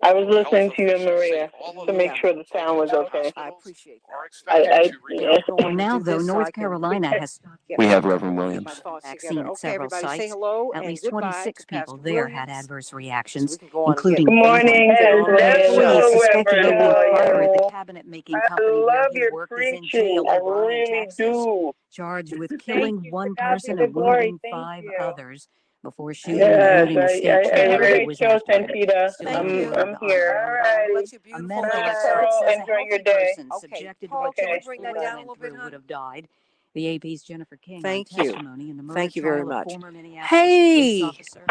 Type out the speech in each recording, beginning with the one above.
I was listening to you and Maria to make sure the sound was okay. I appreciate that. Yeah. Well, Now, though, North Carolina has We have Reverend Williams. vaccine at several sites. At least Goodbye 26 to people Pastor there had Williams. adverse So we reactions, can go on and get including Good fainting. morning, Desmond. Employees Hello, suspected of Reverend. being How are fired at the you? cabinet-making I company where love he your worked is in preaching. jail I in Bryan, really Texas, do. charged with Thank killing you. To one God be person the and glory. wounding Thank 5 you. others before shooting and Yes, wounding a state trooper who great was show, after him. Santita. Still Thank unknown, you. I'm the here. ongoing All God righty. bless your a beautiful medical Bye, face. expert Pearl. says a Enjoy your healthy day. person Okay, subjected to Paul, what can you Okay. George bring that Floyd down a Bye. went little bit, through would hon? have died. The AP's Jennifer King on Thank you. testimony in the murder Thank you very trial of much. former Minneapolis police Hey, officer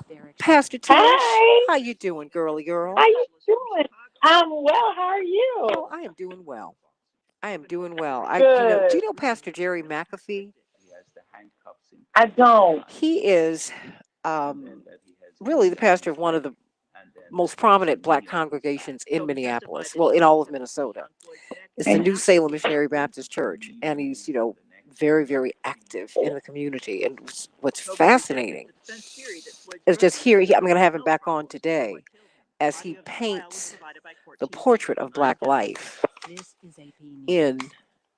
Derek Pastor Chauvin. Tish, Hi. how you doing, girly girl? How you doing? I'm well. How are you? Oh, I am doing well. I am doing well. Do Good. you know Pastor Jerry McAfee? I don't. He is really the pastor of one of the most prominent black congregations in Minneapolis. Well, in all of Minnesota. It's the New Salem Missionary Baptist Church, and he's very, very active in the community. And what's fascinating is just here. I'm going to have him back on today as he paints the portrait of Black life This is AP News. in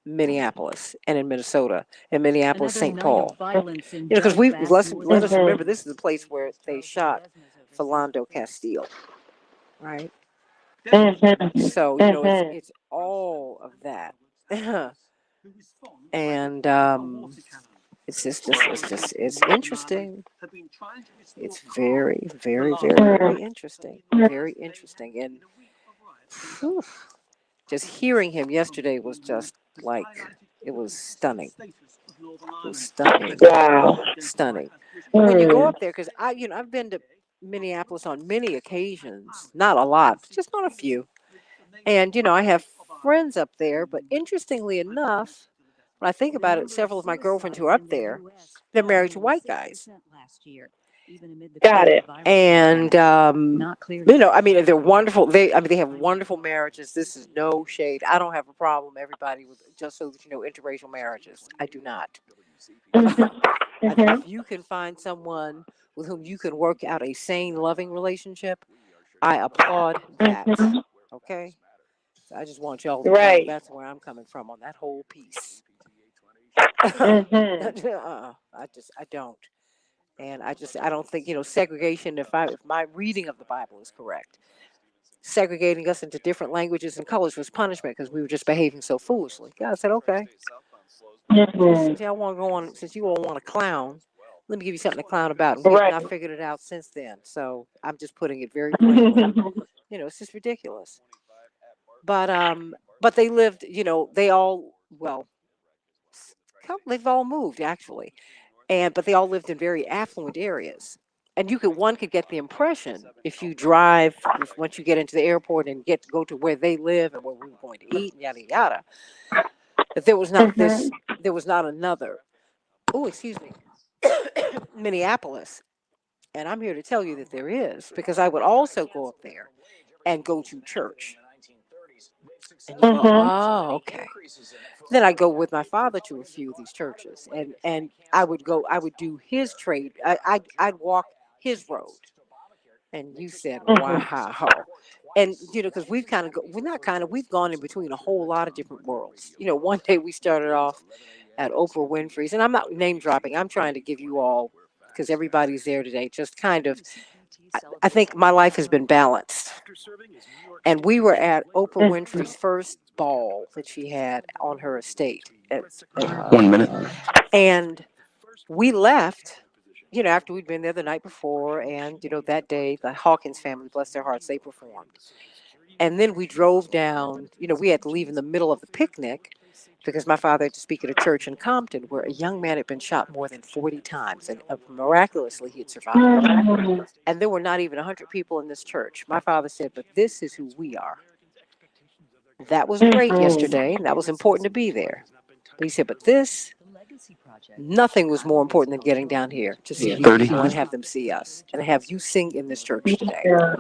Minneapolis and in Minnesota, in Minneapolis, Another St. night Paul. of violence in Because Belfast, let us Mhm. remember this is the place where they shot Philando Castile, right? Mhm. So Mhm. it's all of that, and it's interesting. It's very, very, very, very interesting. Very interesting, and whew, just hearing him yesterday was just like it was stunning. It was stunning, Wow. stunning. When you go Mm. up there, because I've been to Minneapolis on many occasions, not a lot, but just on a few. And, I have friends up there, but interestingly enough, when I think The about it, number of several of my girlfriends who suicides are in up the there, U.S. they're fell married to nearly white guys. 6% last year, even amid the Got it. coronavirus And, pandemic. Not clear. I mean, they're wonderful. They have wonderful marriages. This is no shade. I don't have a problem, everybody, with just so that you know, interracial marriages. I do not. Mhm. I think Mhm. if you can find someone with whom you can work out a sane, loving relationship, I applaud that. Mhm. Okay? So I just want y'all to know Right. that's where I'm coming from on that whole piece. Mhm. I don't. And I don't think, segregation, if my reading of the Bible is correct, segregating us into different languages and colors was punishment because we were just behaving so foolishly. God said, okay, Mhm. since y'all want to go on, since you all want to clown, let me give you something to clown about. And we have Right. not figured it out since then. So I'm just putting it very plainly. It's just ridiculous. But they lived, they all, well, they've all moved actually, but they all lived in very affluent areas. And one could get the impression if you drive, once you get into the airport and go to where they live and where we were going to eat, and yada yada, that Mhm. there was not another. Oh, excuse me, Minneapolis. And I'm here to tell you that there is, because I would also go up there and go to church. And you go, Mhm. oh, okay. Then I go with my father to a few of these churches, and I would do his trade. I'd walk his road. And you said, Mhm. wow. And, because we've gone in between a whole lot of different worlds. One day we started off at Oprah Winfrey's, and I'm not name dropping, I'm trying to give you all, because everybody's there today, just kind of, I think my life has been balanced. And we were at Oprah Mhm. Winfrey's first ball that she had on her estate. 1 minute. And we left, after we'd been there the night before, and, that day, the Hawkins family, bless their hearts, they performed. And then we drove down, we had to leave in the middle of the picnic because my father had to speak at a church in Compton where a young man had been shot more than 40 times, and miraculously he had survived. Mhm. And there were not even 100 people in this church. My father said, but this is who we are. That was great Mhm. yesterday, and that was important to be there. But he said, but this, nothing was more important than getting down here to see these 30. people and have them see us and have you sing in this church today. Yeah.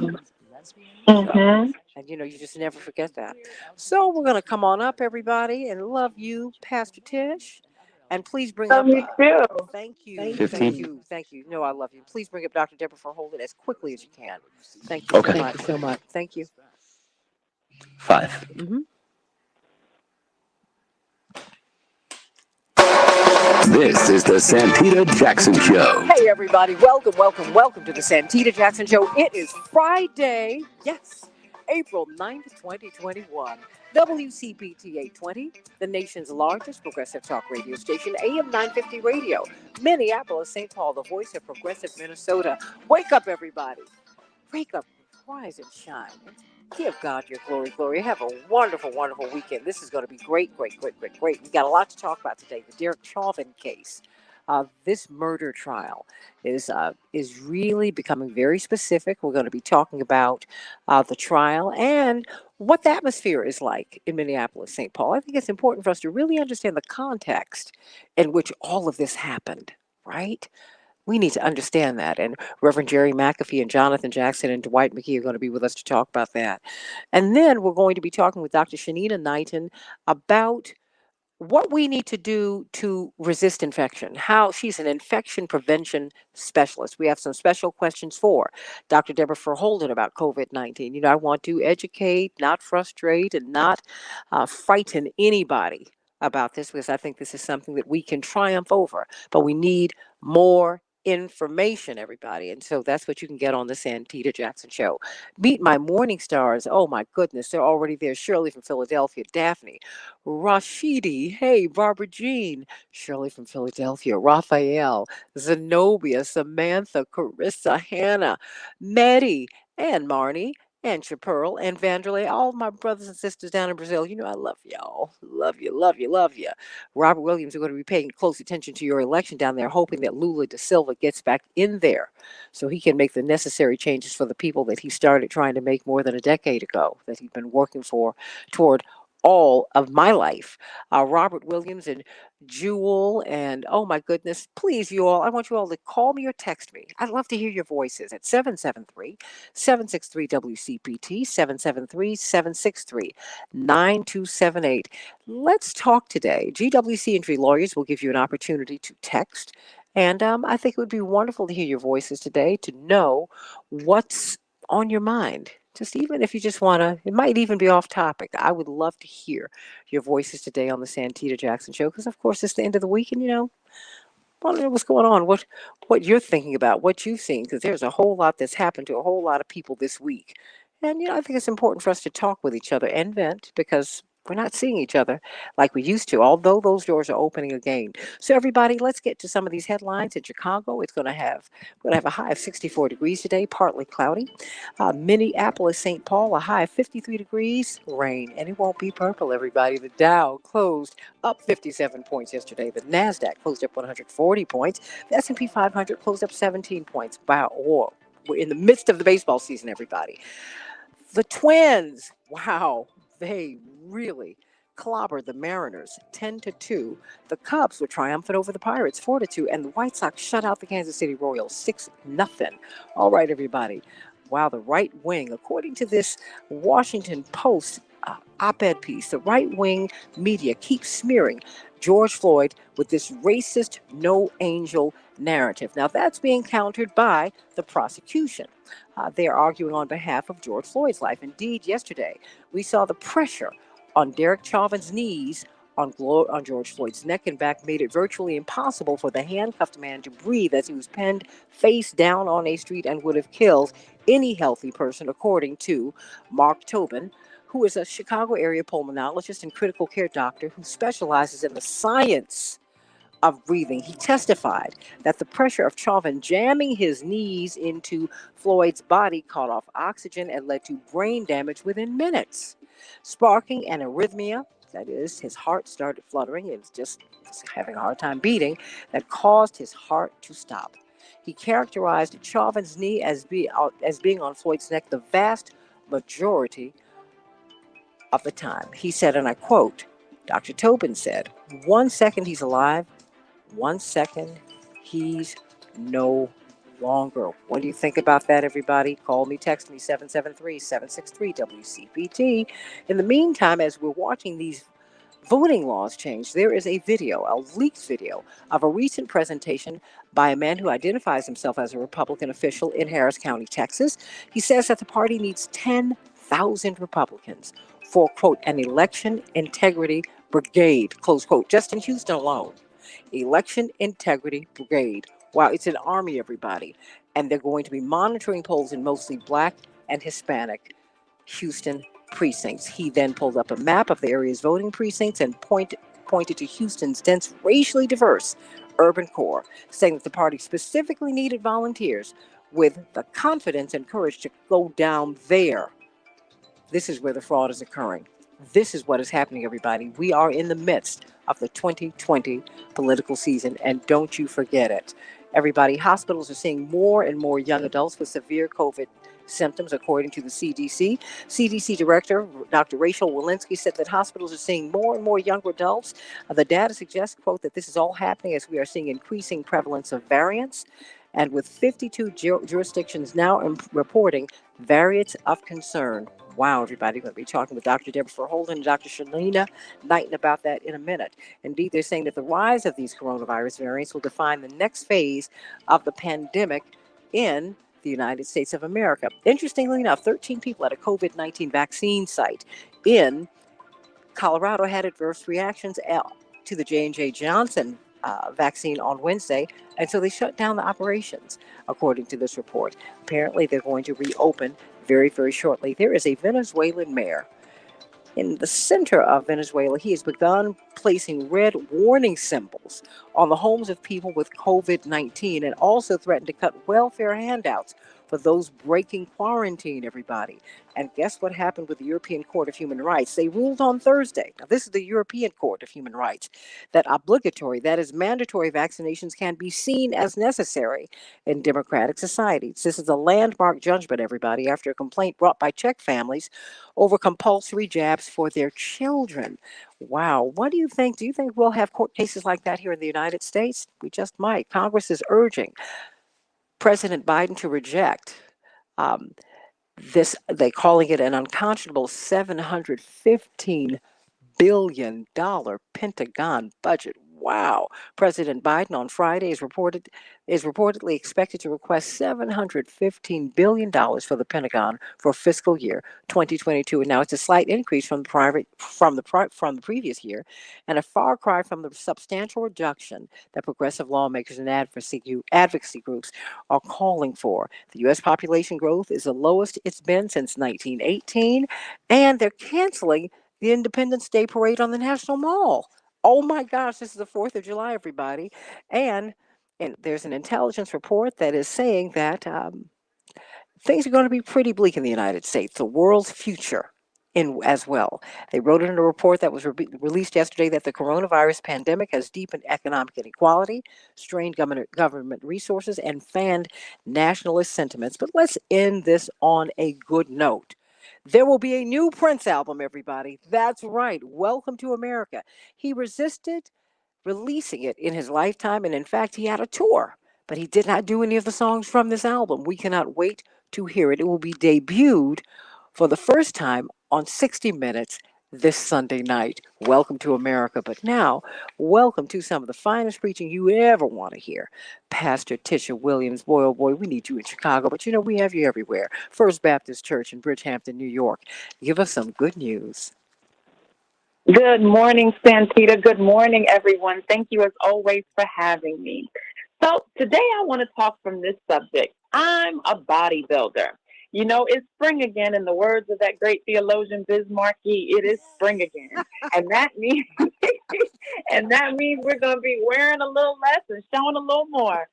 So, Mhm. and you just never forget that. So we're going to come on up, everybody, and love you, Pastor Tish. And please bring Love up. you too. Thank you. 15. Thank you. No, I love you. Please bring up Dr. Deborah Holden as quickly as you can. Thank you so Okay. much. Thank you. 5. Mm-hmm. This is the Santita Jackson Show. Hey, everybody. Welcome to the Santita Jackson Show. It is Friday. Yes. April 9th, 2021. WCPT 820, the nation's largest progressive talk radio station, AM 950 radio. Minneapolis, St. Paul, the voice of progressive Minnesota. Wake up, everybody. Wake up, rise and shine. Give God your glory. Have a wonderful weekend. This is going to be great. We got a lot to talk about today. The Derek Chauvin case. This murder trial is really becoming very specific. We're going to be talking about the trial and what the atmosphere is like in Minneapolis, St. Paul. I think it's important for us to really understand the context in which all of this happened, right? We need to understand that. And Reverend Jerry McAfee and Jonathan Jackson and Dwight McKee are going to be with us to talk about that. And then we're going to be talking with Dr. Shanita Knighton about what we need to do to resist infection, how she's an infection prevention specialist. We have some special questions for Dr. Deborah Holden about COVID-19. You know, I want to educate, not frustrate, and not frighten anybody about this because I think this is something that we can triumph over, but we need more information, everybody. And so that's what you can get on the Santita Jackson Show. Meet my morning stars. Oh my goodness, they're already there. Shirley from Philadelphia, Daphne, Rashidi, hey, Barbara Jean, Shirley from Philadelphia, Raphael, Zenobia, Samantha, Carissa, Hannah, Maddie, and Marnie, and Chapearl, and Vanderlei, all my brothers and sisters down in Brazil. You know, I love y'all. Love you. Robert Williams are going to be paying close attention to your election down there, hoping that Lula da Silva gets back in there so he can make the necessary changes for the people that he started trying to make more than a decade ago, that he'd been working for toward all of my life. Robert Williams and Jewel, and oh my goodness, please, you all, I want you all to call me or text me. I'd love to hear your voices at 773 WCPT, 773 9278. Let's talk today. GWC Entry Lawyers will give you an opportunity to text. And I think it would be wonderful to hear your voices today, to know what's on your mind. Just even if you just want to, it might even be off topic. I would love to hear your voices today on the Santita Jackson Show because, of course, it's the end of the week, and I want to know what's going on, what you're thinking about, what you've seen, because there's a whole lot that's happened to a whole lot of people this week. And, I think it's important for us to talk with each other and vent because we're not seeing each other like we used to, although those doors are opening again. So everybody, let's get to some of these headlines. In Chicago, we're going to have a high of 64 degrees today, partly cloudy. Minneapolis, St. Paul, a high of 53 degrees, rain, and it won't be purple, everybody. The Dow closed up 57 points yesterday. The NASDAQ closed up 140 points. The S&P 500 closed up 17 points. Wow, we're in the midst of the baseball season, everybody. The Twins, wow, they really clobbered the Mariners 10-2. The Cubs were triumphant over the Pirates 4-2, and the White Sox shut out the Kansas City Royals 6-0. All right, everybody. Wow, the right wing, according to this Washington Post op-ed piece, the right-wing media keeps smearing George Floyd with this racist no angel narrative. Now, that's being countered by the prosecution. They are arguing on behalf of George Floyd's life. Indeed, yesterday, we saw the pressure on Derek Chauvin's knees on George Floyd's neck and back made it virtually impossible for the handcuffed man to breathe as he was pinned face down on a street and would have killed any healthy person, according to Mark Tobin, who is a Chicago area pulmonologist and critical care doctor who specializes in the science of breathing. He testified that the pressure of Chauvin jamming his knees into Floyd's body cut off oxygen and led to brain damage within minutes, sparking an arrhythmia. That is, his heart started fluttering. It was just having a hard time beating that caused his heart to stop. He characterized Chauvin's knee as being on Floyd's neck the vast majority of the time. He said, and I quote, Dr. Tobin said, 1 second he's alive, 1 second he's no longer. What do you think about that, everybody? Call me, text me, 773-763-WCPT. In the meantime, as we're watching these voting laws change. There is a video, a leaked video, of a recent presentation by a man who identifies himself as a Republican official in Harris County, Texas. He says that the party needs 10,000 Republicans for, quote, an election integrity brigade, close quote, just in Houston alone. Election integrity brigade. Wow, it's an army, everybody. And they're going to be monitoring polls in mostly black and Hispanic Houston precincts. He then pulled up a map of the area's voting precincts and pointed to Houston's dense, racially diverse urban core, saying that the party specifically needed volunteers with the confidence and courage to go down there. This is where the fraud is occurring. This is what is happening, everybody. We are in the midst of the 2020 political season, and don't you forget it. Everybody, hospitals are seeing more and more young adults with severe COVID symptoms, according to the CDC. CDC Director Dr. Rachel Walensky said that hospitals are seeing more and more younger adults. The data suggests, quote, that this is all happening as we are seeing increasing prevalence of variants. And with 52 jurisdictions now reporting variants of concern. Wow, everybody, we're going to be talking with Dr. Deborah Holden and Dr. Shalina Knighton about that in a minute. Indeed, they're saying that the rise of these coronavirus variants will define the next phase of the pandemic in the United States of America. Interestingly enough, 13 people at a COVID-19 vaccine site in Colorado had adverse reactions to the J&J Johnson vaccine on Wednesday, and so they shut down the operations, according to this report. Apparently, they're going to reopen very, very shortly. There is a Venezuelan mayor in the center of Venezuela. He has begun placing red warning symbols on the homes of people with COVID-19 and also threatened to cut welfare handouts for those breaking quarantine, everybody. And guess what happened with the European Court of Human Rights? They ruled on Thursday. Now, this is the European Court of Human Rights, that obligatory, that is mandatory vaccinations can be seen as necessary in democratic societies. This is a landmark judgment, everybody, after a complaint brought by Czech families over compulsory jabs for their children. Wow. What do you think? Do you think we'll have court cases like that here in the United States? We just might. Congress is urging President Biden to reject this, they calling it an unconscionable $715 billion Pentagon budget. Wow. President Biden on Friday is reportedly expected to request $715 billion for the Pentagon for fiscal year 2022. And now it's a slight increase from the previous year, and a far cry from the substantial reduction that progressive lawmakers and advocacy groups are calling for. The U.S. population growth is the lowest it's been since 1918, and they're canceling the Independence Day parade on the National Mall. Oh my gosh, this is the 4th of July, everybody. And there's an intelligence report that is saying that things are going to be pretty bleak in the United States, the world's future as well. They wrote it in a report that was released yesterday that the coronavirus pandemic has deepened economic inequality, strained government resources, and fanned nationalist sentiments. But let's end this on a good note. There will be a new Prince album, everybody. That's right. Welcome to America. He resisted releasing it in his lifetime, and in fact, he had a tour, but he did not do any of the songs from this album. We cannot wait to hear it. It will be debuted for the first time on 60 Minutes this Sunday night. Welcome to America. But now, welcome to some of the finest preaching you ever want to hear. Pastor Tisha Williams. Boy, oh boy, we need you in Chicago, but you know, we have you everywhere. First Baptist Church in Bridgehampton, New York. Give us some good news. Good morning, Santita. Good morning, everyone. Thank you, as always, for having me. So today I want to talk from this subject. I'm a bodybuilder. You know, it's spring again. In the words of that great theologian Bismarck, it is spring again. And that means we're going to be wearing a little less and showing a little more.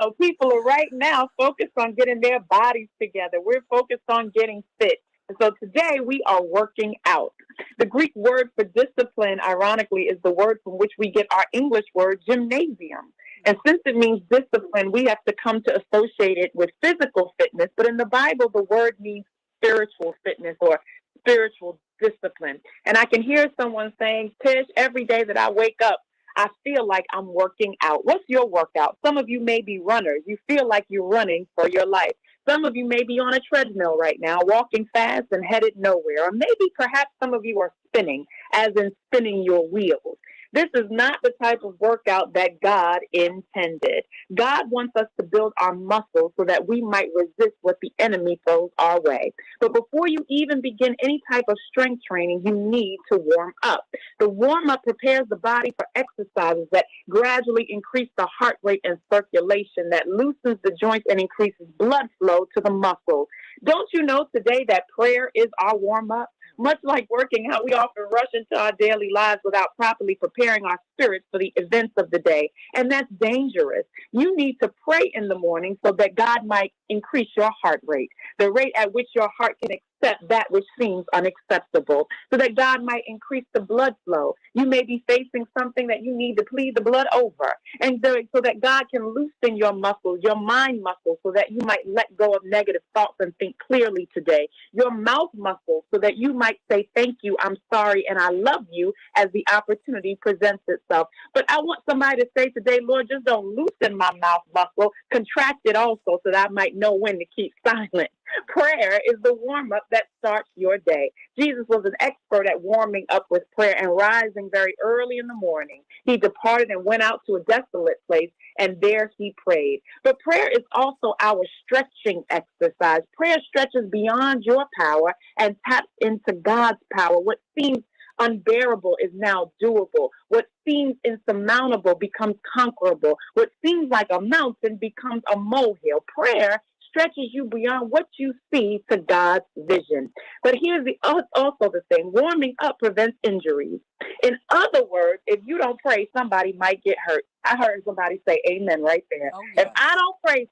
So people are right now focused on getting their bodies together. We're focused on getting fit. And so today we are working out. The Greek word for discipline, ironically, is the word from which we get our English word gymnasium. And since it means discipline, we have to come to associate it with physical fitness. But in the Bible, the word means spiritual fitness or spiritual discipline. And I can hear someone saying, Tish, every day that I wake up, I feel like I'm working out. What's your workout? Some of you may be runners. You feel like you're running for your life. Some of you may be on a treadmill right now, walking fast and headed nowhere. Or maybe perhaps some of you are spinning. as in spinning your wheels. This is not the type of workout that God intended. God wants us to build our muscles so that we might resist what the enemy throws our way. But before you even begin any type of strength training, you need to warm up. The warm up prepares the body for exercises that gradually increase the heart rate and circulation, that loosens the joints and increases blood flow to the muscles. Don't you know today that prayer is our warm up? Much like working out, we often rush into our daily lives without properly preparing our spirits for the events of the day. And that's dangerous. You need to pray in the morning so that God might increase your heart rate, the rate at which your heart can accept that which seems unacceptable, so that God might increase the blood flow. You may be facing something that you need to plead the blood over, and so that God can loosen your muscles, your mind muscles, so that you might let go of negative thoughts and think clearly today. Your mouth muscles, so that you might say thank you, I'm sorry, and I love you as the opportunity presents itself. But I want somebody to say today, Lord, just don't loosen my mouth muscle, contract it also so that I might know when to keep silent. Prayer is the warm-up that starts your day. Jesus was an expert at warming up with prayer and rising very early in the morning. He departed and went out to a desolate place, and there he prayed. But prayer is also our stretching exercise. Prayer stretches beyond your power and taps into God's power. What seems unbearable is now doable. What seems insurmountable becomes conquerable. What seems like a mountain becomes a molehill. Prayer stretches you beyond what you see to God's vision. But here's also the thing. Warming up prevents injuries. In other words, if you don't pray, somebody might get hurt. I heard somebody say amen right there. Oh, yes. If I don't pray,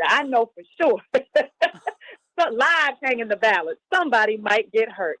I know for sure. So lives hang in the balance. Somebody might get hurt.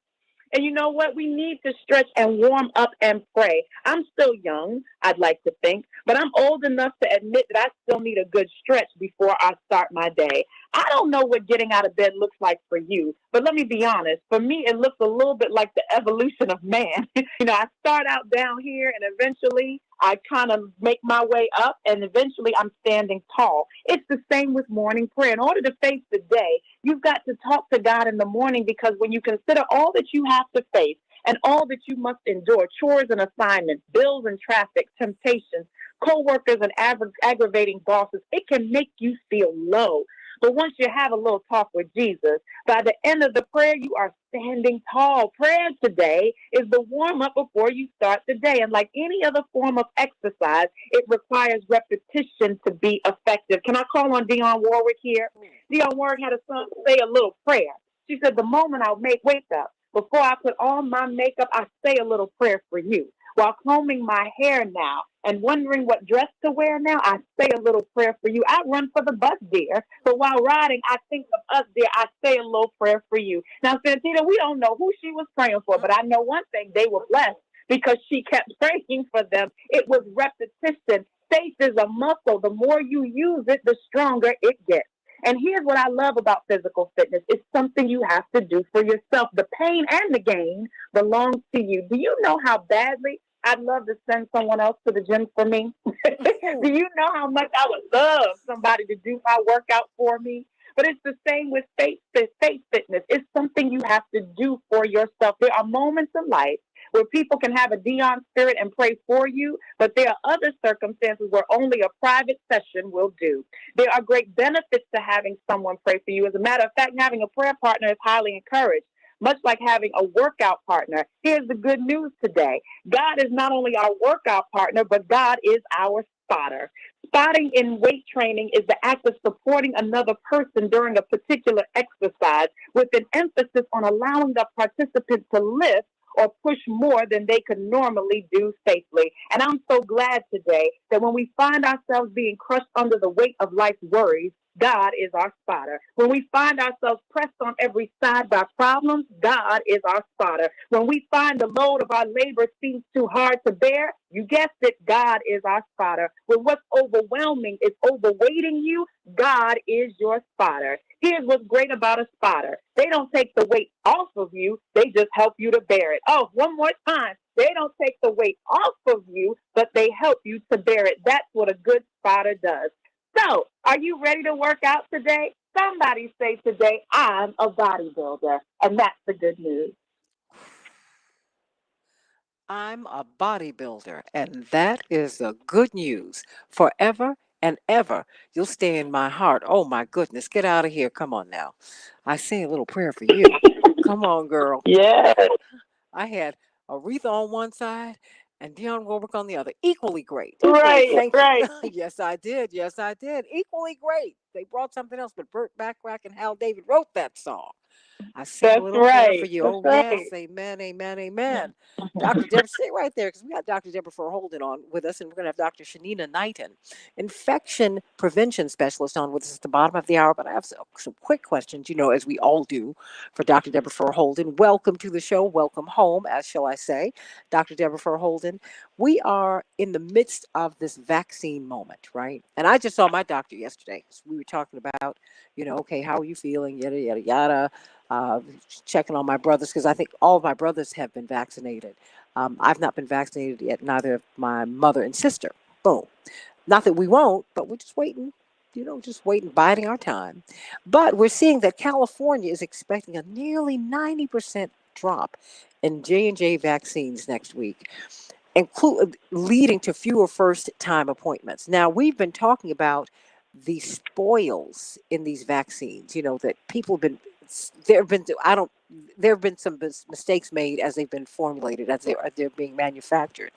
And you know what? We need to stretch and warm up and pray. I'm still young, I'd like to think, but I'm old enough to admit that I still need a good stretch before I start my day. I don't know what getting out of bed looks like for you, but let me be honest. For me, it looks a little bit like the evolution of man. I start out down here and eventually I kind of make my way up and eventually I'm standing tall. It's the same with morning prayer. In order to face the day, you've got to talk to God in the morning, because when you consider all that you have to face and all that you must endure, chores and assignments, bills and traffic, temptations, co-workers and aggravating bosses, it can make you feel low. But once you have a little talk with Jesus, by the end of the prayer, you are standing tall. Prayer today is the warm-up before you start the day. And like any other form of exercise, it requires repetition to be effective. Can I call on Dionne Warwick here? Dionne Warwick had a song say a little prayer. She said, the moment I wake up, before I put on my makeup, I say a little prayer for you. While combing my hair now and wondering what dress to wear now, I say a little prayer for you. I run for the bus, dear. But while riding, I think of us, dear. I say a little prayer for you. Now, Santita, we don't know who she was praying for, but I know one thing. They were blessed because she kept praying for them. It was repetition. Faith is a muscle. The more you use it, the stronger it gets. And here's what I love about physical fitness. It's something you have to do for yourself. The pain and the gain belongs to you. Do you know how badly I'd love to send someone else to the gym for me? Do you know how much I would love somebody to do my workout for me? But it's the same with faith fitness. It's something you have to do for yourself. There are moments in life where people can have a Dionne spirit and pray for you, but there are other circumstances where only a private session will do. There are great benefits to having someone pray for you. As a matter of fact, having a prayer partner is highly encouraged, much like having a workout partner. Here's the good news today. God is not only our workout partner, but God is our spotter. Spotting in weight training is the act of supporting another person during a particular exercise with an emphasis on allowing the participant to lift or push more than they could normally do safely. And I'm so glad today that when we find ourselves being crushed under the weight of life's worries, God is our spotter. When we find ourselves pressed on every side by problems, God is our spotter. When we find the load of our labor seems too hard to bear, you guessed it, God is our spotter. When what's overwhelming is overweighting you, God is your spotter. Here's what's great about a spotter. They don't take the weight off of you, they just help you to bear it. Oh, one more time. They don't take the weight off of you, but they help you to bear it. That's what a good spotter does. So, are you ready to work out today? Somebody say today, I'm a bodybuilder. And that's the good news. I'm a bodybuilder, and that is the good news. Forever and ever, you'll stay in my heart. Oh my goodness, get out of here. Come on now. I say a little prayer for you. Come on, girl. Yes. I had Aretha on one side and Dionne Warwick on the other. Equally great. Equally, Right, thank you. right. Yes, I did. Yes, I did. Equally great. They brought something else, but Burt Bacharach and Hal David wrote that song. I say a That's little prayer for right. you. That's Oh, yes. right. Amen. Amen. Amen. Dr. Deborah, stay right there because we got Dr. Deborah Holden on with us, and we're going to have Dr. Shanina Knighton, infection prevention specialist, on with us at the bottom of the hour. But I have some quick questions, as we all do, for Dr. Deborah Holden. Welcome to the show. Welcome home, as shall I say. Dr. Deborah Holden, we are in the midst of this vaccine moment, right? And I just saw my doctor yesterday. We were talking about, okay, how are you feeling? Yada, yada, yada. Uh, Checking on my brothers because I think all of my brothers have been vaccinated. I've not been vaccinated yet, neither of my mother and sister. Boom. Not that we won't, but we're just waiting, just waiting, biding our time. But we're seeing that California is expecting a nearly 90% drop in J&J vaccines next week, leading to fewer first-time appointments. Now, we've been talking about the spoils in these vaccines, that people have been, there have been, I don't, there have been some mistakes made as they've been formulated, as they're being manufactured.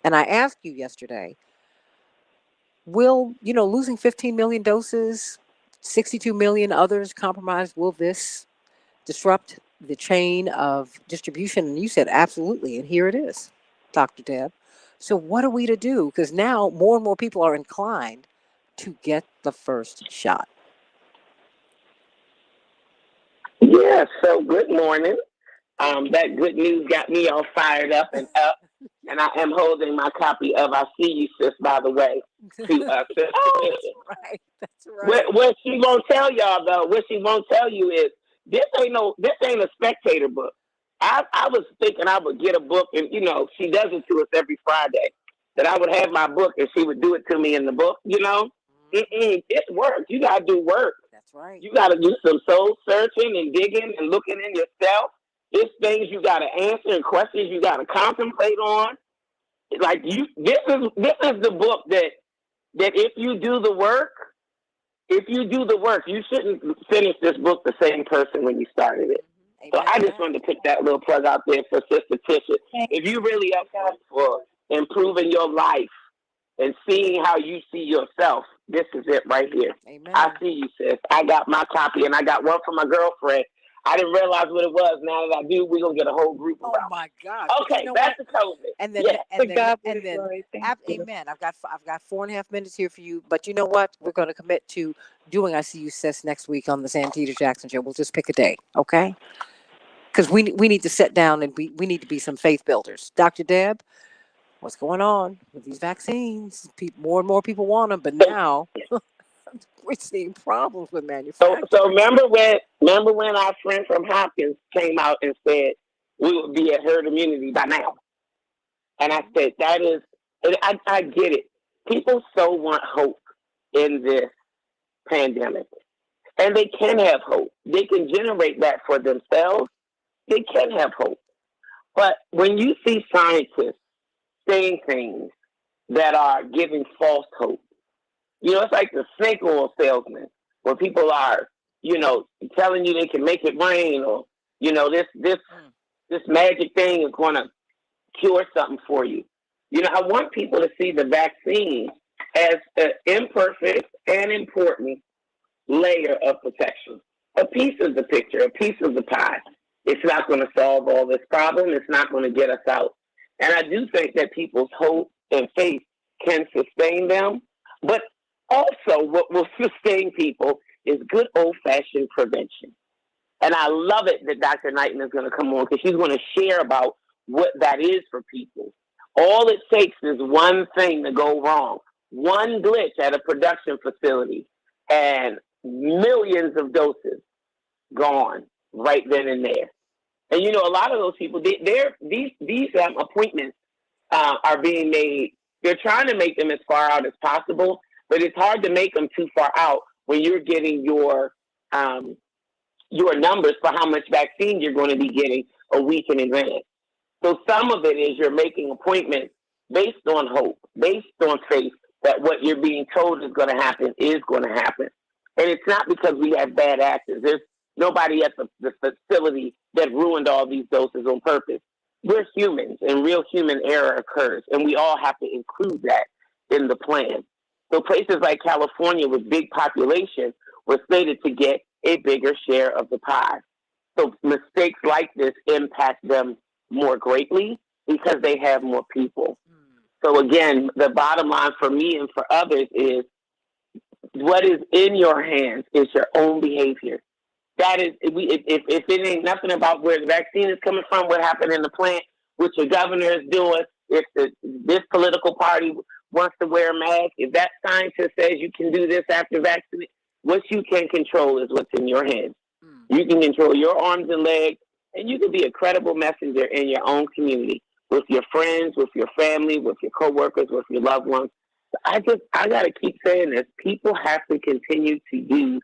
And I asked you yesterday, will, losing 15 million doses, 62 million others compromised, will this disrupt the chain of distribution? And you said absolutely. And here it is, Dr. Deb. So what are we to do? Because now more and more people are inclined to get the first shot. Yeah, so good morning. That good news got me all fired up and up. And I am holding my copy of I See You, Sis, by the way, to Sister Oh, Tisha. that's right. That's right. What she won't tell y'all, though, what she won't tell you is this ain't a spectator book. I was thinking I would get a book, and, she does it to us every Friday, that I would have my book and she would do it to me in the book, It's work. You got to do work. That's right. You got to do some soul searching and digging and looking in yourself. It's things you got to answer and questions you got to contemplate on. Like this is the book that if you do the work, you shouldn't finish this book the same person when you started it. So Amen I to just that. wanted to put that little plug out there for Sister Tisha. If you really up for improving your life and seeing how you see yourself, this is it right here. Amen. I see you, sis. I got my copy, and I got one for my girlfriend. I didn't realize what it was. Now that I do, we're going to get a whole group Oh around. my gosh. Okay, back to COVID. And then, Yeah. amen. I've got 4.5 minutes here for you. But you know what? We're going to commit to doing I See You, Sis next week on the Santita Jackson Show. We'll just pick a day, okay? Because we need to sit down and we need to be some faith builders. Dr. Deb, what's going on with these vaccines? More and more people want them, but now we're seeing problems with manufacturing. So remember when our friend from Hopkins came out and said we would be at herd immunity by now? And I said, that is, and I get it. People so want hope in this pandemic. And they can have hope. They can generate that for themselves. They can have hope. But when you see scientists saying things that are giving false hope, it's like the snake oil salesman, where people are, telling you they can make it rain, or, this magic thing is going to cure something for you. I want people to see the vaccine as an imperfect and important layer of protection. A piece of the picture, a piece of the pie. It's not going to solve all this problem. It's not going to get us out. And I do think that people's hope and faith can sustain them. But also what will sustain people is good old-fashioned prevention. And I love it that Dr. Knighton is going to come on, because she's going to share about what that is for people. All it takes is one thing to go wrong, one glitch at a production facility, and millions of doses gone right then and there. And a lot of those people, these appointments are being made. They're trying to make them as far out as possible, but it's hard to make them too far out when you're getting your numbers for how much vaccine you're going to be getting a week in advance. So some of it is you're making appointments based on hope, based on faith that what you're being told is going to happen is going to happen. And it's not because we have bad actors. There's nobody at the facility that ruined all these doses on purpose. We're humans, and real human error occurs, and we all have to include that in the plan. So places like California with big population were slated to get a bigger share of the pie. So mistakes like this impact them more greatly because they have more people. So again, the bottom line for me and for others is what is in your hands is your own behavior. That is, if it ain't nothing about where the vaccine is coming from, what happened in the plant, what your governor is doing, if this political party wants to wear a mask, if that scientist says you can do this after vaccination, what you can control is what's in your hands. You can control your arms and legs, and you can be a credible messenger in your own community, with your friends, with your family, with your coworkers, with your loved ones. I got to keep saying this. People have to continue to do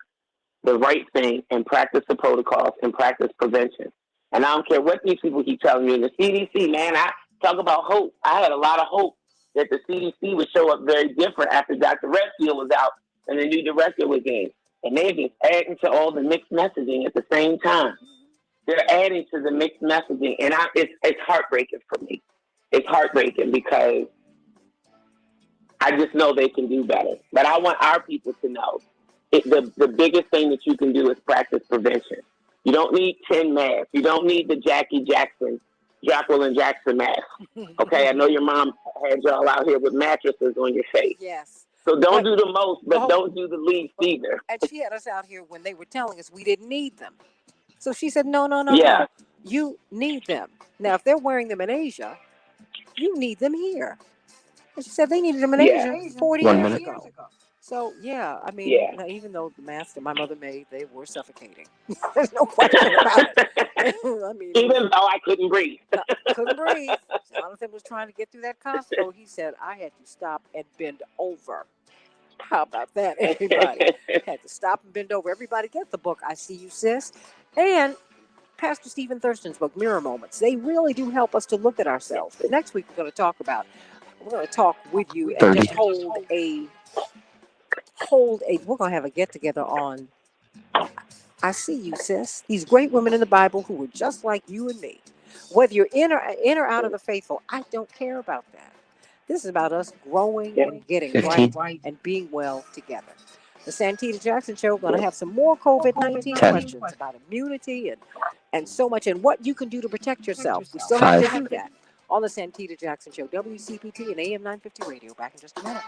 the right thing and practice the protocols and practice prevention. And I don't care what these people keep telling me. The CDC, man, I talk about hope. I had a lot of hope that the CDC would show up very different after Dr. Redfield was out and the new director was in. And they're just adding to all the mixed messaging at the same time. They're adding to the mixed messaging. And it's heartbreaking for me. It's heartbreaking because I just know they can do better. But I want our people to know the biggest thing that you can do is practice prevention. You don't need 10 masks. You don't need the Jacqueline Jackson mask. Okay, I know your mom had y'all out here with mattresses on your face. Yes. So don't do the most, but don't do the least either. And she had us out here when they were telling us we didn't need them. So she said, no. You need them. Now, if they're wearing them in Asia, you need them here. And she said they needed them in Asia 40 years ago. So, yeah, I mean, even though the masks that my mother made, they were suffocating. There's no question about it. I mean, even though I couldn't breathe. Couldn't breathe. Jonathan was trying to get through that Costco. He said, I had to stop and bend over. How about that, everybody? Had to stop and bend over. Everybody get the book, I See You, Sis. And Pastor Stephen Thurston's book, Mirror Moments. They really do help us to look at ourselves. But next week, we're going to talk with you and just we're going to have a get together on I See You, Sis. These great women in the Bible who were just like you and me. Whether you're in or out of the faithful, I don't care about that. This is about us growing and getting 15. right and being well together. The Santita Jackson Show going to have some more COVID-19 questions about immunity and so much and what you can do to protect yourself. We still have to do that on the Santita Jackson Show, WCPT and AM 950 Radio. Back in just a minute.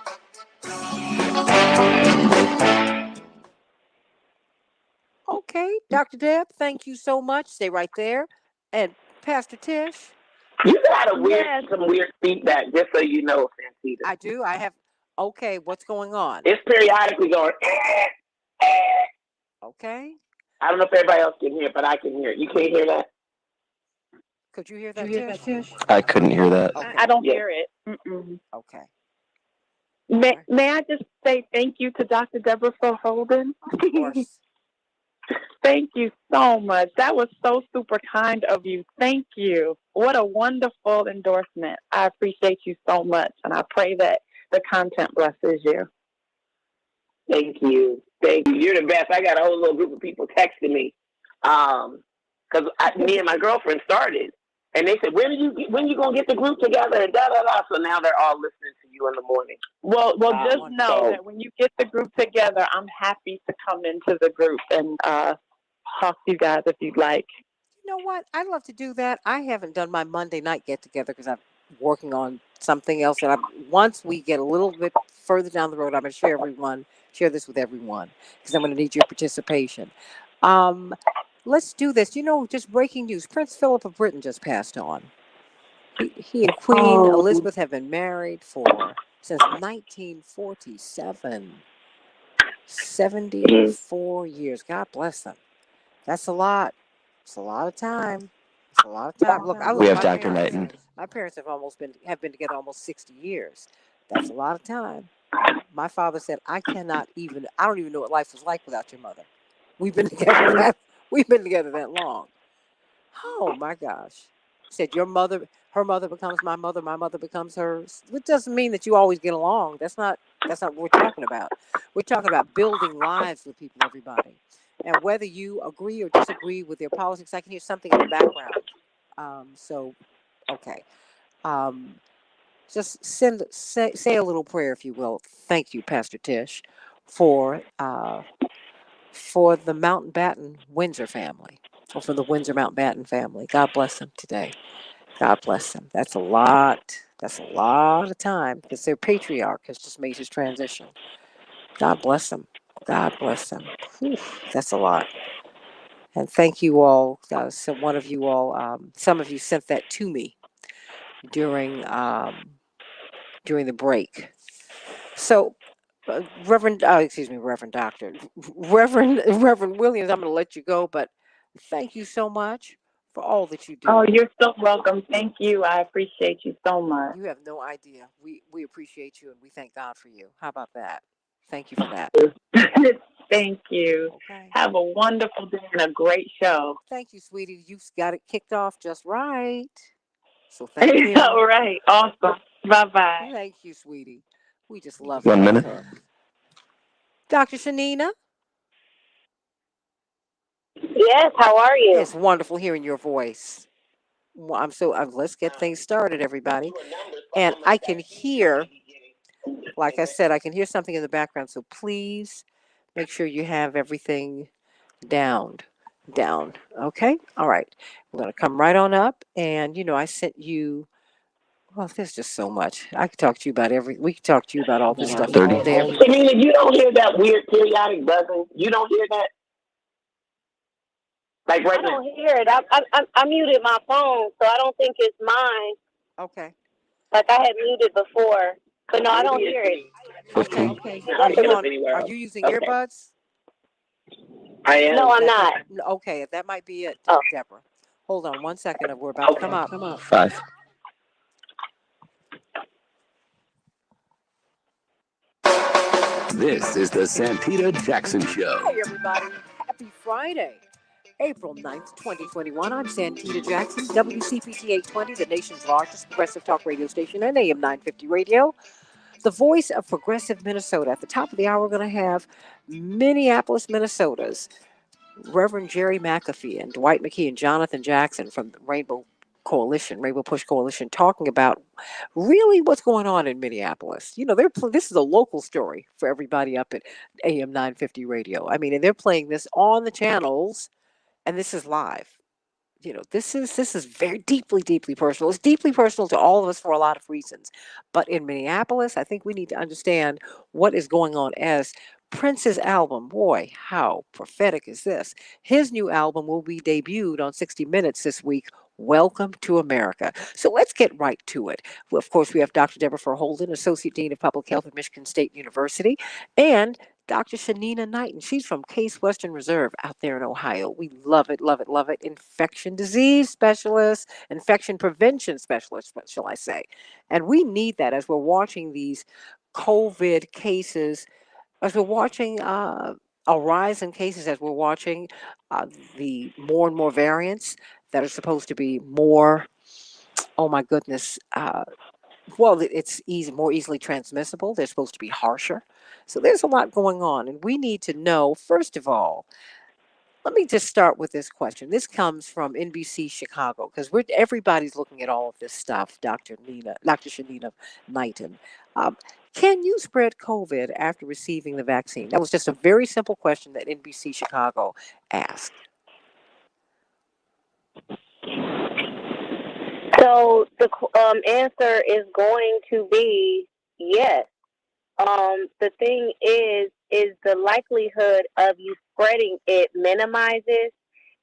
Okay, Dr. Deb, thank you so much. Stay right there. And Pastor Tish. You got some weird feedback, just so you know, Santita. I do. I have. Okay, what's going on? It's periodically going. Okay. I don't know if everybody else can hear it, but I can hear it. You can't hear that? Could you hear that, Tish? I couldn't hear that. Okay. I don't hear it. Mm-mm. Okay. May I just say thank you to Dr. Deborah for holding? Of course. Thank you so much. That was so super kind of you. Thank you. What a wonderful endorsement. I appreciate you so much, and I pray that the content blesses you. Thank you. You're the best. I got a whole little group of people texting me because me and my girlfriend started, and they said, when you gonna get the group together and da da da. So now they're all listening to you in the morning. Well, just know that when you get the group together, I'm happy to come into the group and talk to you guys if you'd like. You know what? I'd love to do that. I haven't done my Monday night get together because I'm working on something else. And once we get a little bit further down the road, I'm going to share this with everyone because I'm going to need your participation. Let's do this. Just breaking news. Prince Philip of Britain just passed on. He and Queen Elizabeth have been married since 1947. 74 years. God bless them. That's a lot. It's a lot of time. Look, We have Dr. Knighton. My parents have been together almost 60 years. That's a lot of time. My father said, I don't even know what life was like without your mother. We've been together that long. Oh my gosh. He said, your mother, her mother becomes my mother becomes hers. It doesn't mean that you always get along. That's not what we're talking about. We're talking about building lives with people, everybody. And whether you agree or disagree with their politics, I can hear something in the background. So, okay. Um, just say a little prayer, if you will. Thank you, Pastor Tish, for uh, for the Mountbatten Windsor family, or for the Windsor Mountbatten family. God bless them today. God bless them. That's a lot. That's a lot of time because their patriarch has just made his transition. God bless them. God bless them. Whew, that's a lot. And thank you all. So one of you all, some of you sent that to me during during the break. So, Reverend Doctor, Reverend Williams, I'm going to let you go, but thank you so much for all that you Oh, do. you're so welcome. Thank you. I appreciate you so much. You have no idea. We appreciate you and we thank God for you. How about that? Thank you for that. Thank you. Okay. Have a wonderful day and a great show. Thank you, sweetie. You've got it kicked off just right. So thank you. All right. Awesome. Bye-bye. Thank you, sweetie. We just love 1 having minute. her. Dr. Shanina? Yes, how are you? It's wonderful hearing your voice. Well, let's get things started, everybody. And I can hear, like I said, I can hear something in the background. So please make sure you have everything down. Down. Okay? All right. We're going to come right on up. And, I sent you, well, there's just so much. We could talk to you about all this stuff 30. all day, every I mean, you don't hear that weird periodic buzzing. You don't hear that? Like right I now. don't hear it. I muted my phone, so I don't think it's mine. Okay. Like I had muted before, but no, I don't hear it. 15. Okay. Okay. Are you using earbuds? I am. No, I'm not. Okay, that might be it, Oh. Deborah. Hold on 1 second. We're about to come up. 5. This is the Santita Jackson Show. Hi, everybody. Happy Friday, April 9th, 2021. I'm Santita Jackson, WCPT 820, the nation's largest progressive talk radio station, and AM 950 radio, the voice of progressive Minnesota. At the top of the hour, we're going to have Minneapolis, Minnesota's Reverend Jerry McAfee and Dwight McKee and Jonathan Jackson from the Rainbow Push Coalition, talking about really what's going on in Minneapolis. This is a local story for everybody up at AM 950 radio. I mean, and they're playing this on the channels, and this is live. This is very deeply personal. It's deeply personal to all of us for a lot of reasons. But in Minneapolis, I think we need to understand what is going on. As Prince's album, boy, how prophetic is this? His new album will be debuted on 60 Minutes this week. Welcome to America. So let's get right to it. Well, of course, we have Dr. Deborah Holden, Associate Dean of Public Health at Michigan State University, and Dr. Shanina Knighton. She's from Case Western Reserve out there in Ohio. We love it, love it, love it. Infection disease specialist, infection prevention specialist, shall I say. And we need that as we're watching these COVID cases, as we're watching a rise in cases, as we're watching the more and more variants that are supposed to be more, oh my goodness, it's more easily transmissible. They're supposed to be harsher. So there's a lot going on. And we need to know, first of all, let me just start with this question. This comes from NBC Chicago, because everybody's looking at all of this stuff, Dr. Shanina Knighton. Can you spread COVID after receiving the vaccine? That was just a very simple question that NBC Chicago asked. So the answer is going to be yes. The thing is the likelihood of you spreading it minimizes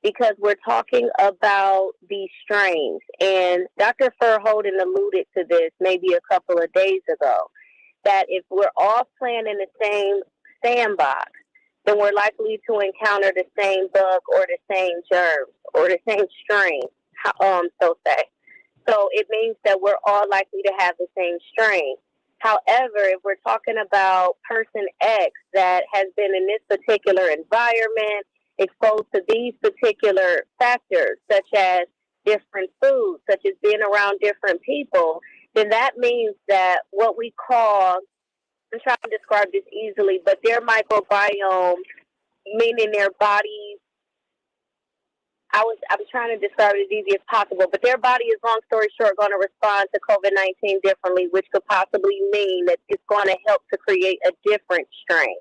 because we're talking about these strains. And Dr. Holden alluded to this maybe a couple of days ago, that if we're all playing in the same sandbox, then we're likely to encounter the same bug or the same germs or the same strain, So it means that we're all likely to have the same strain. However, if we're talking about person X that has been in this particular environment, exposed to these particular factors, such as different foods, such as being around different people, then that means that what we call, I'm trying to describe this easily, but their microbiome, meaning their bodies, I was trying to describe it as easy as possible, but their body is, long story short, going to respond to COVID-19 differently, which could possibly mean that it's going to help to create a different strain.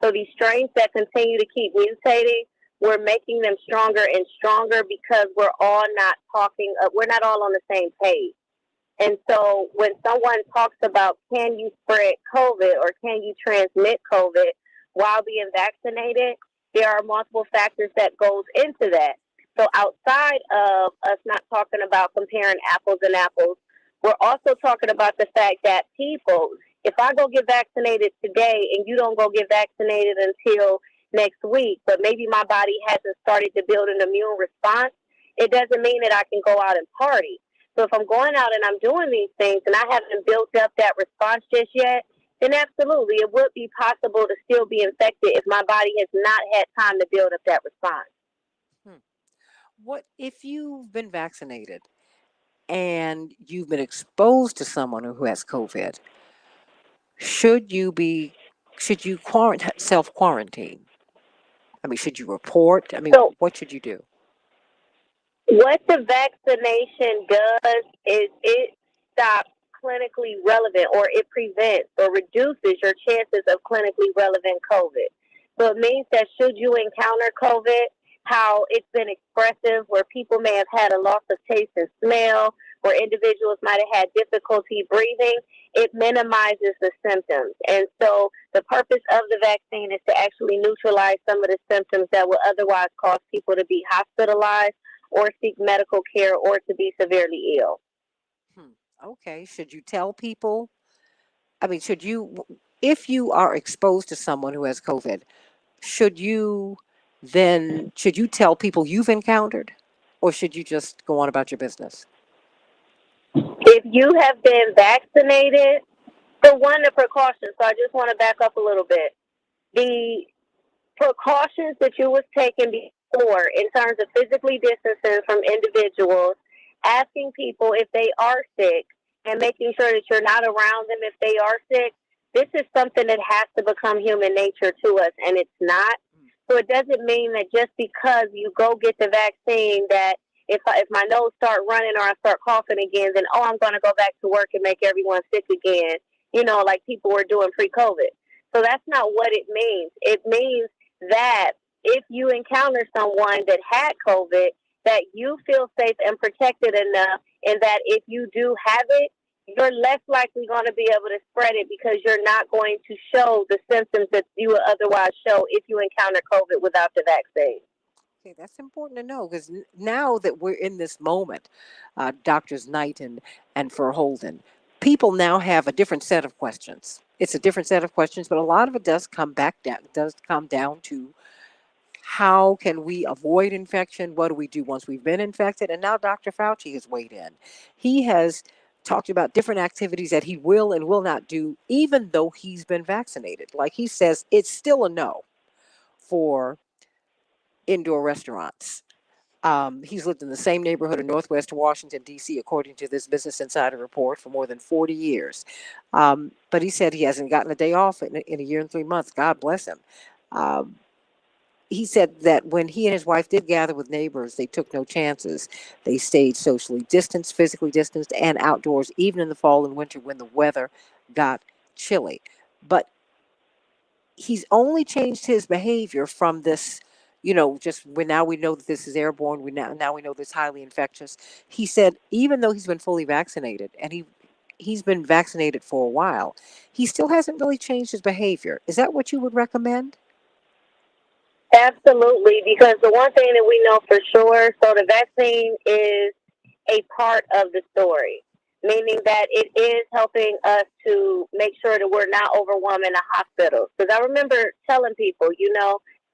So these strains that continue to keep mutating, we're making them stronger and stronger because we're not all on the same page. And so when someone talks about can you spread COVID or can you transmit COVID while being vaccinated, there are multiple factors that goes into that. So outside of us not talking about comparing apples and apples, we're also talking about the fact that people, if I go get vaccinated today and you don't go get vaccinated until next week, but maybe my body hasn't started to build an immune response, it doesn't mean that I can go out and party. So if I'm going out and I'm doing these things and I haven't built up that response just yet, then absolutely it would be possible to still be infected if my body has not had time to build up that response. What if you've been vaccinated and you've been exposed to someone who has COVID? Should you self quarantine? I mean, should you report? I mean, So what should you do? what the vaccination does is it stops clinically relevant, or it prevents or reduces your chances of clinically relevant COVID. So it means that should you encounter COVID, how it's been expressive, where people may have had a loss of taste and smell, where individuals might have had difficulty breathing, it minimizes the symptoms. And so the purpose of the vaccine is to actually neutralize some of the symptoms that would otherwise cause people to be hospitalized or seek medical care or to be severely ill. Okay. Should you tell people? I mean, if you are exposed to someone who has COVID, should you should you tell people you've encountered, or should you just go on about your business? If you have been vaccinated, the precautions, so I just want to back up a little bit. The precautions that you was taking before in terms of physically distancing from individuals, asking people if they are sick, and making sure that you're not around them if they are sick, this is something that has to become human nature to us, and it's not. So it doesn't mean that just because you go get the vaccine that if my nose start running or I start coughing again, then I'm going to go back to work and make everyone sick again, like people were doing pre-COVID. So that's not what it means. It means that if you encounter someone that had COVID, that you feel safe and protected enough, and that if you do have it, you're less likely going to be able to spread it because you're not going to show the symptoms that you would otherwise show if you encounter COVID without the vaccine. Okay, that's important to know because now that we're in this moment, Doctors Knight and Verholden, people now have a different set of questions. It's a different set of questions, but a lot of it does come down to how can we avoid infection? What do we do once we've been infected? And now Dr. Fauci has weighed in. He has talked about different activities that he will and will not do, even though he's been vaccinated. Like he says, it's still a no for indoor restaurants. He's lived in the same neighborhood in Northwest Washington, D.C., according to this Business Insider report, for more than 40 years. But he said he hasn't gotten a day off in a year and 3 months. God bless him. Um, he said that when he and his wife did gather with neighbors, they took no chances. They stayed socially distanced, physically distanced, and outdoors, even in the fall and winter when the weather got chilly. But he's only changed his behavior from this, just when now we know that this is airborne, now we know this highly infectious. He said even though he's been fully vaccinated and he's been vaccinated for a while, he still hasn't really changed his behavior. Is that what you would recommend? Absolutely, because the one thing that we know for sure, so the vaccine is a part of the story, meaning that it is helping us to make sure that we're not overwhelming the hospitals. Because I remember telling people,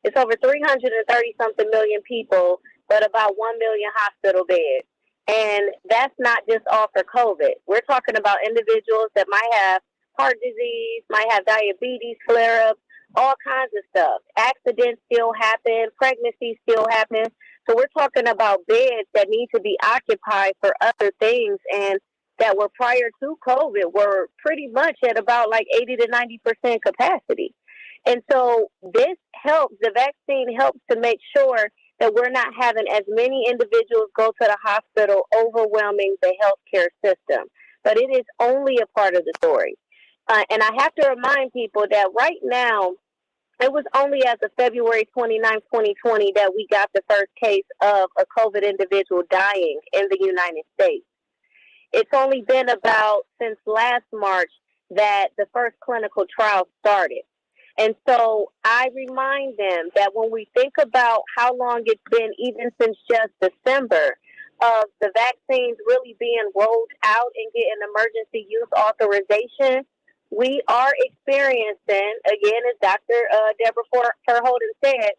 it's over 330 something million people, but about 1 million hospital beds. And that's not just all for COVID. We're talking about individuals that might have heart disease, might have diabetes, flare ups, all kinds of stuff. Accidents still happen, pregnancies still happen. So we're talking about beds that need to be occupied for other things, and that were prior to COVID were pretty much at about like 80 to 90% capacity. And so this helps, the vaccine helps to make sure that we're not having as many individuals go to the hospital, overwhelming the healthcare system. But it is only a part of the story. And I have to remind people that right now, it was only as of February 29th, 2020, that we got the first case of a COVID individual dying in the United States. It's only been about since last March that the first clinical trial started. And so I remind them that when we think about how long it's been, even since just December, of the vaccines really being rolled out and getting emergency use authorization, we are experiencing, again, as Dr. Deborah Verholden said,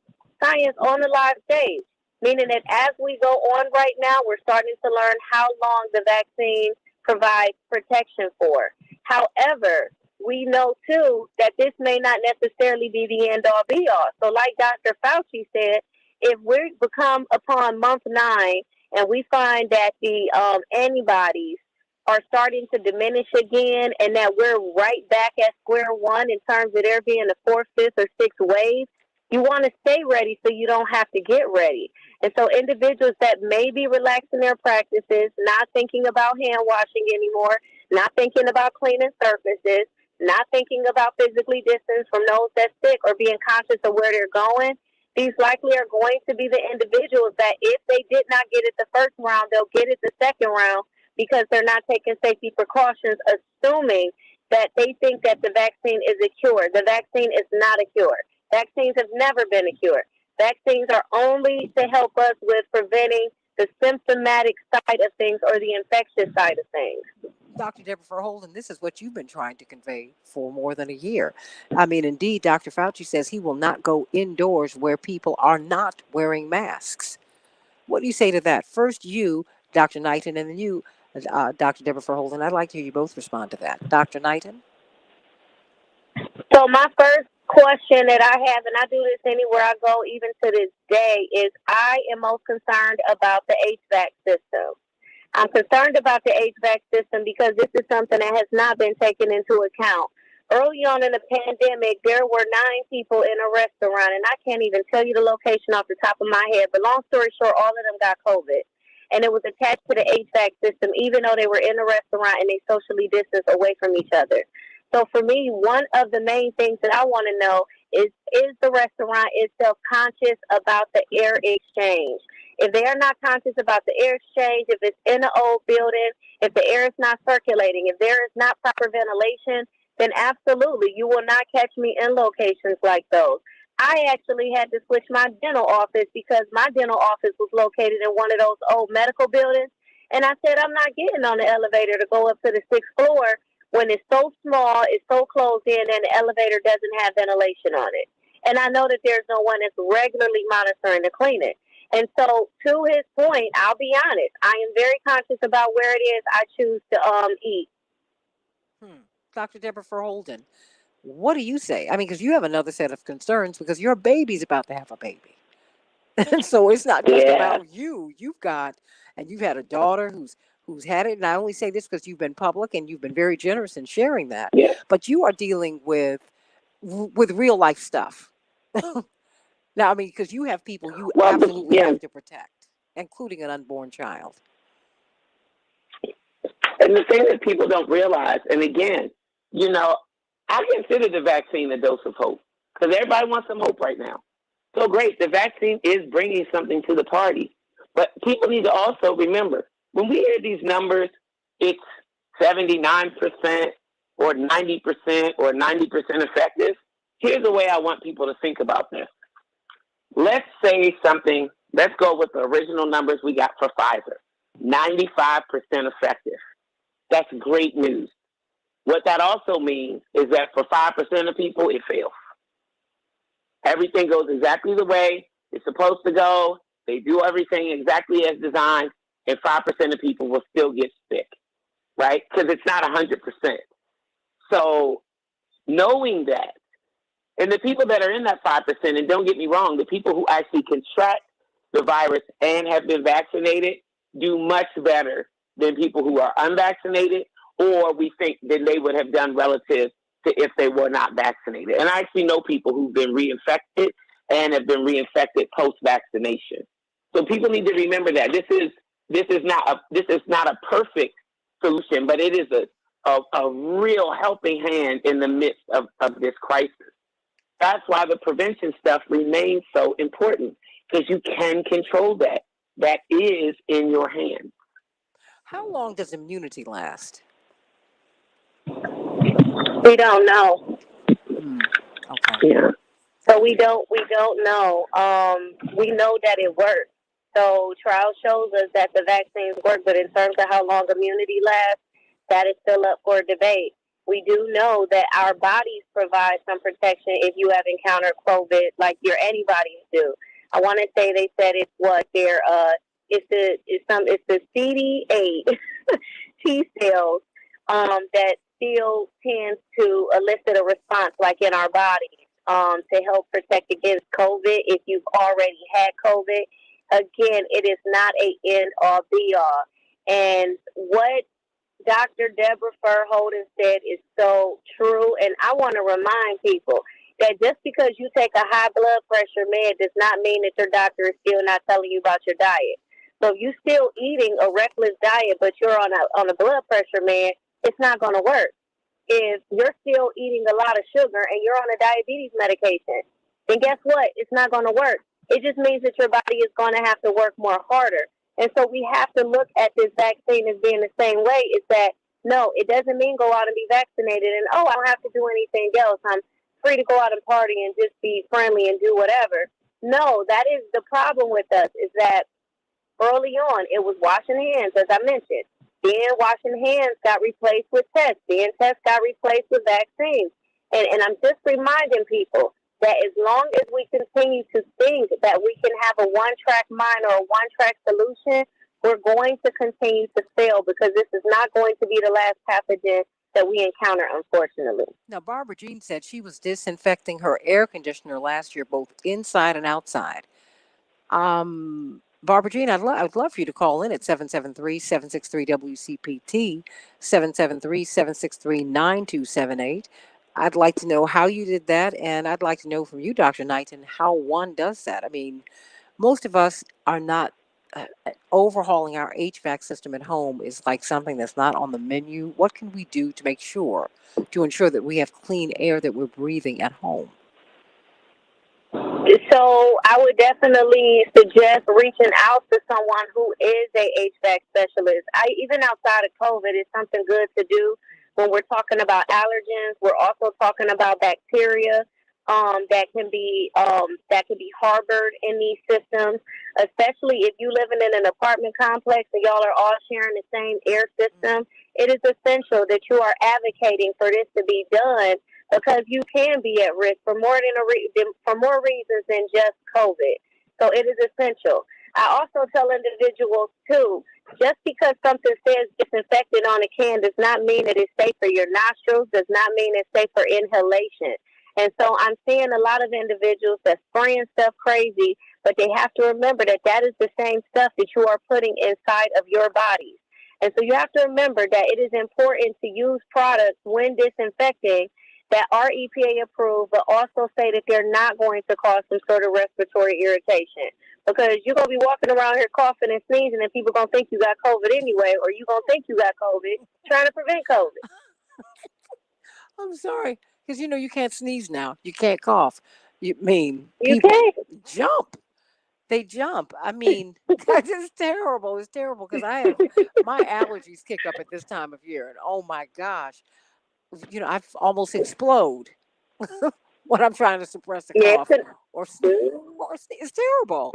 science on the live stage, meaning that as we go on right now, we're starting to learn how long the vaccine provides protection for. However, we know, too, that this may not necessarily be the end-all, be-all. So like Dr. Fauci said, if we become upon month 9 and we find that the antibodies are starting to diminish again and that we're right back at square one in terms of there being a 4th, 5th, or 6th wave, you want to stay ready so you don't have to get ready. And so individuals that may be relaxing their practices, not thinking about hand washing anymore, not thinking about cleaning surfaces, not thinking about physically distance from those that's sick or being conscious of where they're going, these likely are going to be the individuals that if they did not get it the first round, they'll get it the second round because they're not taking safety precautions, assuming that they think that the vaccine is a cure. The vaccine is not a cure. Vaccines have never been a cure. Vaccines are only to help us with preventing the symptomatic side of things or the infectious side of things. Dr. Deborah Verholden, this is what you've been trying to convey for more than a year. I mean, indeed, Dr. Fauci says he will not go indoors where people are not wearing masks. What do you say to that? First, you, Dr. Knighton, and then you, Dr. Deborah Verholden. I'd like to hear you both respond to that. Dr. Knighton? So my first question that I have, and I do this anywhere I go, even to this day, is I am most concerned about the HVAC system. I'm concerned about the HVAC system because this is something that has not been taken into account. Early on in the pandemic, there were 9 people in a restaurant, and I can't even tell you the location off the top of my head, but long story short, all of them got COVID. And it was attached to the HVAC system, even though they were in a restaurant and they socially distanced away from each other. So for me, one of the main things that I want to know is the restaurant itself conscious about the air exchange? If they are not conscious about the air exchange, if it's in an old building, if the air is not circulating, if there is not proper ventilation, then absolutely you will not catch me in locations like those. I actually had to switch my dental office because my dental office was located in one of those old medical buildings. And I said, I'm not getting on the elevator to go up to the 6th floor when it's so small, it's so closed in, and the elevator doesn't have ventilation on it. And I know that there's no one that's regularly monitoring to clean it. And so, to his point, I'll be honest, I am very conscious about where it is I choose to eat. Dr. Deborah Verholden, what do you say? I mean, because you have another set of concerns because your baby's about to have a baby. And so it's not just about you. You've had a daughter who's had it. And I only say this because you've been public and you've been very generous in sharing that. Yeah. But you are dealing with real life stuff. Now, I mean, because you have people you absolutely have to protect, including an unborn child. And the thing that people don't realize, and again, I consider the vaccine a dose of hope because everybody wants some hope right now. So great, the vaccine is bringing something to the party. But people need to also remember, when we hear these numbers, it's 79% or 90% or 90% effective. Here's the way I want people to think about this. Let's go with the original numbers we got for Pfizer. 95% effective. That's great news. What that also means is that for 5% of people, it fails. Everything goes exactly the way it's supposed to go. They do everything exactly as designed, and 5% of people will still get sick, right? Because it's not 100%. So knowing that, and the people that are in that 5%, and don't get me wrong, the people who actually contract the virus and have been vaccinated do much better than people who are unvaccinated, or we think that they would have done relative to if they were not vaccinated. And I actually know people who've been reinfected and have been reinfected post-vaccination. So people need to remember that this is not a perfect solution, but it is a real helping hand in the midst of this crisis. That's why the prevention stuff remains so important, because you can control that. That is in your hands. How long does immunity last? We don't know. Okay. Yeah. So we don't know. We know that it works. So trial shows us that the vaccines work, but in terms of how long immunity lasts, that is still up for debate. We do know that our bodies provide some protection if you have encountered COVID, like your antibodies do. I want to say they said it's what their it's the CD8 T cells that still tends to elicit a response, like in our bodies, to help protect against COVID if you've already had COVID. Again, it is not a end all be all. And what Dr. Deborah Furholden said is so true. And I want to remind people that just because you take a high blood pressure med does not mean that your doctor is still not telling you about your diet. So if you're still eating a reckless diet, but you're on a blood pressure med, it's not going to work. If you're still eating a lot of sugar and you're on a diabetes medication, then guess what? It's not going to work. It just means that your body is going to have to work more harder. And so we have to look at this vaccine as being the same way. Is that, no, it doesn't mean go out and be vaccinated and, oh, I don't have to do anything else. I'm free to go out and party and just be friendly and do whatever. No, that is the problem with us, is that early on it was washing hands, as I mentioned. Then washing hands got replaced with tests. Then tests got replaced with vaccines. And I'm just reminding people that as long as we continue to think that we can have a one-track mind or a one-track solution, we're going to continue to fail, because this is not going to be the last pathogen that we encounter, unfortunately. Now, Barbara Jean said she was disinfecting her air conditioner last year, both inside and outside. Barbara Jean, I'd love for you to call in at 773-763-WCPT, 773-763-9278. I'd like to know how you did that, and I'd like to know from you, Dr. Knighton, how one does that. I mean, most of us are not overhauling our HVAC system at home is like something that's not on the menu. What can we do to ensure that we have clean air that we're breathing at home? So I would definitely suggest reaching out to someone who is a HVAC specialist. Even outside of COVID, it's something good to do. When we're talking about allergens, we're also talking about bacteria that can be harbored in these systems. Especially if you're living in an apartment complex and y'all are all sharing the same air system, it is essential that you are advocating for this to be done, because you can be at risk for more reasons than just COVID. So it is essential. I also tell individuals too, just because something says disinfectant on a can does not mean that it's safe for your nostrils, does not mean it's safe for inhalation. And so I'm seeing a lot of individuals that spraying stuff crazy, but they have to remember that that is the same stuff that you are putting inside of your bodies. And so you have to remember that it is important to use products when disinfecting that are EPA approved, but also say that they're not going to cause some sort of respiratory irritation. Because you're going to be walking around here coughing and sneezing, and people going to think you got COVID anyway, or you're going to think you got COVID trying to prevent COVID. I'm sorry, because you can't sneeze now. You can't cough. You mean You people can't. jump. They jump. I mean, that's just terrible. It's terrible because my allergies kick up at this time of year, and oh my gosh, I've almost explode when I'm trying to suppress the Yeah, cough or sneeze. It's terrible.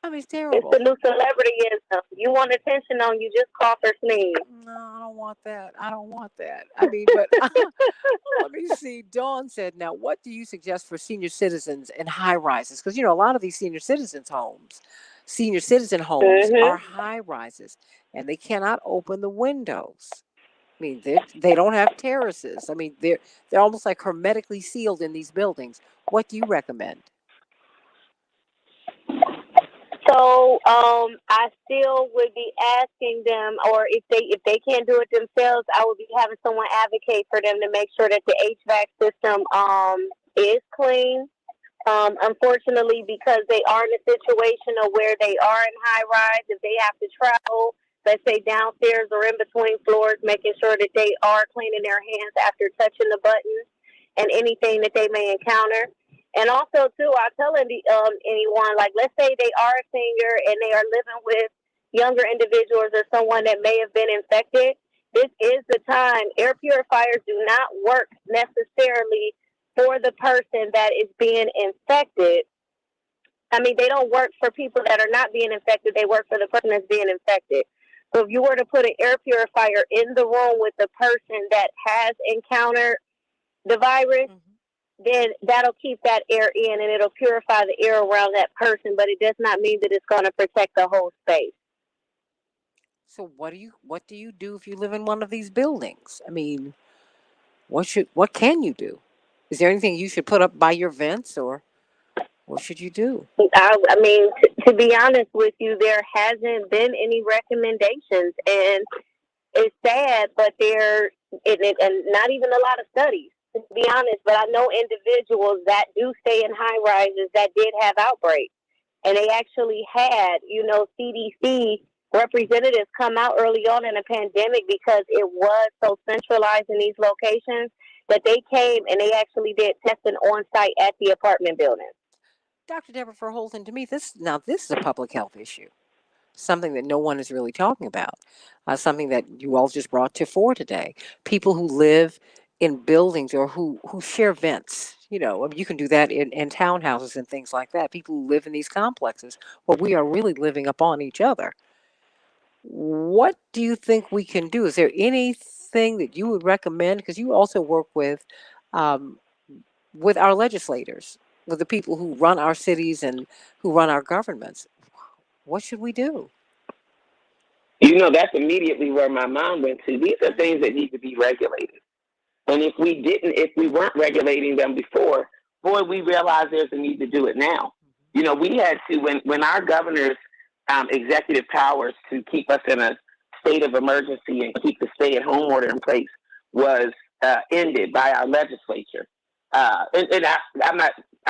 I mean, it's it's terrible. the new celebrityism. You want attention on you, just cough or sneeze. No, I don't want that. I don't want that. I mean, but let me see. Dawn said, now, what do you suggest for senior citizens in high rises? Because, a lot of these senior citizen homes are high rises, and they cannot open the windows. I mean, they don't have terraces. I mean, they're almost like hermetically sealed in these buildings. What do you recommend? So I still would be asking them, or if they can't do it themselves, I would be having someone advocate for them to make sure that the HVAC system is clean. Unfortunately, because they are in a situation of where they are in high rise, if they have to travel, let's say downstairs or in between floors, making sure that they are cleaning their hands after touching the buttons and anything that they may encounter. And also, too, I tell anyone, like, let's say they are a senior and they are living with younger individuals or someone that may have been infected. This is the time. Air purifiers do not work necessarily for the person that is being infected. I mean, they don't work for people that are not being infected. They work for the person that's being infected. So if you were to put an air purifier in the room with the person that has encountered the virus, then that'll keep that air in and it'll purify the air around that person, but it does not mean that it's going to protect the whole space. So what do you do if you live in one of these buildings? I mean, what can you do? Is there anything you should put up by your vents, or what should you do? I mean, to be honest with you, there hasn't been any recommendations, and it's sad, but and not even a lot of studies, to be honest. But I know individuals that do stay in high rises that did have outbreaks, and they actually had, CDC representatives come out early on in the pandemic because it was so centralized in these locations that they came and they actually did testing on site at the apartment building. Dr. Deborah Verholten, to me, this is a public health issue, something that no one is really talking about, something that you all just brought to fore today. People who live in buildings or who share vents, I mean, you can do that in townhouses and things like that. People who live in these complexes where we are really living upon each other. What do you think we can do? Is there anything that you would recommend? Because you also work um, with our legislators, with the people who run our cities and who run our governments. What should we do? That's immediately where my mind went to. These are things that need to be regulated. And if we weren't regulating them before, boy, we realize there's a need to do it now. We had to, when our governor's executive powers to keep us in a state of emergency and keep the stay-at-home order in place was ended by our legislature. I'm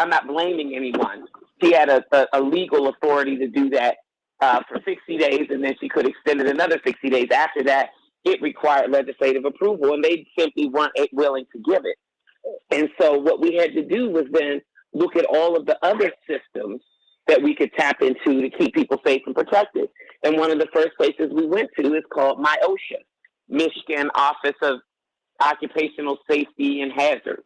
not blaming anyone. She had a legal authority to do that for 60 days, and then she could extend it another 60 days. After that, it required legislative approval, and they simply weren't willing to give it. And so what we had to do was then look at all of the other systems that we could tap into to keep people safe and protected. And one of the first places we went to is called MIOSHA, Michigan Office of Occupational Safety and Hazard.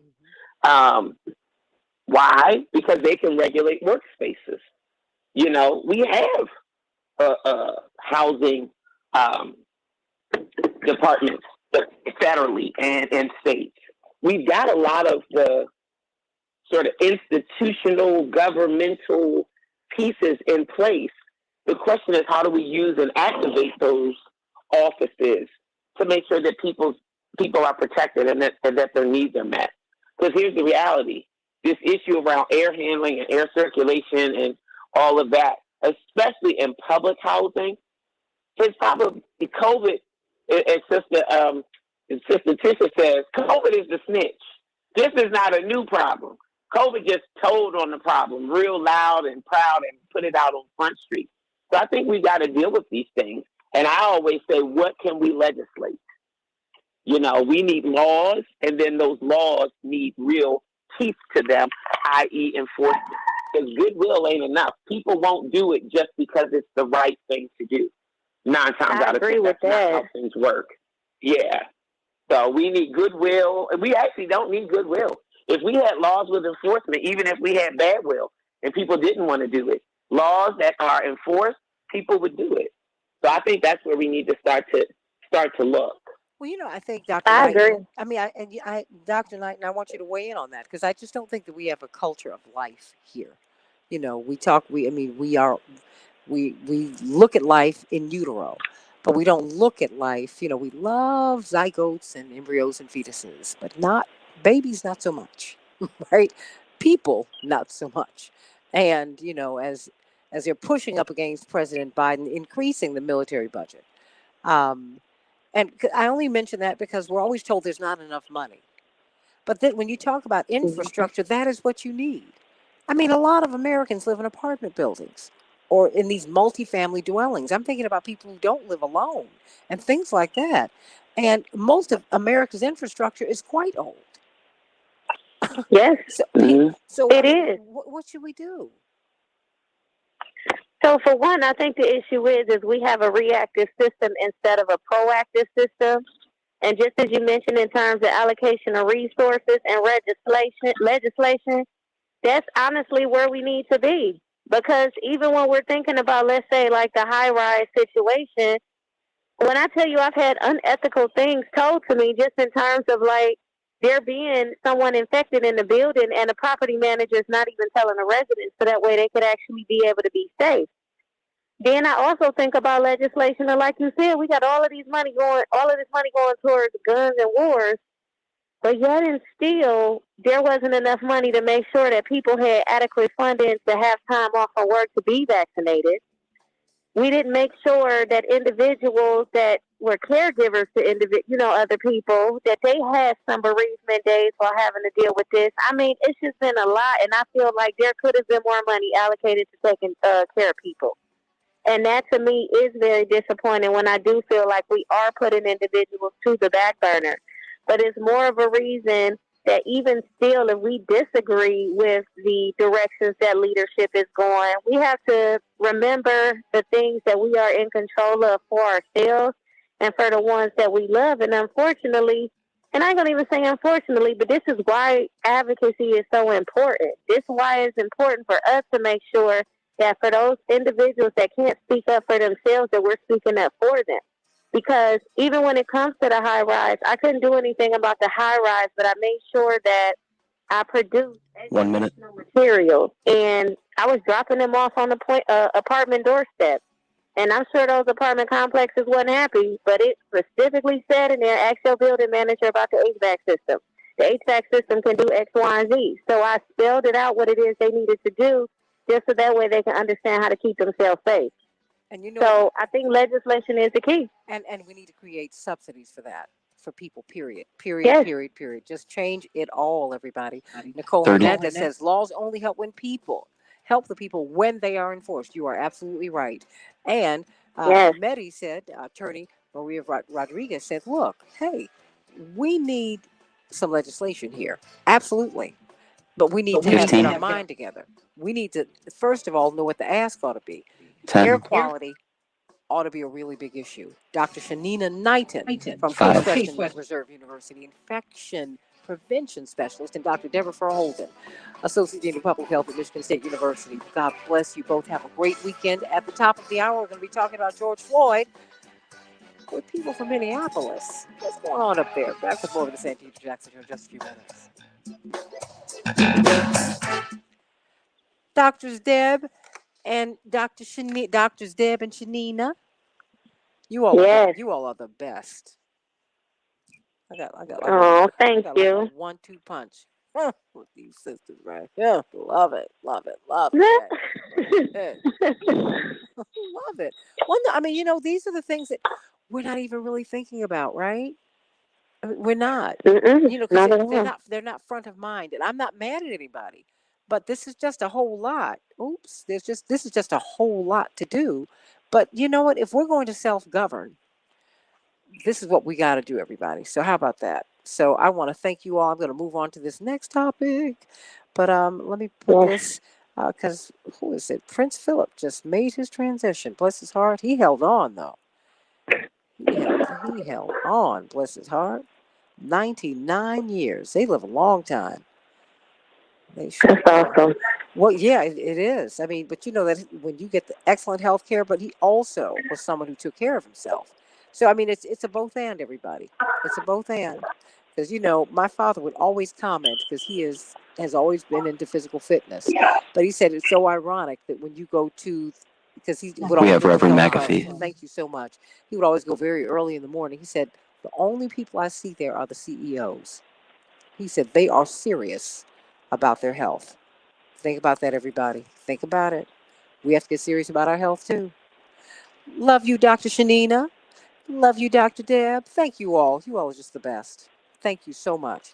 Why? Because they can regulate workspaces. We have housing departments federally and states. We've got a lot of the sort of institutional, governmental pieces in place. The question is, how do we use and activate those offices to make sure that people are protected and that their needs are met? Because here's the reality. This issue around air handling and air circulation and all of that, especially in public housing, is probably COVID. As Sister Tisha says, COVID is the snitch. This is not a new problem. COVID just told on the problem real loud and proud and put it out on Front Street. So I think we got to deal with these things. And I always say, what can we legislate? We need laws, and then those laws need real teeth to them, i.e. enforcement. Because goodwill ain't enough. People won't do it just because it's the right thing to do. 9 times out of 10, that's not how things work. Yeah. So we need goodwill. We actually don't need goodwill. If we had laws with enforcement, even if we had bad will and people didn't want to do it, laws that are enforced, people would do it. So I think that's where we need to start to look. Well, I think Dr. I Knight, agree. I mean, Dr. Knight, and I want you to weigh in on that because I just don't think that we have a culture of life here. We look at life in utero, but we don't look at life. We love zygotes and embryos and fetuses, but not babies, not so much, right? People, not so much. And as as they're pushing up against President Biden, increasing the military budget. Um, and I only mention that because we're always told there's not enough money. But then when you talk about infrastructure, that is what you need. I mean, a lot of Americans live in apartment buildings or in these multifamily dwellings. I'm thinking about people who don't live alone and things like that. And most of America's infrastructure is quite old. Yes, So, it I mean, is. what should we do? So for one, I think the issue is we have a reactive system instead of a proactive system. And just as you mentioned in terms of allocation of resources and legislation, that's honestly where we need to be. Because even when we're thinking about, let's say, like the high rise situation, when I tell you I've had unethical things told to me just in terms of like there being someone infected in the building and the property manager is not even telling the residents so that way they could actually be able to be safe. Then I also think about legislation, and like you said, we got all of this money going towards guns and wars, but yet and still, there wasn't enough money to make sure that people had adequate funding to have time off from work to be vaccinated. We didn't make sure that individuals that were caregivers to other people, that they had some bereavement days while having to deal with this. I mean, it's just been a lot, and I feel like there could have been more money allocated to taking care of people. And that to me is very disappointing when I do feel like we are putting individuals to the back burner. But it's more of a reason that even still, if we disagree with the directions that leadership is going, we have to remember the things that we are in control of for ourselves and for the ones that we love. And unfortunately, and I ain't gonna even say unfortunately, but this is why advocacy is so important. This is why it's important for us to make sure that for those individuals that can't speak up for themselves, that we're speaking up for them. Because even when it comes to the high rise, I couldn't do anything about the high rise, but I made sure that I produced 1 minute. educational materials, and I was dropping them off on the apartment doorstep. And I'm sure those apartment complexes wasn't happy, but it specifically said in there, ask your building manager about the HVAC system. The HVAC system can do X, Y, and Z. So I spelled it out what it is they needed to do, just so that way they can understand how to keep themselves safe. And you know, so I think legislation is the key. And we need to create subsidies for that for people. Period. Yes. Period. Just change it all, everybody. Nicole 30. Hernandez says laws only help the people when they are enforced. You are absolutely right. And Yes. Medi said, Attorney Maria Rodriguez said, look, hey, we need some legislation here. Absolutely. But we need to have 15. our mind together. We need to, first of all, know what the ask ought to be. 10. Air quality ought to be a really big issue. Dr. Shanina Knighton from 5. Case Western Reserve University, infection prevention specialist, and Dr. Deborah Verholden, Associate Dean of Public Health at Michigan State University. God bless you both. Have a great weekend. At the top of the hour, we're going to be talking about George Floyd with people from Minneapolis. What's going on up there? Back with more of the Santita Jackson Show in just a few minutes. Doctors Deb and Doctors Deb and Shanina. You all are the best. I got thank you. Like a 1-2 punch with these sisters right here. Love it. Love it. Love it. Well, no, I mean, these are the things that we're not even really thinking about, right? I mean, we're not. Because they're not front of mind, and I'm not mad at anybody. But this is just a whole lot. Oops, this is just a whole lot to do. But you know what? If we're going to self-govern, this is what we got to do, everybody. So how about that? So I want to thank you all. I'm going to move on to this next topic, but let me put this because who is it? Prince Philip just made his transition. Bless his heart. He held on though. He held on. Bless his heart. 99 years. They live a long time. They sure. That's awesome. Well, yeah, it is. I mean, but you know that when you get the excellent health care, but he also was someone who took care of himself. So, I mean, it's a both and, everybody. It's a both and. Because, my father would always comment, because he has always been into physical fitness. But he said it's so ironic that when you go to, because he would always We have go to Reverend Clubhouse. McAfee. Thank you so much. He would always go very early in the morning. He said, the only people I see there are the CEOs. He said they are serious about their health. Think about that, everybody. Think about it. We have to get serious about our health too. Love you, Dr. Shanina. Love you, Dr. Deb. Thank you all. You all are just the best. Thank you so much.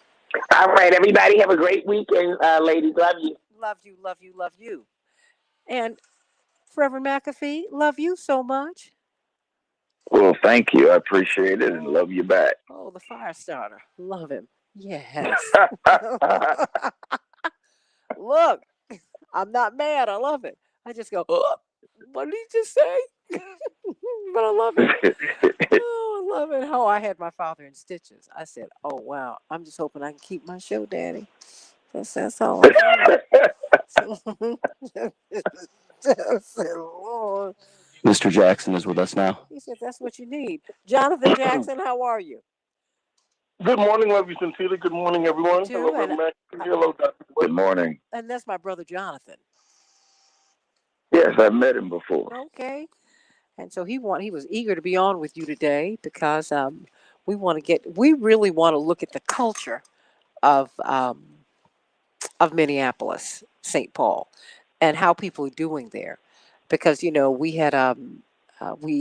All right, everybody, have a great weekend, ladies. Love you. Love you, love you, love you. And Reverend McAfee, love you so much. Well, thank you. I appreciate it and love you back. Oh, the fire starter. Love him. Yes. Look, I'm not mad. I love it. I just go, oh, what did he just say? But I love it. Oh, I love it. How I had my father in stitches. I said, oh, wow. I'm just hoping I can keep my show, Daddy. That's all I'm saying. I said, Lord. Mr. Jackson is with us now. He said, that's what you need. Jonathan Jackson, how are you? Good morning, love you, Santita. Good morning, everyone. Too, Hello, and- Mac. Hello, Dr. Good morning. And that's my brother Jonathan. Yes, I've met him before. Okay. And so he was eager to be on with you today because we really want to look at the culture of Minneapolis, St. Paul, and how people are doing there, because we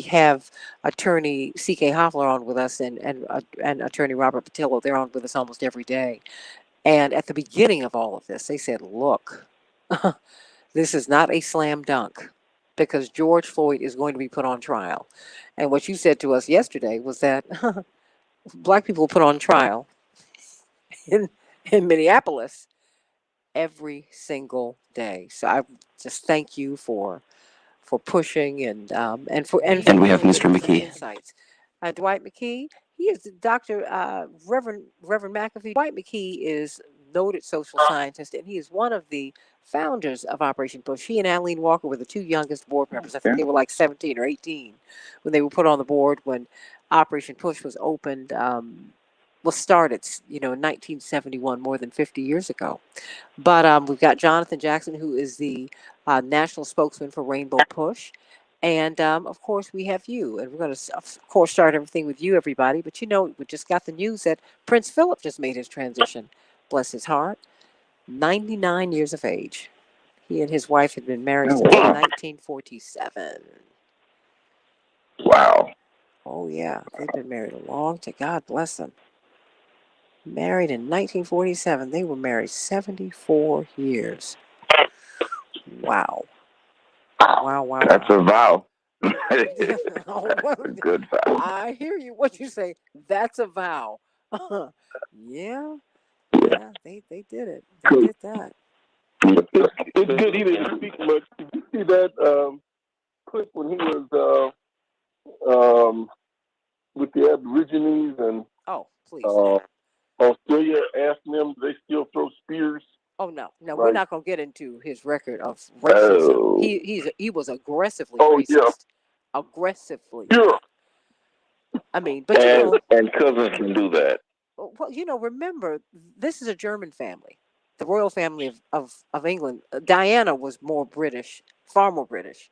have attorney C.K. Hoffler on with us, and attorney Robert Patillo. They're on with us almost every day. And at the beginning of all of this, they said, "Look, this is not a slam dunk, because George Floyd is going to be put on trial." And what you said to us yesterday was that black people put on trial in Minneapolis every single day. So I just thank you for pushing and we have Mr. McKee. Insights. Dwight McKee, he is Dr. Reverend McAfee. Dwight McKee is noted social scientist, and he is one of the founders of Operation Push. He and Aline Walker were the two youngest board members. I think they were like 17 or 18 when they were put on the board when Operation Push was opened. Started, in 1971, more than 50 years ago. But we've got Jonathan Jackson, who is the national spokesman for Rainbow Push. And of course, we have you. And we're going to, of course, start everything with you, everybody. But we just got the news that Prince Philip just made his transition. Bless his heart. 99 years of age. He and his wife had been married since 1947. Wow. Oh, yeah. They've been married a long time. God bless them. Married in 1947. They were married 74 years. Wow. Wow. That's a vow. Oh, a good vow. I hear you. What you say? That's a vow. Yeah, they did it. They did that. It's good he didn't speak much. Did you see that clip when he was with the Aborigines and Oh, please. Australia asking them, do they still throw spears? Oh no, Right. We're not gonna get into his record of racism. Oh. He was aggressively racist. Yeah. Aggressively. Yeah. I mean, but and cousins can do that. Well, remember, this is a German family, the royal family of England. Diana was more British, far more British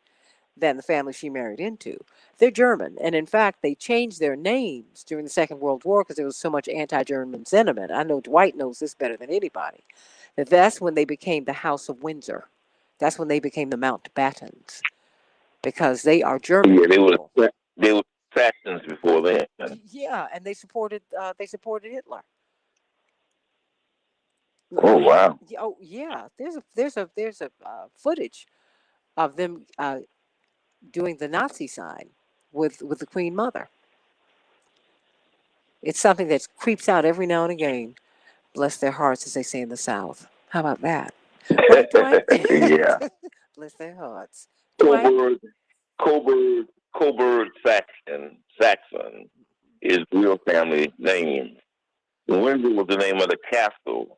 than the family she married into. They're German, and in fact, they changed their names during the Second World War because there was so much anti-German sentiment. I know Dwight knows this better than anybody. That's when they became the House of Windsor. That's when they became the Mountbattens, because they are German. Yeah, they were factions before then. Yeah, and they supported Hitler. Oh wow! Oh yeah, there's a footage of them doing the Nazi sign with the Queen Mother. It's something that creeps out every now and again. Bless their hearts, as they say in the South. How about that? Right, Dwight? Yeah. Bless their hearts. Coburg Saxon is real family name. Windsor was the name of the castle.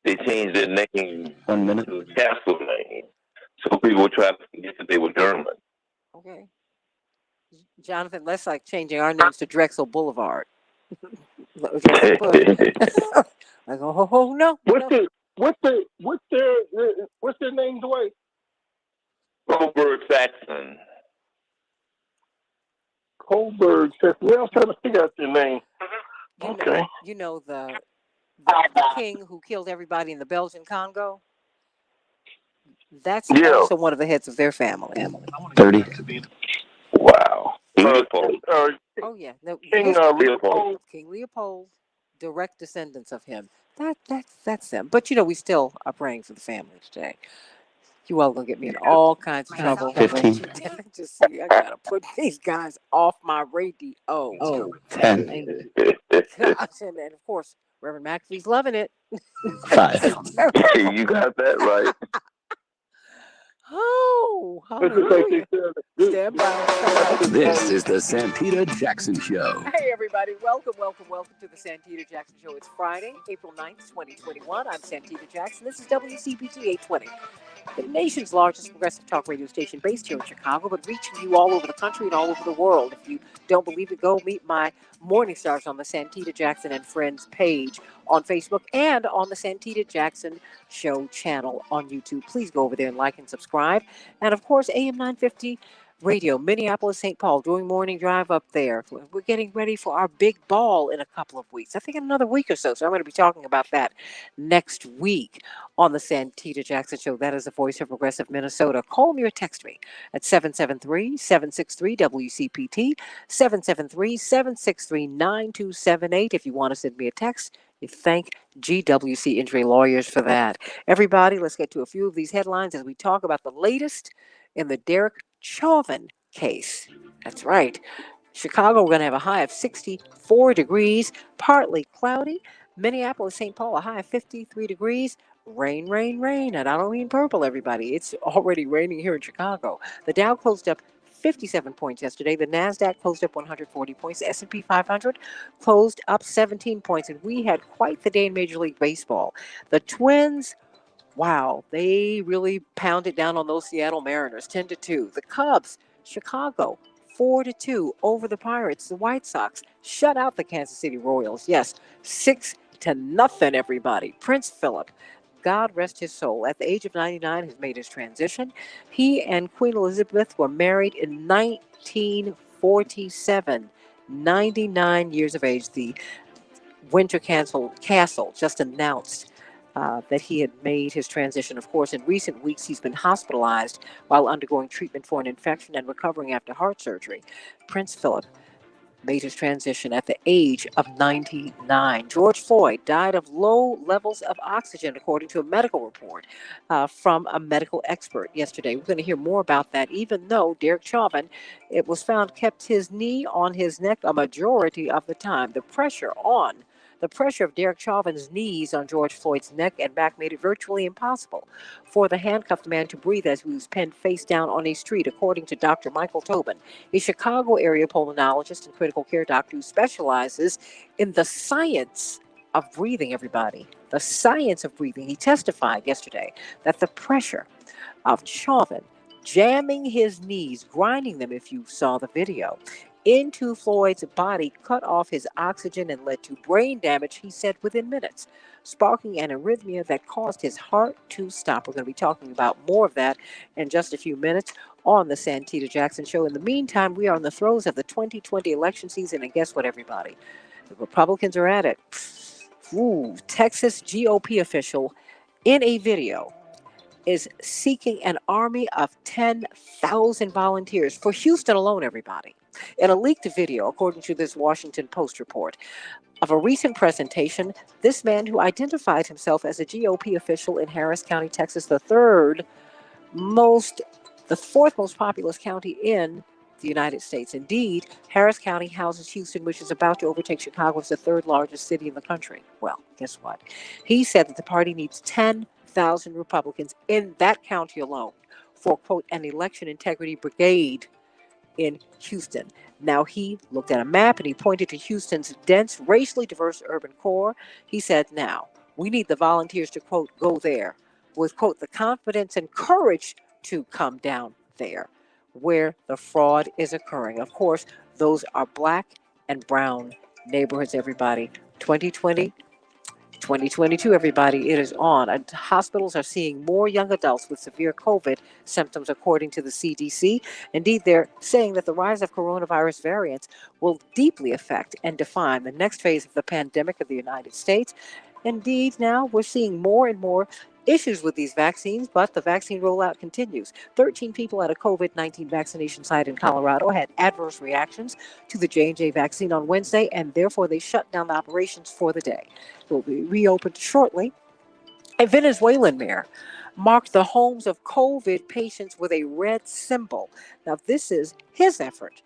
They changed their name to the castle name, so people tried to forget that they were German. Okay, Jonathan, that's like changing our names to Drexel Boulevard. Like, oh no. What's their name, Dwight? Coburg Saxon. Coburg Saxon. Yeah, I was trying to figure out their name. Okay. The king who killed everybody in the Belgian Congo. That's Yeah. also one of the heads of their family. 30. Wow. Leopold. Oh yeah, no, King his Leopold. King Leopold, direct descendants of him. That's them. But we still are praying for the family today. You all gonna get me in all kinds of trouble. 15. Just see, I gotta put these guys off my radio. 10. Gosh, and of course, Reverend McAfee's loving it. 5. You got that right. Oh, It's just like they hallelujah. said. Stand by. This is the Santita Jackson Show. Hey, everybody. Welcome to the Santita Jackson Show. It's Friday, April 9th, 2021. I'm Santita Jackson. This is WCPT 820, the nation's largest progressive talk radio station based here in Chicago, but reaching you all over the country and all over the world. If you don't believe it, go meet my morning stars on the Santita Jackson and Friends page on Facebook and on the Santita Jackson Show channel on YouTube. Please go over there and like and subscribe. And of course, AM 950 Radio, Minneapolis, St. Paul, doing morning drive up there. We're getting ready for our big ball in a couple of weeks. I think in another week or so. So I'm going to be talking about that next week on the Santita Jackson Show. That is the voice of progressive Minnesota. Call me or text me at 773-763-WCPT, 773-763-9278. If you want to send me a text, you thank GWC Injury Lawyers for that. Everybody, let's get to a few of these headlines as we talk about the latest in the Derek Chauvin case. That's right. Chicago, we're going to have a high of 64 degrees, partly cloudy. Minneapolis, St. Paul, a high of 53 degrees. Rain, rain, rain. And I don't mean purple, everybody. It's already raining here in Chicago. The Dow closed up 57 points yesterday. The NASDAQ closed up 140 points. The S&P 500 closed up 17 points. And we had quite the day in Major League Baseball. The Twins, wow, they really pounded down on those Seattle Mariners, 10-2. The Cubs, Chicago, 4-2 over the Pirates. The White Sox shut out the Kansas City Royals. Yes, 6-0, everybody. Prince Philip, God rest his soul, at the age of 99 has made his transition. He and Queen Elizabeth were married in 1947, 99 years of age. The Winter Castle just announced that he had made his transition. Of course, in recent weeks, he's been hospitalized while undergoing treatment for an infection and recovering after heart surgery. Prince Philip made his transition at the age of 99. George Floyd died of low levels of oxygen, according to a medical report from a medical expert yesterday. We're going to hear more about that, even though Derek Chauvin, it was found, kept his knee on his neck a majority of the time. The pressure of Derek Chauvin's knees on George Floyd's neck and back made it virtually impossible for the handcuffed man to breathe as he was pinned face down on a street, according to Dr. Michael Tobin, a Chicago area pulmonologist and critical care doctor who specializes in the science of breathing, everybody. The science of breathing. He testified yesterday that the pressure of Chauvin jamming his knees, grinding them, if you saw the video, into Floyd's body cut off his oxygen and led to brain damage, he said, within minutes, sparking an arrhythmia that caused his heart to stop. We're going to be talking about more of that in just a few minutes on the Santita Jackson Show. In the meantime, we are in the throes of the 2020 election season, and guess what, everybody? The Republicans are at it. Ooh, Texas GOP official in a video is seeking an army of 10,000 volunteers for Houston alone, everybody. In a leaked video, according to this Washington Post report, of a recent presentation, this man, who identified himself as a GOP official in Harris County, Texas, the fourth most populous county in the United States. Indeed, Harris County houses Houston, which is about to overtake Chicago as the third largest city in the country. Well, guess what? He said that the party needs 10,000 Republicans in that county alone for, quote, an election integrity brigade in Houston. Now, he looked at a map and he pointed to Houston's dense, racially diverse urban core. He said, now, we need the volunteers to, quote, go there with, quote, the confidence and courage to come down there where the fraud is occurring. Of course, those are black and brown neighborhoods, everybody. 2020, 2022, everybody, it is on. Hospitals are seeing more young adults with severe COVID symptoms, according to the CDC. Indeed, they're saying that the rise of coronavirus variants will deeply affect and define the next phase of the pandemic of the United States. Indeed, now we're seeing more and more issues with these vaccines, but the vaccine rollout continues. 13 people at a COVID-19 vaccination site in Colorado had adverse reactions to the J&J vaccine on Wednesday, and therefore they shut down the operations for the day. It will be reopened shortly. A Venezuelan mayor marked the homes of COVID patients with a red symbol. Now, this is his effort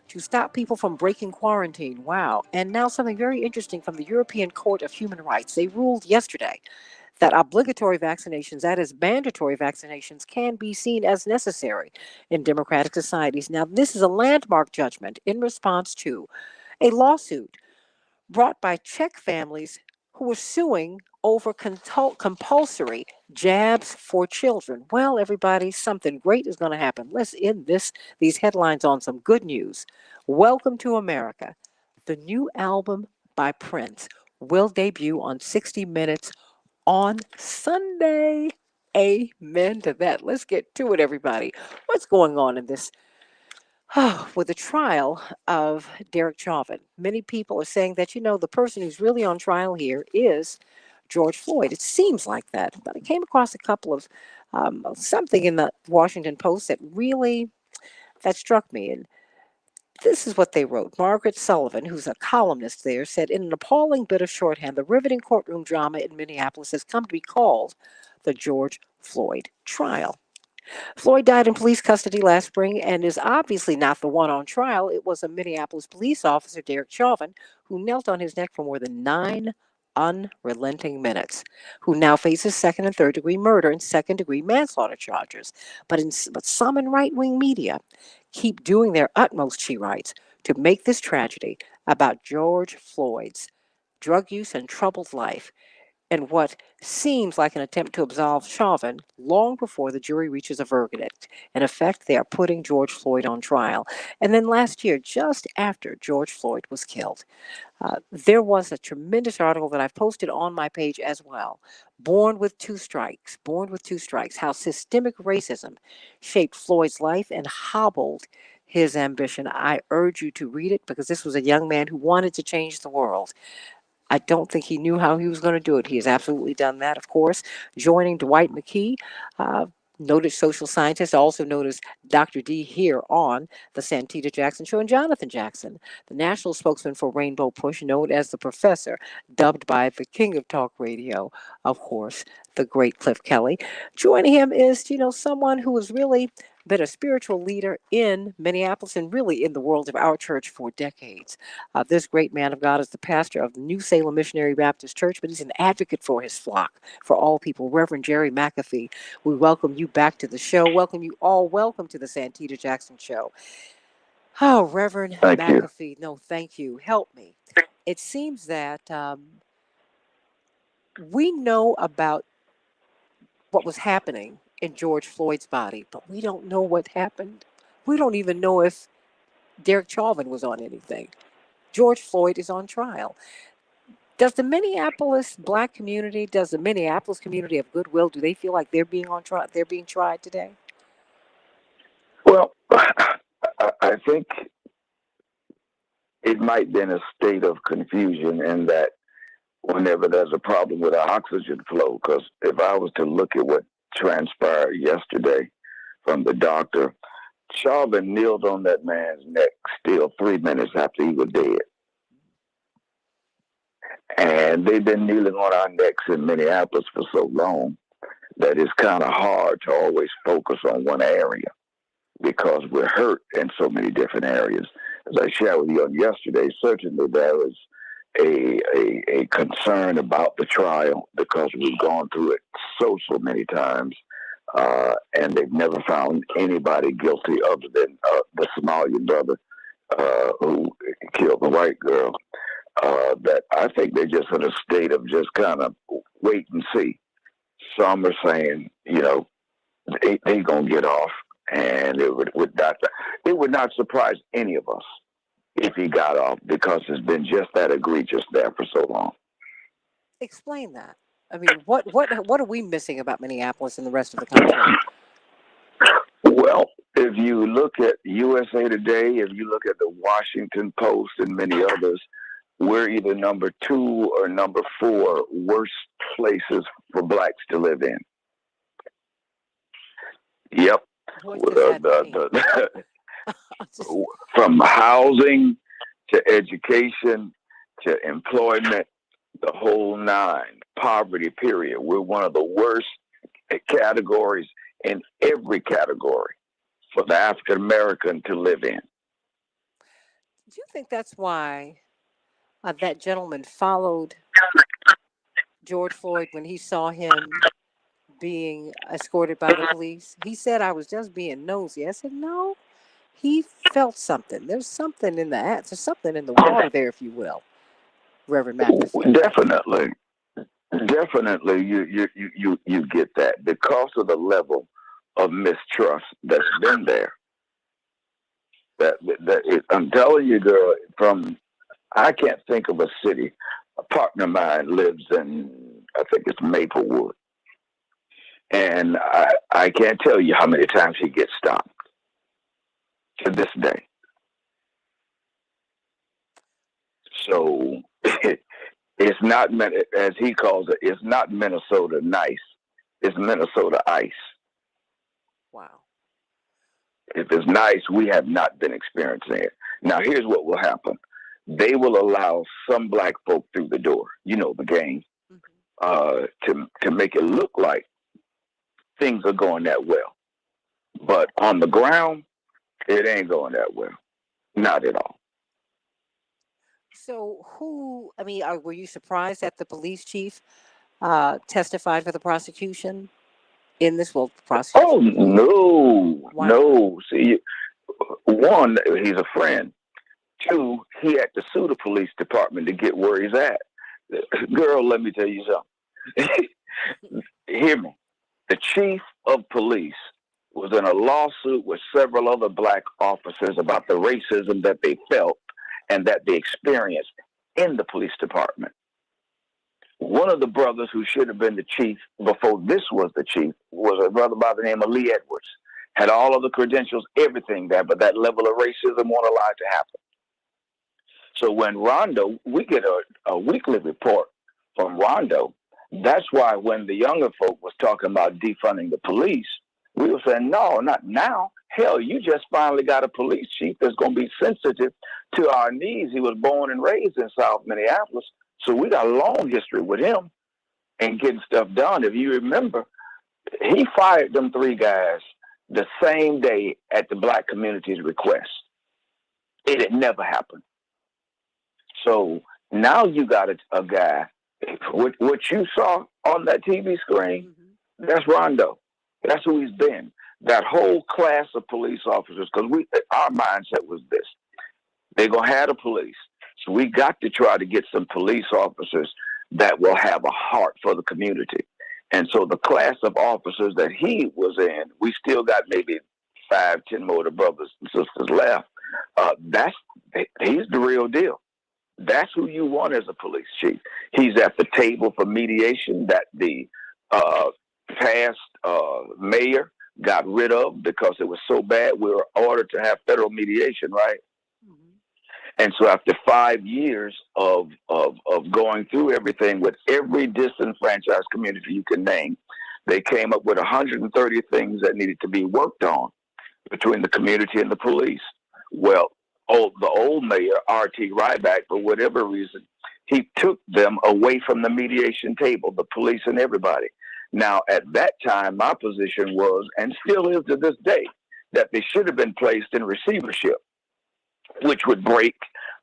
to stop people from breaking quarantine. Wow. And now something very interesting from the European Court of Human Rights. They ruled yesterday that obligatory vaccinations, that is, mandatory vaccinations, can be seen as necessary in democratic societies. Now, this is a landmark judgment in response to a lawsuit brought by Czech families who were suing over compulsory jabs for children. Well, everybody, something great is going to happen. Let's end these headlines on some good news. Welcome to America. The new album by Prince will debut on 60 Minutes on Sunday. Amen to that. Let's get to it, everybody. What's going on in this with the trial of Derek Chauvin? Many people are saying that, the person who's really on trial here is George Floyd. It seems like that. But I came across a couple of something in the Washington Post that struck me. And this is what they wrote. Margaret Sullivan, who's a columnist there, said, in an appalling bit of shorthand, the riveting courtroom drama in Minneapolis has come to be called the George Floyd trial. Floyd died in police custody last spring and is obviously not the one on trial. It was a Minneapolis police officer, Derek Chauvin, who knelt on his neck for more than 9 unrelenting minutes, who now faces second and third degree murder and second degree manslaughter charges. But some in right wing media keep doing their utmost, she writes, to make this tragedy about George Floyd's drug use and troubled life and what seems like an attempt to absolve Chauvin long before the jury reaches a verdict. In effect, they are putting George Floyd on trial. And then last year, just after George Floyd was killed, there was a tremendous article that I've posted on my page as well. Born with Two Strikes, how systemic racism shaped Floyd's life and hobbled his ambition. I urge you to read it because this was a young man who wanted to change the world. I don't think he knew how he was going to do it. He has absolutely done that, of course. Joining Dwight McKee, uh, noted social scientist, also known as Dr. D, here on the Santita Jackson Show, and Jonathan Jackson, the national spokesman for Rainbow Push, known as the Professor, dubbed by the King of Talk Radio, of course, the great Cliff Kelly. Joining him is, someone who has really been a spiritual leader in Minneapolis and really in the world of our church for decades. This great man of God is the pastor of the New Salem Missionary Baptist Church, but he's an advocate for his flock, for all people. Reverend Jerry McAfee, we welcome you back to the show. Welcome you all. Welcome to the Santita Jackson Show. Oh, Reverend Thank McAfee, you. no, thank you. Help me. It seems that we know about what was happening in George Floyd's body, but we don't know what happened. We don't even know if Derek Chauvin was on anything. George Floyd is on trial. Does the Minneapolis black community, does the Minneapolis community of goodwill, do they feel like they're being on trial? They're being tried today? Well, I think it might be in a state of confusion in that whenever there's a problem with our oxygen flow, because if I was to look at what transpired yesterday from the doctor, Chauvin kneeled on that man's neck still 3 minutes after he was dead. And they've been kneeling on our necks in Minneapolis for so long that it's kind of hard to always focus on one area because we're hurt in so many different areas. As I shared with you on yesterday, certainly there is a concern about the trial because we've gone through it so many times, and they've never found anybody guilty other than the Somalian brother who killed the white girl. That I think they're just in a state of just kind of wait and see. Some are saying, they gonna get off, and it would not surprise any of us if he got off because it's been just that egregious there for so long. Explain that. I mean, what are we missing about Minneapolis and the rest of the country? Well, if you look at USA Today, if you look at the Washington Post and many others, we're either number 2 or number 4 worst places for blacks to live in. Yep. What does that mean? From housing to education to employment, the whole 9, poverty period. We're one of the worst categories in every category for the African American to live in. Do you think that's why that gentleman followed George Floyd when he saw him being escorted by the police? He said, I was just being nosy. I said, no, he felt something. There's something in the air. There's something in the water there, if you will, Reverend McAfee. Definitely, you get that because of the level of mistrust that's been there. I'm telling you, girl, I can't think of a city. A partner of mine lives in, I think it's Maplewood. And I can't tell you how many times he gets stopped to this day. So it's not, as he calls it, it's not Minnesota nice. It's Minnesota ice. Wow. If it's nice, we have not been experiencing it. Now, here's what will happen. They will allow some black folk through the door, you know, the game, to make it look like things are going that well. But on the ground, it ain't going that well. Not at all. So were you surprised that the police chief testified for the prosecution in this? Well, prosecution. Oh, no. Why? No. See, 1, he's a friend. 2, he had to sue the police department to get where he's at. Girl, let me tell you something. Hear me. The chief of police was in a lawsuit with several other black officers about the racism that they felt and that they experienced in the police department. One of the brothers who should have been the chief before this was the chief was a brother by the name of Lee Edwards. Had all of the credentials, everything there, but that level of racism won't allow it to happen. So when Rondo, we get a weekly report from Rondo. That's why when the younger folk was talking about defunding the police, we were saying, no, not now. Hell, you just finally got a police chief that's going to be sensitive to our needs. He was born and raised in South Minneapolis. So we got a long history with him and getting stuff done. If you remember, he fired them 3 guys the same day at the black community's request. It had never happened. So now you got a guy, what you saw on that TV screen, that's Rondo. That's who he's been. That whole class of police officers, because our mindset was this. They're going to have the police. So we got to try to get some police officers that will have a heart for the community. And so the class of officers that he was in, we still got maybe 5, 10 more of the brothers and sisters left. He's the real deal. That's who you want as a police chief. He's at the table for mediation that the past mayor got rid of because it was so bad. We were ordered to have federal mediation, right? And so after 5 years of going through everything with every disenfranchised community you can name, they came up with 130 things that needed to be worked on between the community and the police. Well, the old mayor, R.T. Ryback, for whatever reason, he took them away from the mediation table, the police and everybody. Now, at that time, my position was, and still is to this day, that they should have been placed in receivership, which would break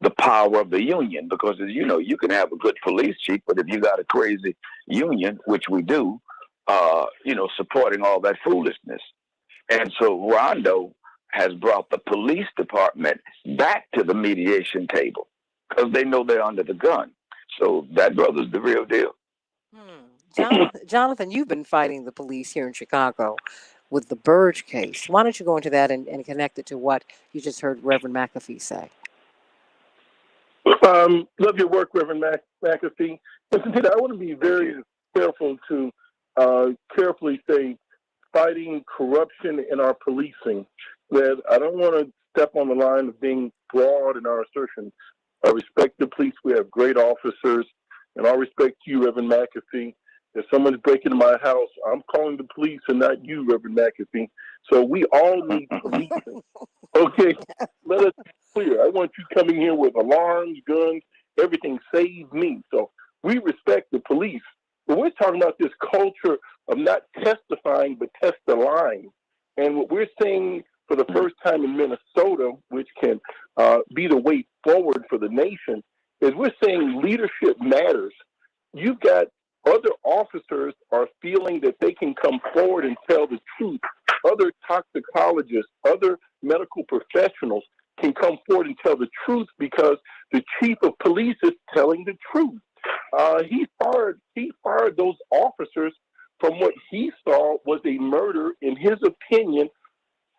the power of the union. Because, as you know, you can have a good police chief, but if you got a crazy union, which we do, supporting all that foolishness. And so Rondo has brought the police department back to the mediation table because they know they're under the gun. So that brother's the real deal. Jonathan, you've been fighting the police here in Chicago with the Burge case. Why don't you go into that and connect it to what you just heard Reverend McAfee say? Love your work, Reverend McAfee. And Santita, I want to be very careful to carefully say fighting corruption in our policing. That I don't want to step on the line of being broad in our assertion. I respect the police. We have great officers. And all respect to you, Reverend McAfee. If someone's breaking into my house, I'm calling the police and not you, Reverend McAfee. So we all need policing. Okay, let us be clear. I want you coming here with alarms, guns, everything. Save me. So we respect the police. But we're talking about this culture of not testifying, but testifying. And what we're saying for the first time in Minnesota, which can be the way forward for the nation, is we're saying leadership matters. You've got other officers are feeling that they can come forward and tell the truth. Other toxicologists, other medical professionals can come forward and tell the truth because the chief of police is telling the truth. He fired those officers from what he saw was a murder, in his opinion,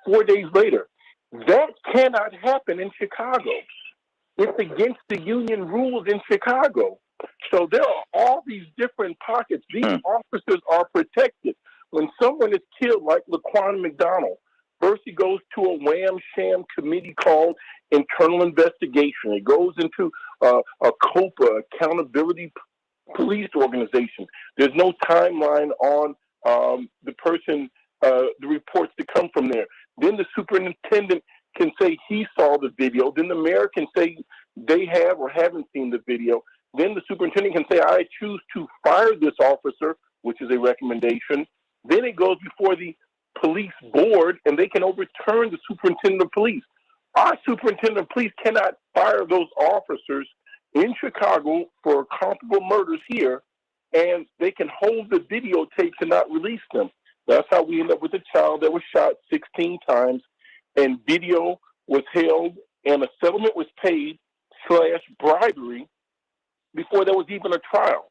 4 days later. That cannot happen in Chicago. It's against the union rules in Chicago. So there are all these different pockets. These officers are protected. When someone is killed, like Laquan McDonald, first he goes to a wham sham committee called internal investigation. It goes into a COPA, accountability police organization. There's no timeline on the person, the reports that come from there. Then the superintendent can say he saw the video. Then the mayor can say they have or haven't seen the video. Then the superintendent can say, I choose to fire this officer, which is a recommendation. Then it goes before the police board, and they can overturn the superintendent of police. Our superintendent of police cannot fire those officers in Chicago for comparable murders here, and they can hold the videotapes and not release them. That's how we end up with a child that was shot 16 times, and video was held, and a settlement was paid / bribery before there was even a trial.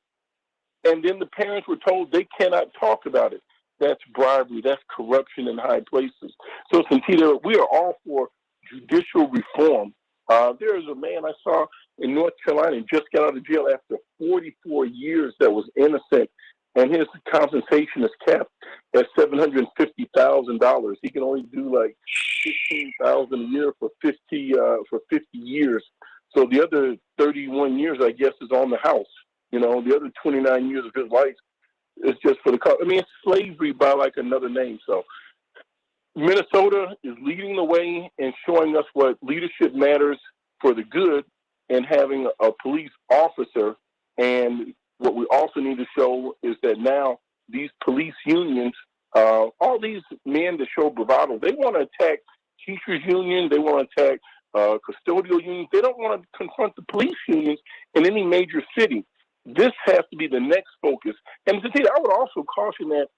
And then the parents were told they cannot talk about it. That's bribery. That's corruption in high places. So, Santita, we are all for judicial reform. There is a man I saw in North Carolina and just got out of jail after 44 years that was innocent, and his compensation is capped at $750,000. He can only do like $15,000 a year for 50 years. So the other 31 years, I guess, is on the house. You know, the other 29 years of his life is just for the car. I mean, it's slavery by like another name. So Minnesota is leading the way and showing us what leadership matters for the good and having a police officer. And what we also need to show is that now these police unions, all these men that show bravado, they want to attack teachers' union. They want to attack custodial unions. They don't want to confront the police unions in any major city. This has to be the next focus. And I would also caution that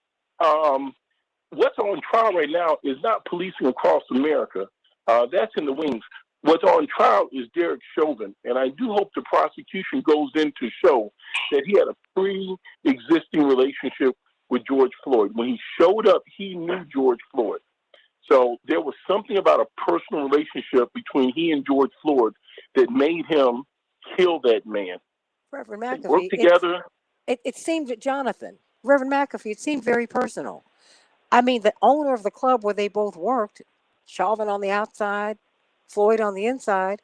what's on trial right now is not policing across America. That's in the wings. What's on trial is Derek Chauvin. And I do hope the prosecution goes in to show that he had a pre-existing relationship with George Floyd. When he showed up, he knew George Floyd. So there was something about a personal relationship between he and George Floyd that made him kill that man. Reverend They McAfee, worked together. it seemed that Jonathan, Reverend McAfee, it seemed very personal. I mean, the owner of the club where they both worked, Chauvin on the outside, Floyd on the inside,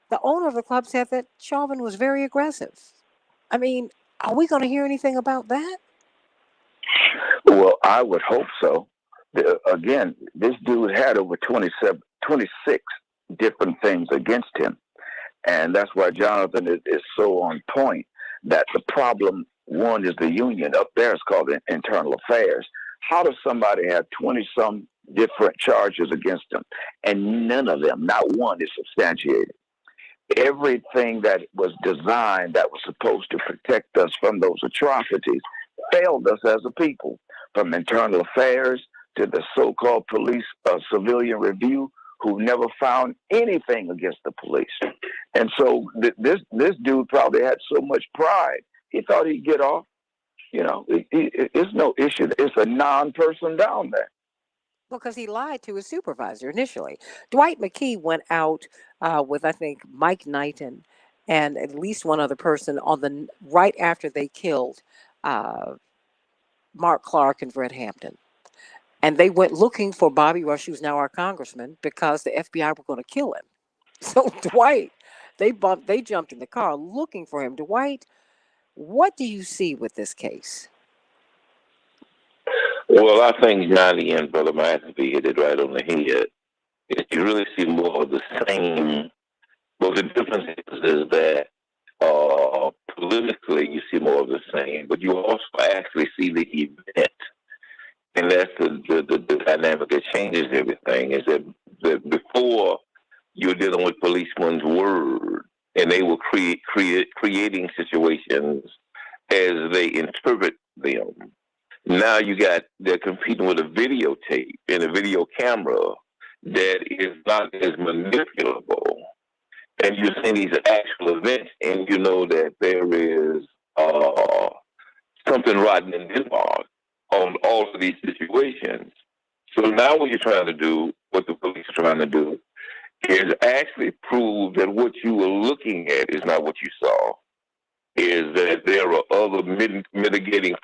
the owner of the club said that Chauvin was very aggressive. I mean, are we going to hear anything about that? Well, I would hope so. Again, this dude had over 26 different things against him. And that's why Jonathan is so on point, that the problem, one, is the union. Up there is called internal affairs. How does somebody have 20-some different charges against them, and none of them, not one, is substantiated? Everything that was designed that was supposed to protect us from those atrocities failed us as a people, from internal affairs to the so-called police civilian review, who never found anything against the police. And so this dude probably had so much pride, he thought he'd get off. You know, it's no issue. It's a non-person down there. Because he lied to his supervisor initially. Dwight McKee went out with, I think, Mike Knighton and at least one other person right after they killed Mark Clark and Fred Hampton. And they went looking for Bobby Rush, who's now our congressman, because the FBI were going to kill him. So Dwight They jumped in the car looking for him. Dwight, what do you see with this case? Well, I think Johnny and Brother McAfee hit it right on the head. You really see more of the same. Well, the difference is that politically you see more of the same, but you also actually see the event. And that's the dynamic that changes everything. Is that before you're dealing with policemen's word, and they were creating situations as they interpret them. Now they're competing with a videotape and a video camera that is not as manipulable. And you're seeing these actual events, and you know that there is something rotten in Denmark on all of these situations. So now what you're trying to do, what the police are trying to do, is actually prove that what you were looking at is not what you saw. Is that there are other mitigating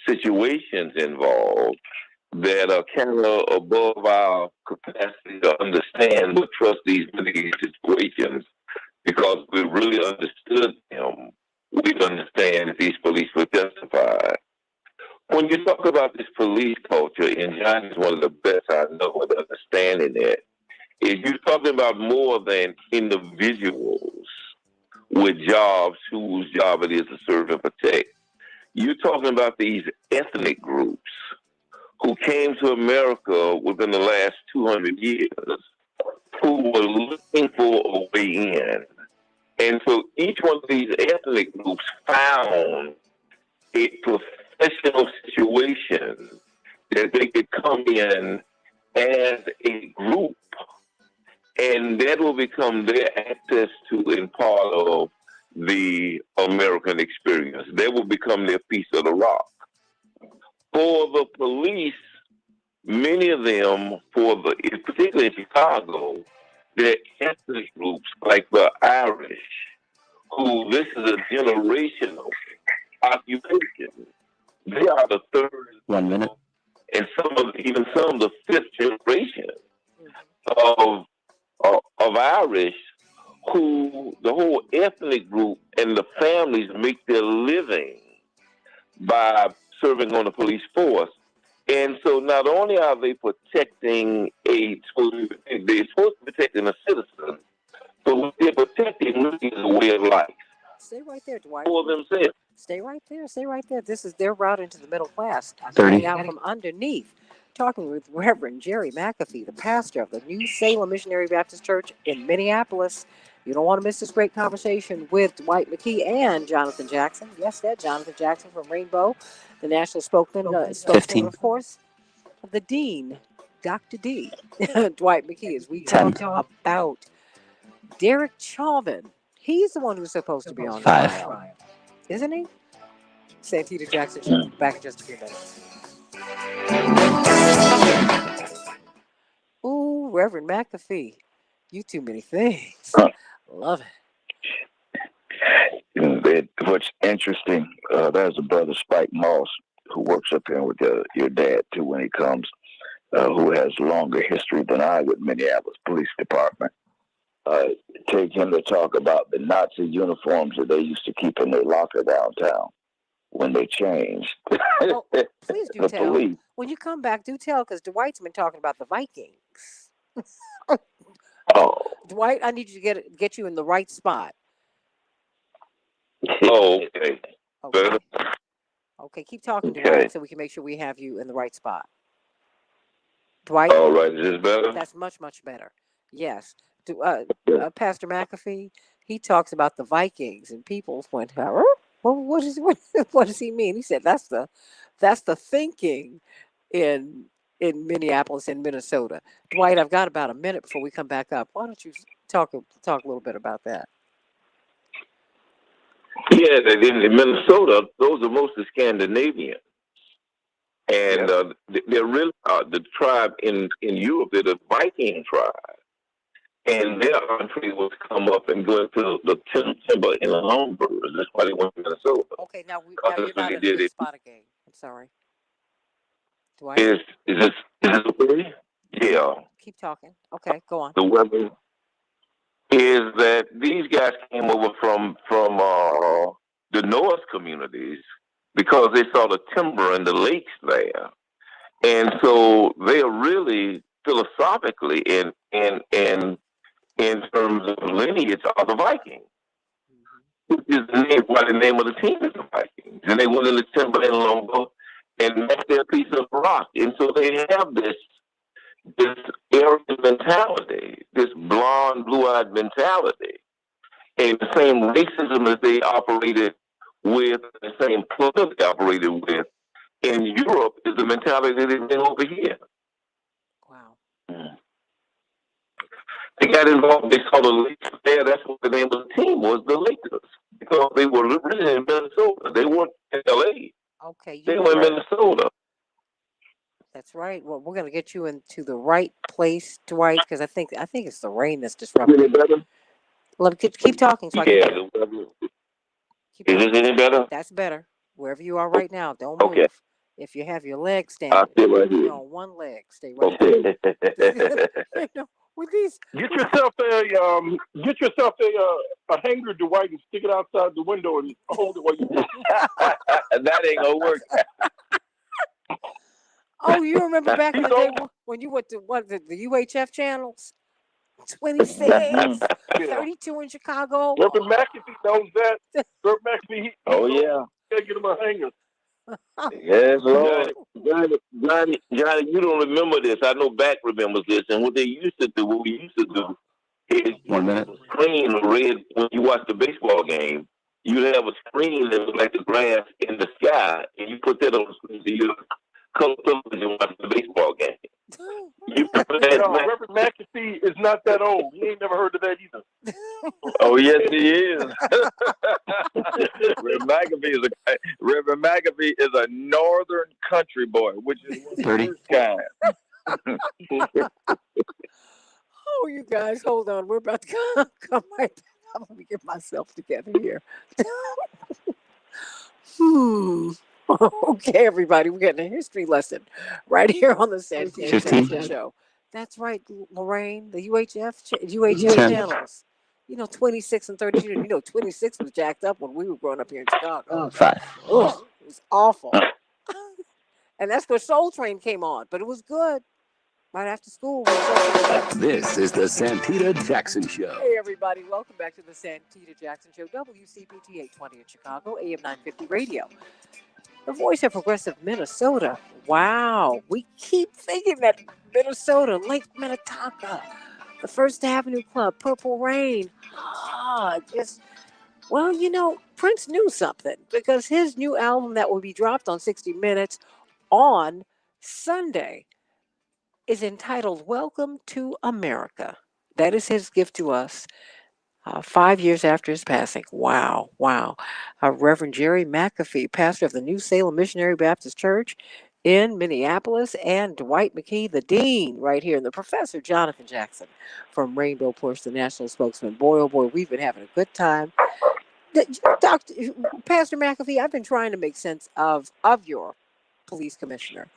situations involved that are kind of above our capacity to understand but trust these mitigating situations, because we really understood them. We'd understand if these police were justified. When you talk about this police culture, and John is one of the best I know at understanding it, is you're talking about more than individuals with jobs whose job it is to serve and protect. You're talking about these ethnic groups who came to America within the last 200 years who were looking for a way in. And so each one of these ethnic groups found a professional situation that they could come in as a group, and that will become their access to and part of the American experience. They will become their piece of the rock. For the police, many of them, particularly in Chicago, they're ethnic groups like the Irish, who this is a generational occupation. They are the third, 1 minute, and even some of the fifth generation of Irish, who the whole ethnic group and the families make their living by serving on the police force. And so not only are they protecting they're supposed to be protecting a citizen, but what they're protecting really is a way of life. Stay right there, Dwight. For themselves. Stay right there. Stay right there. This is their route into the middle class. 30. Coming out from underneath. Talking with Reverend Jerry McAfee, the pastor of the New Salem Missionary Baptist Church in Minneapolis. You don't want to miss this great conversation with Dwight McKee and Jonathan Jackson. Yes, that Jonathan Jackson from Rainbow, the national spokesman, of course, of the dean, Dr. D, Dwight McKee, as we talk about Derek Chauvin. He's the one who's supposed to be on 5. trial, isn't he? Santita Jackson Show. Back in just a few minutes. Ooh, Reverend McAfee. You too many things. Love it. What's interesting, there's a brother, Spike Moss, who works up here with your dad, too, when he comes, who has longer history than I with Minneapolis Police Department. Take him to talk about the Nazi uniforms that they used to keep in their locker downtown when they changed. Oh, please do tell. Police. When you come back, do tell, because Dwight's been talking about the Vikings. Dwight, I need you to get you in the right spot. Oh, okay. Okay, keep talking, Dwight, so we can make sure we have you in the right spot. Dwight? All right, is this better? That's much, much better. Yes. Pastor McAfee, he talks about the Vikings, and people went, well, what does he mean? He said that's the thinking in Minneapolis and Minnesota. Dwight, I've got about a minute before we come back up. Why don't you talk a little bit about that? Yeah, in Minnesota, those are mostly Scandinavian. And they're really the tribe in Europe. They're the Viking tribe. And their country was come up and go into the timber and lumber. That's why they went to Minnesota. Okay, now you're not in a good spot again. I'm sorry. Dwight? Is this okay? Yeah. Keep talking. Okay, go on. The weather is is that these guys came over from the north communities because they saw the timber and the lakes there, and so they are really philosophically in terms of lineage are the Vikings, which is why the name of the team is the Vikings. And they went in the timberland longbow and met their piece of rock, and so they have this Aryan mentality, this blonde, blue-eyed mentality, and the same racism that they operated with, the same culture they operated with in Europe is the mentality that they bring over here. Wow. They got involved. They saw the Lakers there. That's what the name of the team was, the Lakers, because they were really in Minnesota. They weren't in L.A. Okay. They were in Minnesota. That's right. Well, we're gonna get you into the right place, Dwight, because I think it's the rain that's disrupting. Any better? Let me keep talking. So Yeah. Keep Is this any better? That's better. Wherever you are right now, don't move. Okay. If you have your leg standing, I'll stay right you're here. on one leg. Stay right there. You know, with these, Get yourself a hanger, Dwight, and stick it outside the window and hold it while you. That ain't gonna work. Oh, you remember back in the day when you went to the UHF channels? 26, 32 in Chicago. Reverend McAfee knows that. Reverend McAfee, Oh yeah. Gotta get him a hanger. Yes, Lord. Johnny, you don't remember this. I know Back remembers this. And what we used to do is 1 minute. screen red when you watch the baseball game. You'd have a screen that was like the grass in the sky, and you put that on the screen so you color television watch the baseball game. You Reverend McAfee is not that old. He ain't never heard of that either. Oh yes, he is. Reverend McAfee is a northern country boy, which is 30 kind. Oh, you guys, hold on. We're about to come right back. I'm going to get myself together here. Okay, everybody, we're getting a history lesson right here on the Santita 15. Jackson Show. That's right, Lorraine, the UHF channels. 26 and 32. 26 was jacked up when we were growing up here in Chicago. 5. Oh, it was awful. And that's where Soul Train came on, but it was good. Right after school. This is the Santita Jackson Show. Hey, everybody. Welcome back to the Santita Jackson Show. WCPT 820 in Chicago, AM 950 radio. The voice of progressive Minnesota. Wow. We keep thinking that Minnesota, Lake Minnetonka, the First Avenue Club, Purple Rain. Prince knew something because his new album that will be dropped on 60 Minutes on Sunday is entitled Welcome to America. That is his gift to us 5 years after his passing. Wow. Reverend Jerry McAfee, pastor of the New Salem Missionary Baptist Church in Minneapolis, and Dwight McKee, the dean, right here, and the professor, Jonathan Jackson from Rainbow Push, the national spokesman. Boy, oh boy, we've been having a good time. Pastor McAfee, I've been trying to make sense of your police commissioner.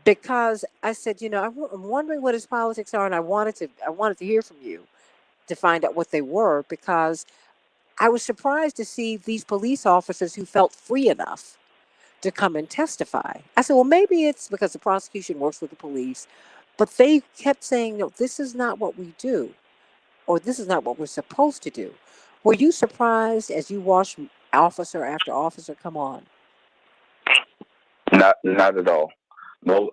Because I said, I'm wondering what his politics are, and I wanted to hear from you to find out what they were, because I was surprised to see these police officers who felt free enough to come and testify. I said, well, maybe it's because the prosecution works with the police, but they kept saying, no, this is not what we do, or this is not what we're supposed to do. Were you surprised as you watched officer after officer come on? Not at all.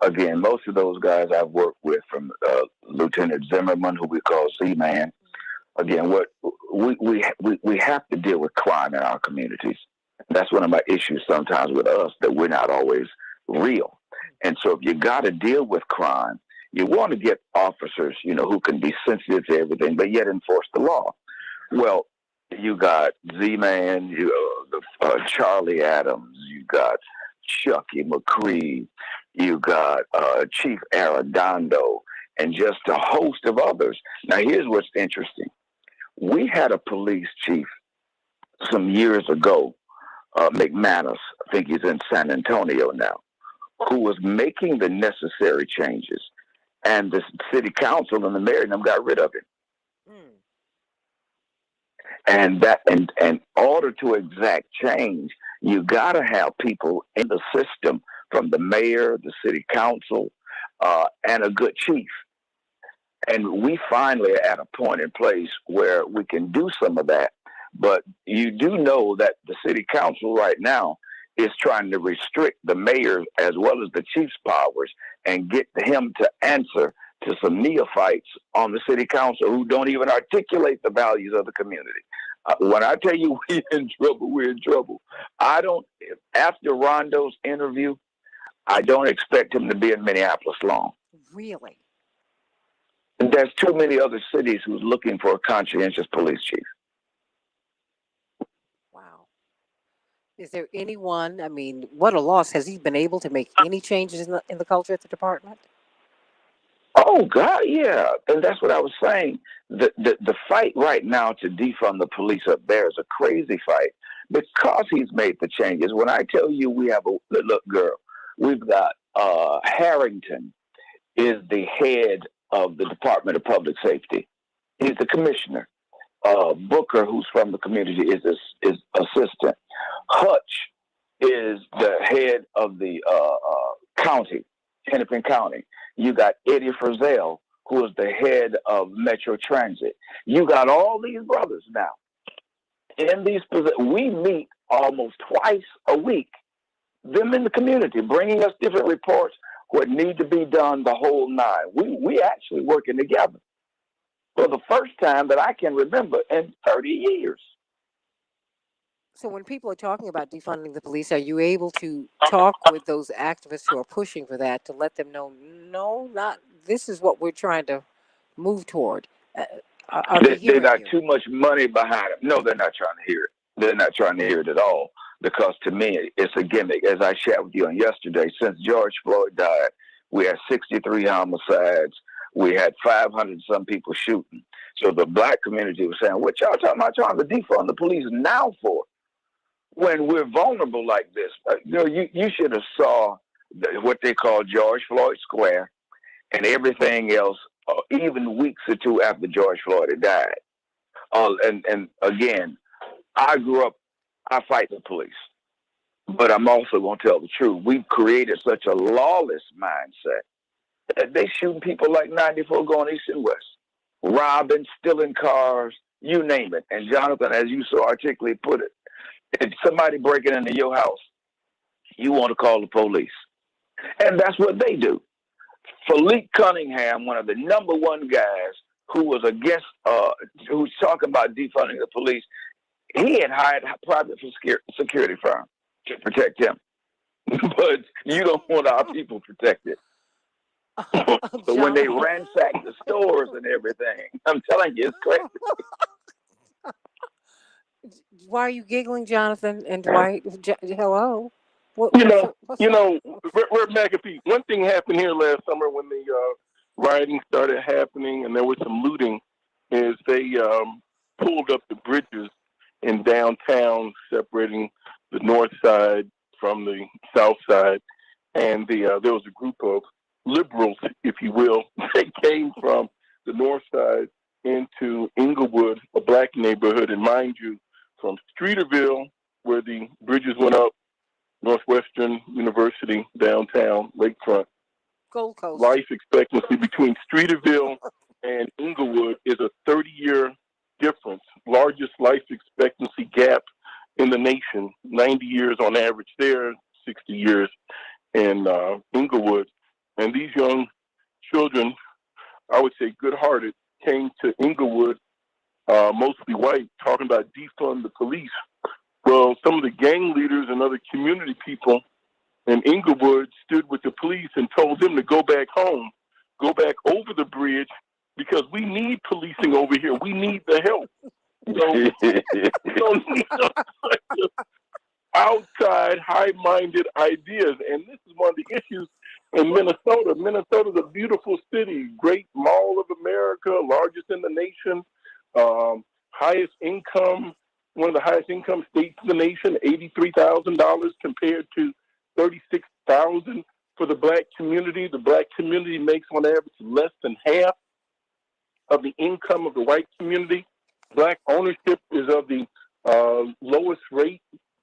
Again, most of those guys I've worked with, from Lieutenant Zimmerman, who we call Z-Man. Again, what we have to deal with crime in our communities. That's one of my issues sometimes with us, that we're not always real. And so if you got to deal with crime, you want to get officers, who can be sensitive to everything, but yet enforce the law. Well, you got Z-Man, Charlie Adams, you got Chucky McCree, you got Chief Arredondo, and just a host of others. Now, here's what's interesting. We had a police chief some years ago, McManus, I think he's in San Antonio now, who was making the necessary changes, and the city council and the mayor and them got rid of him. And that, and in order to exact change, you got to have people in the system, from the mayor, the city council, and a good chief. And we finally are at a point in place where we can do some of that. But you do know that the city council right now is trying to restrict the mayor as well as the chief's powers and get him to answer to some neophytes on the city council who don't even articulate the values of the community. When I tell you we're in trouble, we're in trouble. I don't, after Rondo's interview, I don't expect him to be in Minneapolis long. Really? There's too many other cities who's looking for a conscientious police chief. Wow. Is there anyone, I mean, what a loss. Has he been able to make any changes in the culture at the department? Oh God, yeah, and that's what I was saying. The fight right now to defund the police up there is a crazy fight because he's made the changes. When I tell you we have a look, girl, we've got Harrington is the head of the Department of Public Safety. He's the commissioner. Booker, who's from the community, is assistant. Hutch is the head of the county, Hennepin County. You got Eddie Frizzell, who is the head of Metro Transit. You got all these brothers now in these positions. We meet almost twice a week, them in the community, bringing us different reports, what need to be done, the whole nine. We actually working together for the first time that I can remember in 30 years. So when people are talking about defunding the police, are you able to talk with those activists who are pushing for that to let them know, no, not this is what we're trying to move toward? They got too much money behind them. No, they're not trying to hear it. They're not trying to hear it at all, because to me, it's a gimmick. As I shared with you on yesterday, since George Floyd died, we had 63 homicides. We had 500 some people shooting. So the black community was saying, what y'all talking about trying to defund the police now for? When we're vulnerable like this, you should have saw what they call George Floyd Square and everything else, even weeks or two after George Floyd had died. And again, I grew up, I fight the police, but I'm also going to tell the truth. We've created such a lawless mindset that they shooting people like 94 going east and west, robbing, stealing cars, you name it. And Jonathan, as you so articulately put it, if somebody breaking into your house, you want to call the police. And that's what they do. Philippe Cunningham, one of the number one guys who was against, who's talking about defunding the police, he had hired a private security firm to protect him. But you don't want our people protected. So when they ransack the stores and everything, I'm telling you, it's crazy. Why are you giggling, Jonathan? And why? Hello. Reverend McAfee, one thing happened here last summer when the rioting started happening and there was some looting, is they pulled up the bridges in downtown, separating the north side from the south side, and there was a group of liberals, if you will, that came from the north side into Inglewood, a black neighborhood, and mind you, from Streeterville, where the bridges went up, Northwestern University, downtown, lakefront. Gold Coast. Life expectancy between Streeterville and Inglewood is a 30-year difference, largest life expectancy gap in the nation, 90 years on average there, 60 years in Inglewood. And these young children, I would say good-hearted, came to Inglewood, mostly white, talking about defund the police. Well, some of the gang leaders and other community people in Inglewood stood with the police and told them to go back home, go back over the bridge, because we need policing over here. We need the help. So we don't need such outside, high-minded ideas. And this is one of the issues in Minnesota. Minnesota's a beautiful city, great mall of America, largest in the nation, highest income, one of the highest income states in the nation, $83,000 compared to $36,000 for the black community. The black community makes on average less than half of the income of the white community. Black ownership is of the lowest rate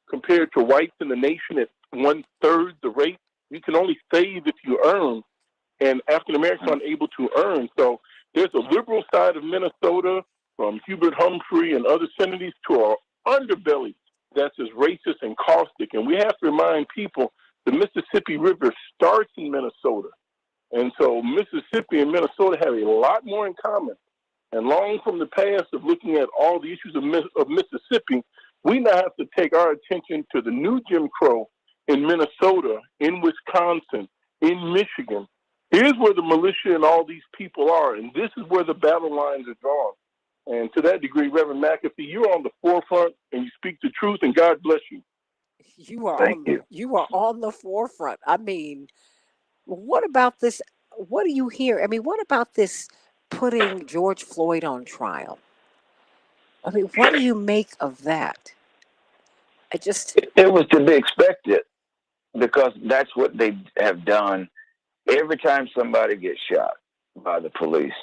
compared to whites in the nation at 1/3 the rate. You can only save if you earn, and African Americans aren't able to earn. So there's a liberal side of Minnesota, from Hubert Humphrey and other senators, to our underbelly that's as racist and caustic. And we have to remind people the Mississippi River starts in Minnesota. And so Mississippi and Minnesota have a lot more in common. And long from the past of looking at all the issues of Mississippi, we now have to take our attention to the new Jim Crow in Minnesota, in Wisconsin, in Michigan. Here's where the militia and all these people are, and this is where the battle lines are drawn. And to that degree, Reverend McAfee, you're on the forefront, and you speak the truth, and God bless you. Thank you. You are on the forefront. I mean, what about this? What do you hear? I mean, what about this putting George Floyd on trial? I mean, what do you make of that? I just It was to be expected because that's what they have done every time somebody gets shot by the police.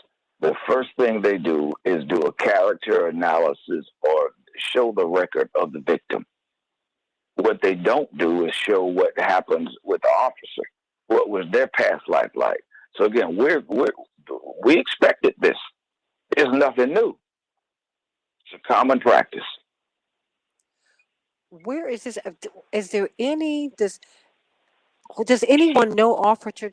The first thing they do is do a character analysis or show the record of the victim. What they don't do is show what happens with the officer. What was their past life like? So again, we expected this. It's nothing new. It's a common practice. where is this? Is there any does anyone know Officer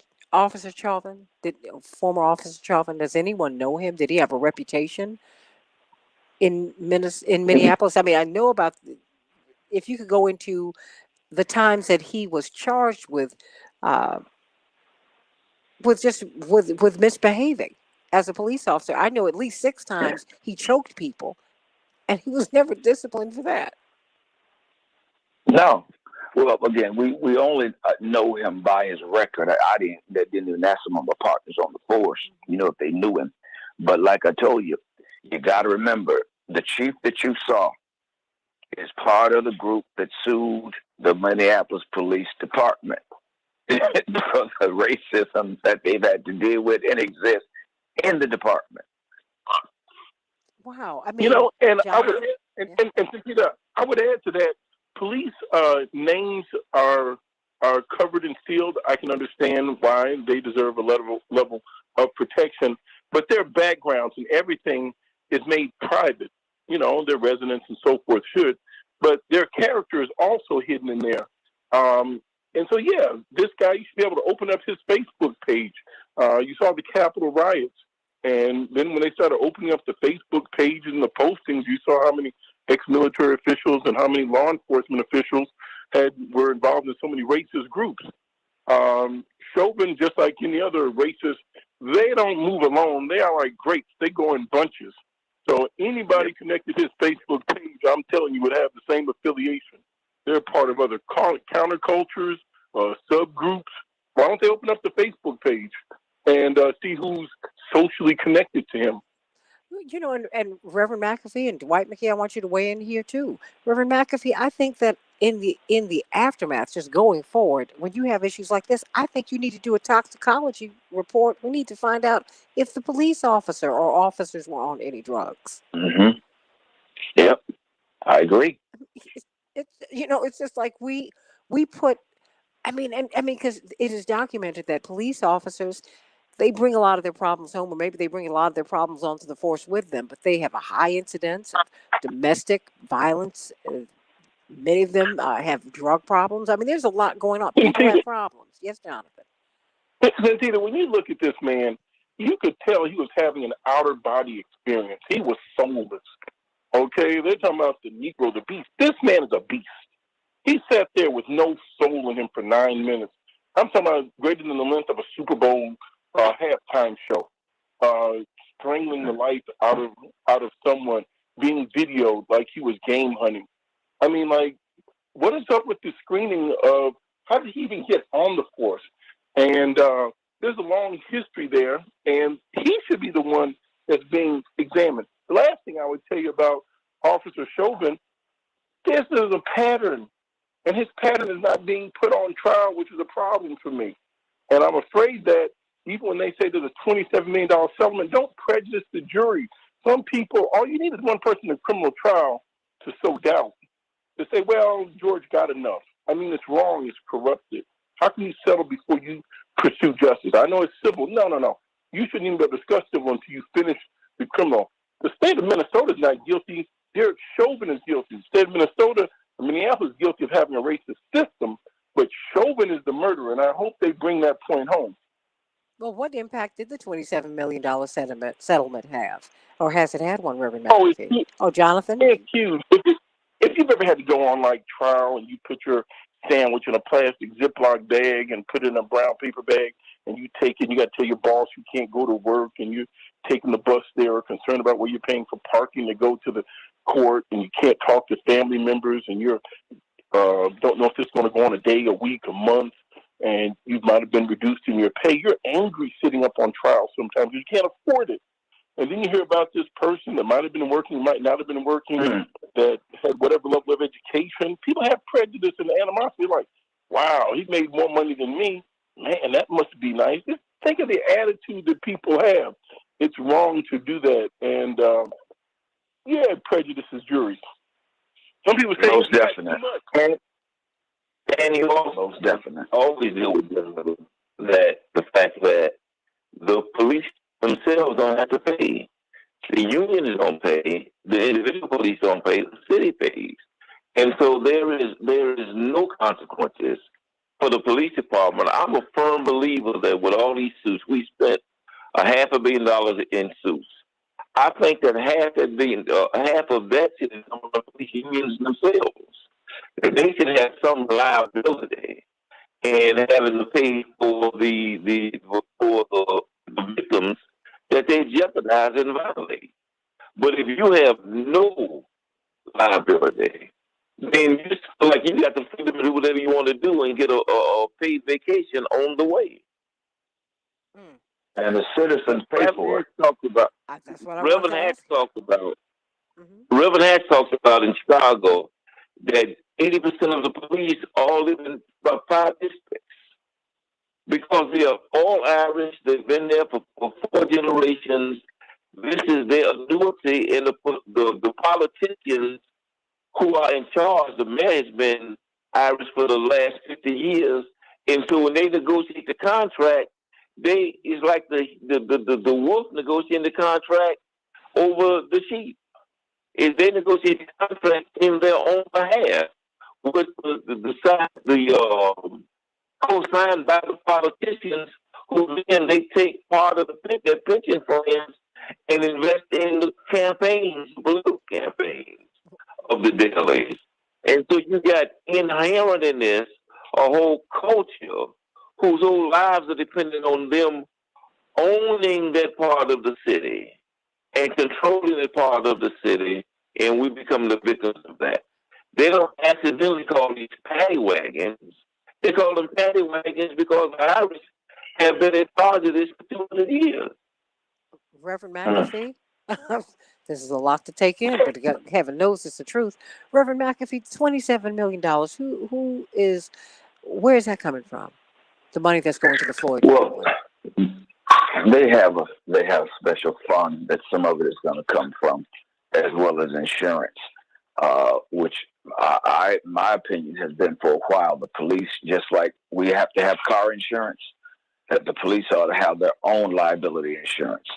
Chauvin? Did former Officer Chauvin? Does anyone know him? Did he have a reputation in Minneapolis? I mean, I know about. If you could go into the times that he was charged uh, with misbehaving as a police officer, I know at least 6 times he choked people, and he was never disciplined for that. No. Well, again, we only know him by his record. Didn't even ask some of my partners on the force, if they knew him. But like I told you, you got to remember the chief that you saw is part of the group that sued the Minneapolis Police Department for the racism that they've had to deal with and exist in the department. Wow, I mean, and John, I would and Santita, I would add to that. Police names are covered and sealed. I can understand why they deserve a level of protection, but their backgrounds and everything is made private. Their residence and so forth should, but their character is also hidden in there. And so, yeah, this guy, you should be able to open up his Facebook page. You saw the Capitol riots. And then when they started opening up the Facebook pages and the postings, you saw how many ex-military officials and how many law enforcement officials were involved in so many racist groups. Chauvin, just like any other racist, they don't move alone. They are like grapes. They go in bunches. So anybody connected to his Facebook page, I'm telling you, would have the same affiliation. They're part of other countercultures, subgroups. Why don't they open up the Facebook page and see who's socially connected to him? And Reverend McAfee and Dwight McKee, I want you to weigh in here too. Reverend McAfee, I think that in the aftermath, just going forward, when you have issues like this, I think you need to do a toxicology report. We need to find out if the police officer or officers were on any drugs. Mm-hmm. Yep, I agree. It's just like we put. I mean, because it is documented that police officers, they bring a lot of their problems home, or maybe they bring a lot of their problems onto the force with them, but they have a high incidence of domestic violence. Many of them have drug problems. I mean, there's a lot going on. People have problems. Yes, Jonathan. Santita, when you look at this man, you could tell he was having an outer body experience. He was soulless. Okay? They're talking about the Negro, the beast. This man is a beast. He sat there with no soul in him for 9 minutes. I'm talking about greater than the length of a Super Bowl halftime show. Strangling the life out of someone, being videoed like he was game hunting. I mean, like, what is up with the screening of how did he even get on the force? And there's a long history there, and he should be the one that's being examined. The last thing I would tell you about Officer Chauvin, this is a pattern, and his pattern is not being put on trial, which is a problem for me. And I'm afraid that even when they say there's a $27 million settlement, don't prejudice the jury. Some people, all you need is one person in a criminal trial to sow doubt, to say, well, George got enough. I mean, it's wrong. It's corrupted. How can you settle before you pursue justice? I know it's civil. No. You shouldn't even be able to discuss civil until you finish the criminal. The state of Minnesota is not guilty. Derek Chauvin is guilty. The state of Minnesota, Minneapolis is guilty of having a racist system, but Chauvin is the murderer, and I hope they bring that point home. Well, what impact did the $27 million settlement have? Or has it had one, Reverend Oh, McAfee? Jonathan? it's huge. If you've ever had to go on like trial and you put your sandwich in a plastic Ziploc bag and put it in a brown paper bag, and you take it, and you got to tell your boss you can't go to work, and you're taking the bus there, or concerned about where you're paying for parking to go to the court, and you can't talk to family members, and you're don't know if it's going to go on a day, a week, a month, and you might have been reduced in your pay. You're angry sitting up on trial sometimes. You can't afford it. And then you hear about this person that might have been working, might not have been working, that had whatever level of education. People have prejudice and animosity. Like, wow, he made more money than me. Man, that must be nice. Just think of the attitude that people have. It's wrong to do that. And, yeah, prejudice is juries. Some people say most definite. And you also Most definite. always deal with that the fact that the police themselves don't have to pay. The unions don't pay. The individual police don't pay. The city pays, and so there is no consequences for the police department. I'm a firm believer that with all these suits, we spent $500 million in suits. I think that half of that should come from the police unions themselves. They should have some liability in having to pay for the victims that they jeopardize and violate. But if you have no liability, then you feel like you got the freedom to do whatever you want to do and get a paid vacation on the way. And the citizens pay for it. That's what I Reverend Hatch talked about. Reverend Hatch talked about in Chicago that 80% of the police all live in about 5 districts because they are all Irish. They've been there for 4 generations. This is their annuity, and the politicians who are in charge, the mayor has been Irish for the last 50 years, and so when they negotiate the contract, it's like the wolf negotiating the contract over the sheep. Is they negotiate the contract in their own behalf, with the co-signed by the politicians, who then they take part of their pension funds and invest in the campaigns, political campaigns of the dailies. And so you got inherent in this a whole culture whose whole lives are dependent on them owning that part of the city and controlling that part of the city, and we become the victims of that. They don't accidentally call these paddy wagons. They call them paddy wagons because the Irish have been in charge of this for 200 years. Reverend McAfee? This is a lot to take in, but heaven knows it's the truth. Reverend McAfee, $27 million. Where is that coming from? The money that's going to the Floyd family. They have a special fund that some of it is going to come from, as well as insurance, which my opinion has been for a while. The police, just like we have to have car insurance, that the police ought to have their own liability insurance,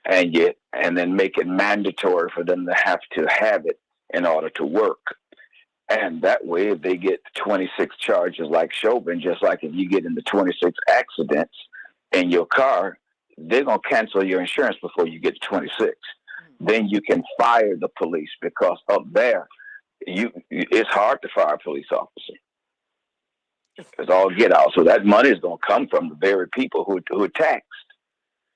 and then make it mandatory for them to have it in order to work. And that way, if they get 26 charges like Chauvin, just like if you get into 26 accidents in your car, they're going to cancel your insurance before you get to 26. Then you can fire the police, because up there, it's hard to fire a police officer. It's all get out. So that money is going to come from the very people who are taxed,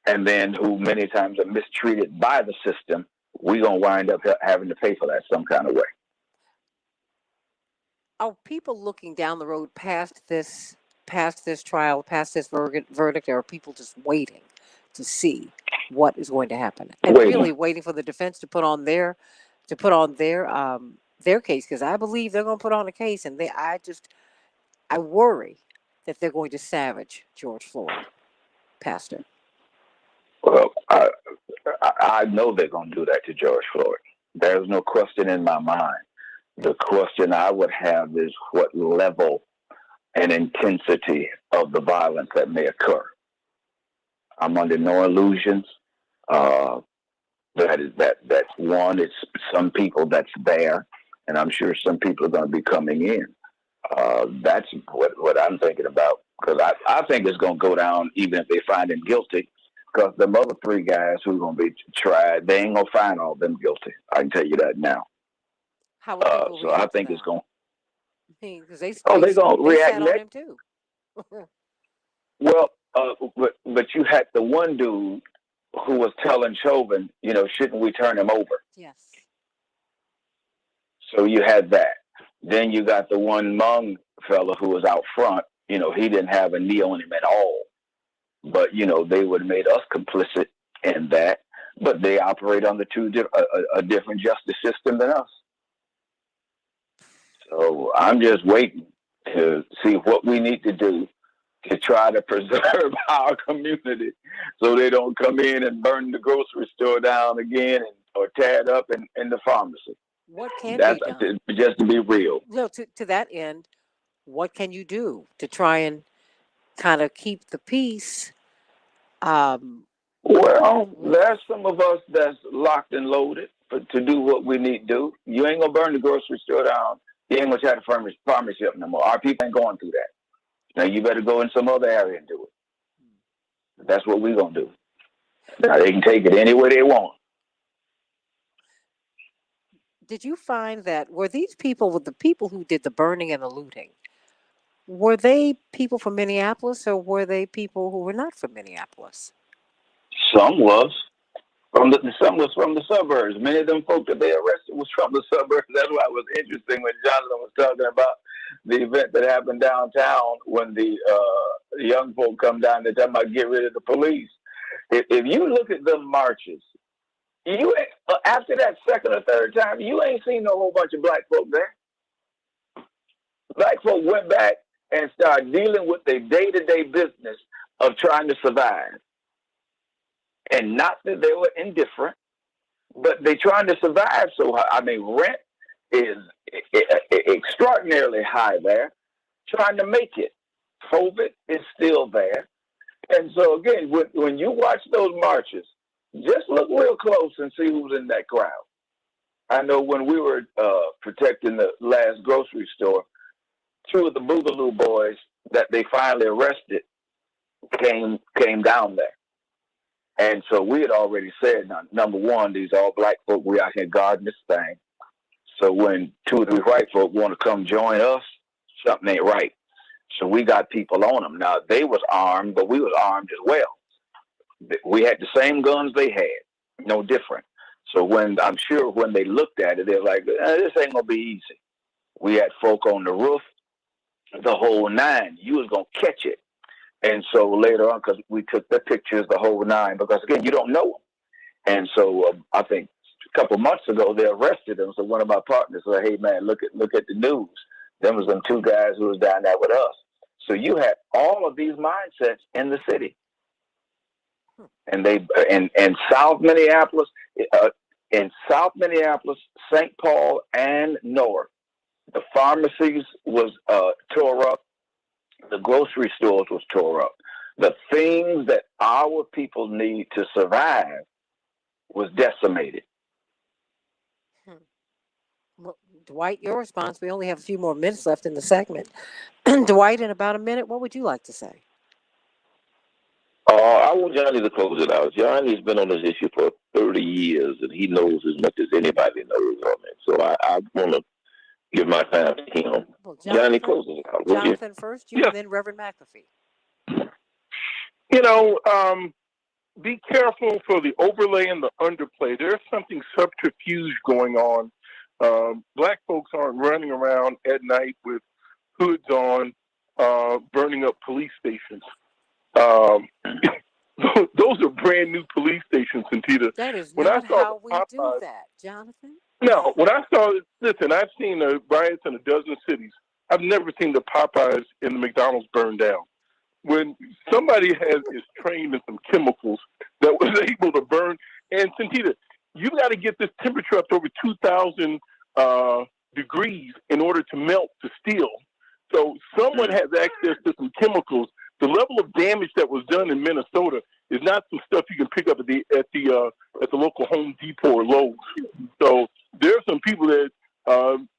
and then who many times are mistreated by the system. We're going to wind up having to pay for that some kind of way. Are people looking down the road past this trial, past this verdict, or are people just waiting to see what is going to happen, and really waiting for the defense to put on their case? Because I believe they're going to put on a case, and I worry that they're going to savage George Floyd, Pastor. Well, I know they're going to do that to George Floyd. There's no question in my mind. The question I would have is what level and intensity of the violence that may occur. I'm under no illusions. That's one. It's some people that's there, and I'm sure some people are going to be coming in. That's what I'm thinking about, because I think it's going to go down even if they find him guilty, because the other three guys who are going to be tried, they ain't going to find all of them guilty. I can tell you that now. How would people So I react to think it's that? going. Because They're going to they react sat on him too. well. But you had the one dude who was telling Chauvin, shouldn't we turn him over? Yes. So you had that. Then you got the one Hmong fella who was out front. He didn't have a knee on him at all. But, they would have made us complicit in that. But they operate under a different justice system than us. So I'm just waiting to see what we need to do to try to preserve our community so they don't come in and burn the grocery store down again or tear it up in the pharmacy. What can be done? Just to be real. To that end, what can you do to try and kind of keep the peace? Well, there's some of us that's locked and loaded to do what we need to do. You ain't going to burn the grocery store down. You ain't going to try to pharmacy up no more. Our people ain't going through that. Now, you better go in some other area and do it. That's what we're going to do. Now, they can take it any way they want. Did you find that were these people, the people who did the burning and the looting, were they people from Minneapolis or were they people who were not from Minneapolis? Some was. Some was from the suburbs. Many of them folk that they arrested was from the suburbs. That's why it was interesting when Jonathan was talking about the event that happened downtown when the young folk come down. They're talking about get rid of the police. If you look at the marches, you after that second or third time, you ain't seen no whole bunch of black folk there. Black folk went back and started dealing with their day-to-day business of trying to survive. And not that they were indifferent, but they trying to survive. So, rent is extraordinarily high there, trying to make it. COVID is still there. And so, again, when you watch those marches, just look real close and see who's in that crowd. I know when we were protecting the last grocery store, two of the Boogaloo boys that they finally arrested came down there. And so we had already said, number one, these all black folk, we out here guarding this thing. So when 2 or 3 white folk want to come join us, something ain't right. So we got people on them. Now, they was armed, but we was armed as well. We had the same guns they had, no different. So I'm sure when they looked at it, they're like, this ain't going to be easy. We had folk on the roof, the whole 9. You was going to catch it. And so later on, because we took the pictures, the whole 9, because again, you don't know them. And so I think a couple months ago, they arrested them. So one of my partners said, hey, man, look at the news. There was them 2 guys who was down there with us. So you had all of these mindsets in the city. And they in South Minneapolis, St. Paul, and North, the pharmacies was tore up. The grocery stores was tore up. The things that our people need to survive was decimated. Well, Dwight, your response, we only have a few more minutes left in the segment. Dwight, in about a minute, what would you like to say? I want Johnny to close it out. Johnny's been on this issue for 30 years, and he knows as much as anybody knows on it. So I want to give my time to him. Well, Johnny, close it out. Jonathan first, you, and then Reverend McAfee. Be careful for the overlay and the underplay. There's something subterfuge going on. Black folks aren't running around at night with hoods on, burning up police stations. Those are brand new police stations, Santita. That is not how we do that, Jonathan. No, when I saw it, listen, I've seen riots in a dozen cities. I've never seen the Popeyes and the McDonald's burned down. When somebody is trained in some chemicals that was able to burn, And Santita, you got to get this temperature up to over 2,000 degrees in order to melt the steel. So someone has access to some chemicals. The level of damage that was done in Minnesota is not some stuff you can pick up at the local Home Depot or Lowe's. So there are some people that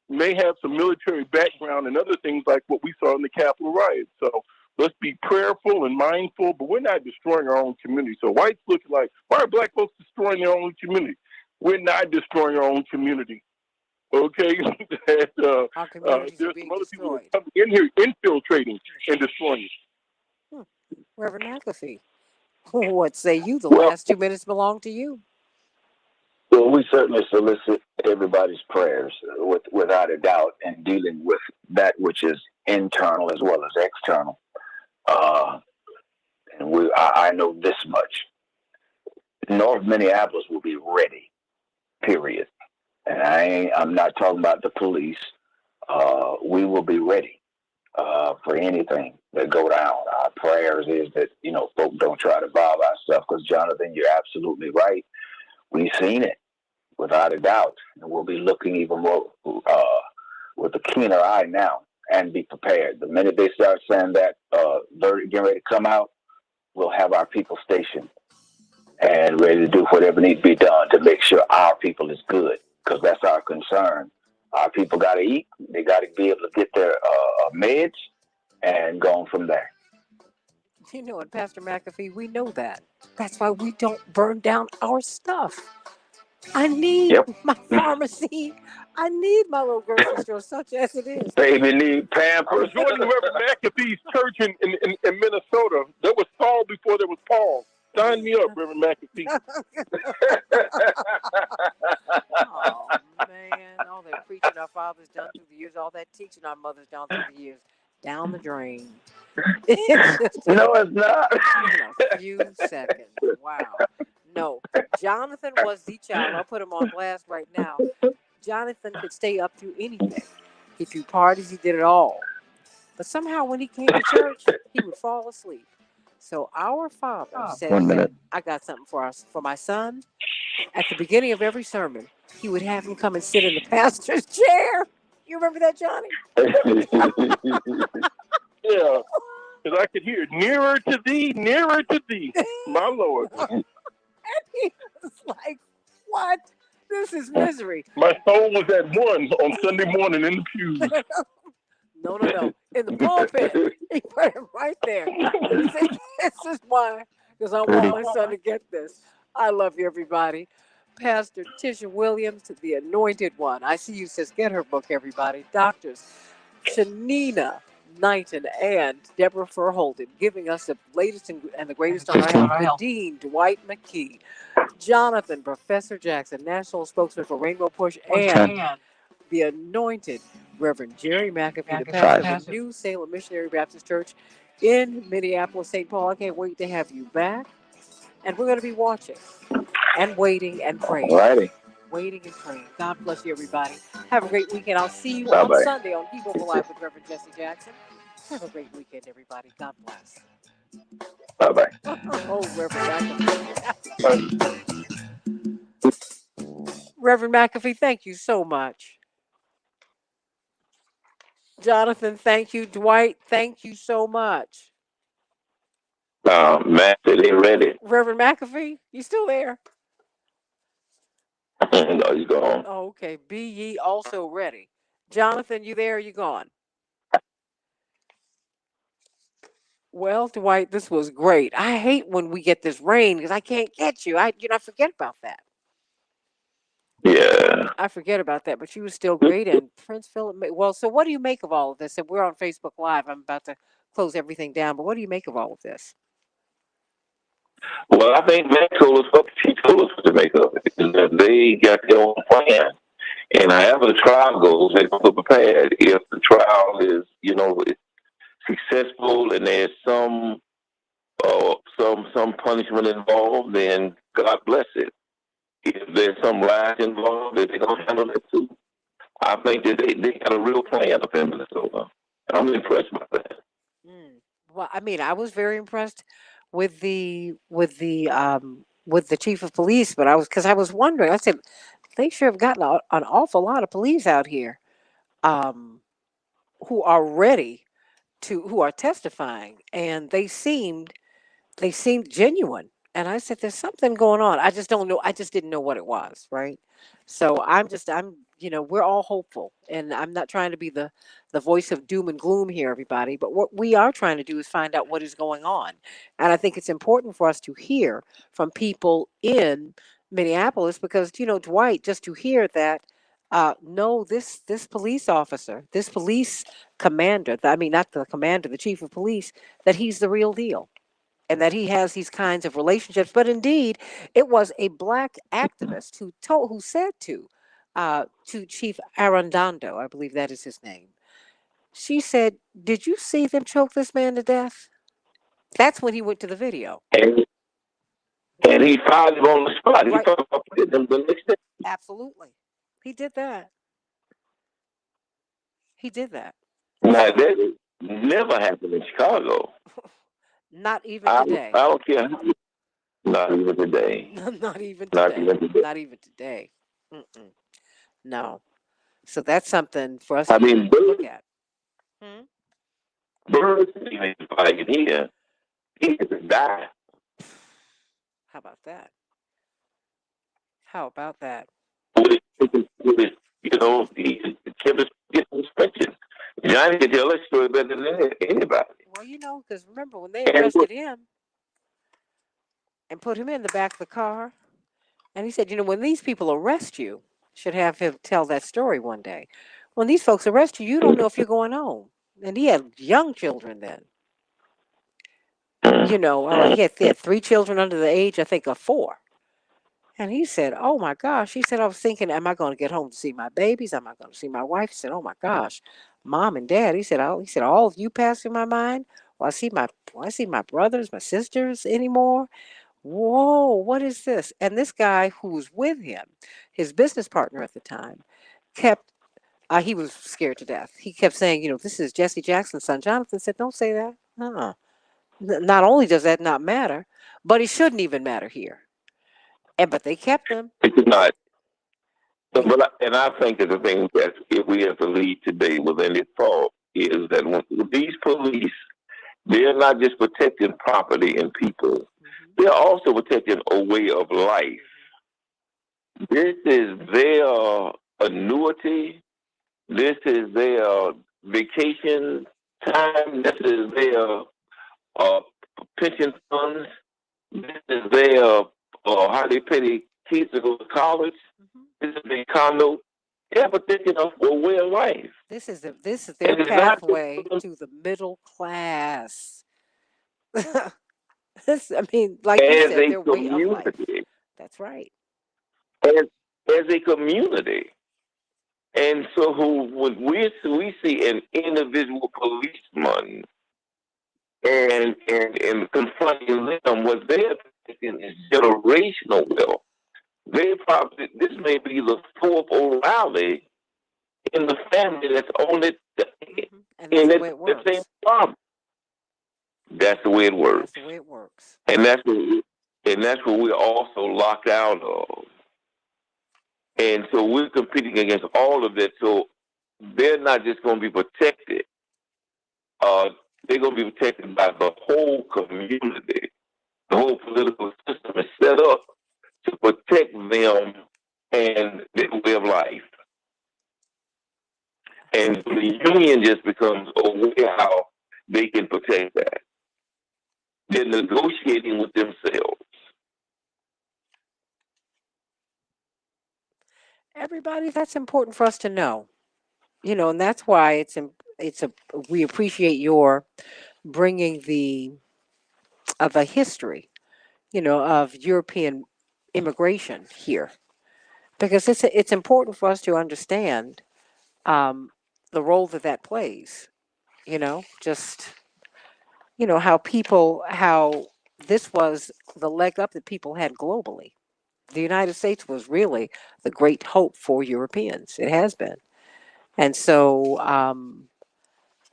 may have some military background and other things like what we saw in the Capitol riot. So let's be prayerful and mindful, but we're not destroying our own community. So whites look like, why are black folks destroying their own community? We're not destroying our own community. Okay? Our communities There's are being some other people destroyed. that come in here infiltrating and destroying it. Reverend McAfee, what say you? The Well, last 2 minutes belong to you. well, we certainly solicit everybody's prayers, without a doubt, in dealing with that which is internal as well as external. Uh, and I know this much: North Minneapolis will be ready. Period. And I'm not talking about the police. We will be ready for anything that go down. Our prayers is that folk don't try to rob our stuff. Because Jonathan, you're absolutely right. We've seen it without a doubt, and we'll be looking even more with a keener eye now, and be prepared. The minute they start saying that they're getting ready to come out, we'll have our people stationed and ready to do whatever needs to be done to make sure our people is good, because that's our concern. Our people got to eat. They got to be able to get their meds and go on from there. You know what, Pastor McAfee, we know that. That's why we don't burn down our stuff. I need Yep. my pharmacy. I need my little grocery store, such as it is. Baby need I Pampers. was joining Reverend McAfee's church in Minnesota. There was Saul before there was Paul. Sign me up, Reverend McAfee. Oh, man. All that preaching our fathers done through the years, all that teaching our mothers done through the years, down the drain. It's just No, it's not. in a few seconds. Wow. No, Jonathan was the child. I'll put him on blast right now. Jonathan could stay up through anything. He threw parties, he did it all. But somehow when he came to church, he would fall asleep. So our father said, 1 minute. I got something for my son. At the beginning of every sermon, he would have him come and sit in the pastor's chair. You remember that, Johnny? Yeah, because I could hear nearer to thee, my Lord. And he was like, what? This is misery. My soul was at one on Sunday morning in the pews. No. In the pulpit. He put him right there. See, this is why. Because I want my son to get this. I love you, everybody. Pastor Tisha Williams, the anointed one. I see you says, get her book, everybody. Doctors Shanina Knighton and Deborah Furholden giving us the latest and the greatest on our health. The Dean, Dwight McKee. Jonathan, Professor Jackson, national spokesman for Rainbow Push, and the anointed Reverend Jerry McAfee, the pastor of the New Salem Missionary Baptist Church in Minneapolis, St. Paul. I can't wait to have you back. And we're going to be watching and waiting and praying. Alrighty. Waiting and praying. God bless you, everybody. Have a great weekend. I'll see you Bye-bye. on Sunday on People for Life with Reverend Jesse Jackson. Have a great weekend, everybody. God bless. Bye-bye. Oh, Reverend McAfee. Reverend McAfee, thank you so much. Jonathan, thank you. Dwight, thank you so much. Matt, they ready. Reverend McAfee, you still there? No, you gone. Oh, okay. Be ye also ready. Jonathan, you there? You gone? Well, Dwight, this was great. I hate when we get this rain because I can't get you. I forget about that. Yeah. I forget about that, but you were still great. And Prince Philip, well, so what do you make of all of this? And we're on Facebook Live. I'm about to close everything down, but what do you make of all of this? Well, I think Matt told us what to make of it. They got their own plan. And however the trial goes, they're going to be prepared. If the trial is, it's successful and there's some punishment involved, then God bless it. If there's some riot involved, they're going to handle it too. I think that they got a real plan up in Minnesota. I'm impressed by that. Well, I mean, I was very impressed with the with the chief of police, but because I was wondering. I said they sure have gotten an awful lot of police out here, um, who are ready who are testifying, and they seemed genuine. And I said, there's something going on. I just don't know. I just didn't know what it was. Right. So we're all hopeful. And I'm not trying to be the voice of doom and gloom here, everybody. But what we are trying to do is find out what is going on. And I think it's important for us to hear from people in Minneapolis because, Dwight, just to hear that, no, this police officer, this police commander, I mean, not the commander, the chief of police, that he's the real deal and that he has these kinds of relationships. But indeed, it was a black activist who said to Chief Arredondo, I believe that is his name. She said, "Did you see them choke this man to death?" That's when he went to the video. And he fired him on the spot. Right. He fired them the next day. Absolutely, he did that. He did that. Now that never happened in Chicago. Not even today. I don't care. Not even today. Not even Not today. even today. Not even today. Mm-mm. No. So that's something for us I to mean, look at. Birds even fighting here. He could die. How about that? How about that? You know, he kept his suspension. Johnny can tell that story better than anybody. Well, because remember when they arrested him and put him in the back of the car, and he said, when these people arrest you, should have him tell that story one day. When these folks arrest you, you don't know if you're going home. And he had young children then. He had 3 children under the age, I think, of 4. And he said, "Oh my gosh." He said, "I was thinking, am I going to get home to see my babies? Am I going to see my wife?" He said, "Oh my gosh, mom and dad." He said, "All of you pass through my mind. Will I see my brothers, my sisters anymore? Whoa, what is this?" And this guy who was with him, his business partner at the time, kept. He was scared to death. He kept saying, "This is Jesse Jackson's son." Jonathan said, "Don't say that. Not only does that not matter, but it shouldn't even matter here." But they kept him. It did not. And I think that the thing that if we have to lead today with any thought is that when these police, they're not just protecting property and people, they're also protecting a way of life. This is their annuity. This is their vacation time. This is their pension funds. This is their how they pay their kids to go to college. This is their condo. They're protecting a way of life. This is their pathway to the middle class. Like you said, their way of life. That's right. As a community. And so when we see an individual policeman and confronting them, what they're thinking is generational wealth. This may be the 4th O'Reilly in the family that's on it. And that's the way it works. Same problem. That's the way it works. That's the way it works. And that's what we're also locked out of. And so we're competing against all of that. So they're not just going to be protected. They're going to be protected by the whole community. The whole political system is set up to protect them and their way of life. And the union just becomes a way how they can protect that. They're negotiating with themselves. Everybody, that's important for us to know. And that's why we appreciate your bringing the history, of European immigration here, because it's important for us to understand the role that plays. Just how this was the leg up that people had globally. The United States was really the great hope for Europeans. It has been, and so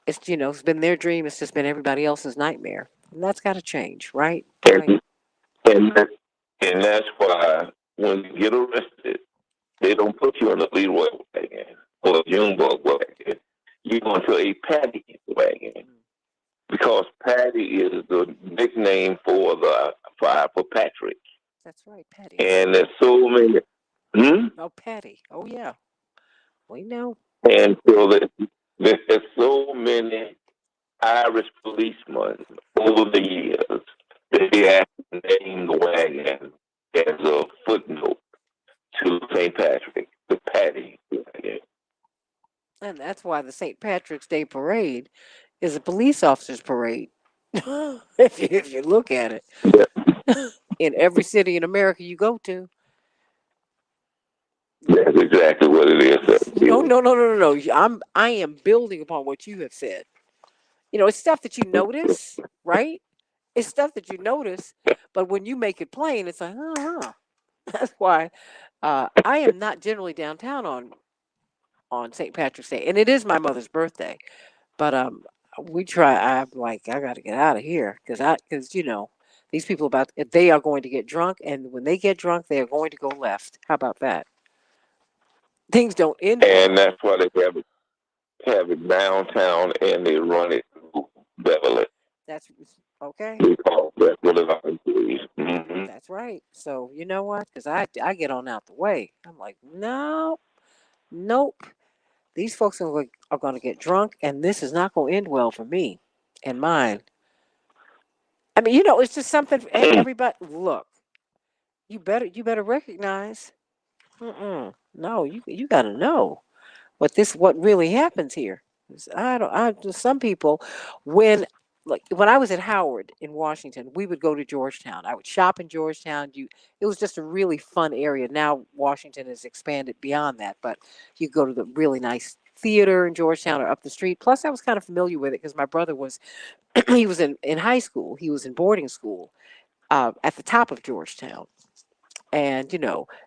it's been their dream. It's just been everybody else's nightmare, and that's got to change, right? And And that's why when you get arrested, they don't put you on a Leroy wagon or a Junebug wagon. You're going to a Patty wagon because Patty is the nickname for Patrick. That's right, Patty. And there's so many. Oh, Patty. Oh, yeah. We know. And so there's so many Irish policemen over the years that they actually named the wagon as a footnote to St. Patrick, the Patty wagon. And that's why the St. Patrick's Day parade is a police officers' parade. if you look at it, in every city in America you go to. That's exactly what it is. No. I am building upon what you have said. It's stuff that you notice, right? It's stuff that you notice, but when you make it plain, it's like, That's why I am not generally downtown on St. Patrick's Day, and it is my mother's birthday. But we try. I'm like, I got to get out of here because these people they are going to get drunk, and when they get drunk, they are going to go left. How about that? Things don't end And well. that's why they have it downtown and they run it through Beverly. That's okay. Because that's what it is. Mm-hmm. That's right. So you know what? Because I get on out the way. I'm like, no, nope. These folks are going to get drunk, and this is not going to end well for me and mine. I mean, it's just something. Everybody, look, you better recognize. No, you got to know what really happens here. 'Cause I don't. Some people, when when I was at Howard in Washington, we would go to Georgetown. I would shop in Georgetown. It was just a really fun area. Now Washington has expanded beyond that, but you go to the really nice theater in Georgetown or up the street. Plus, I was kind of familiar with it because my brother was he was in high school. He was in boarding school at the top of Georgetown, and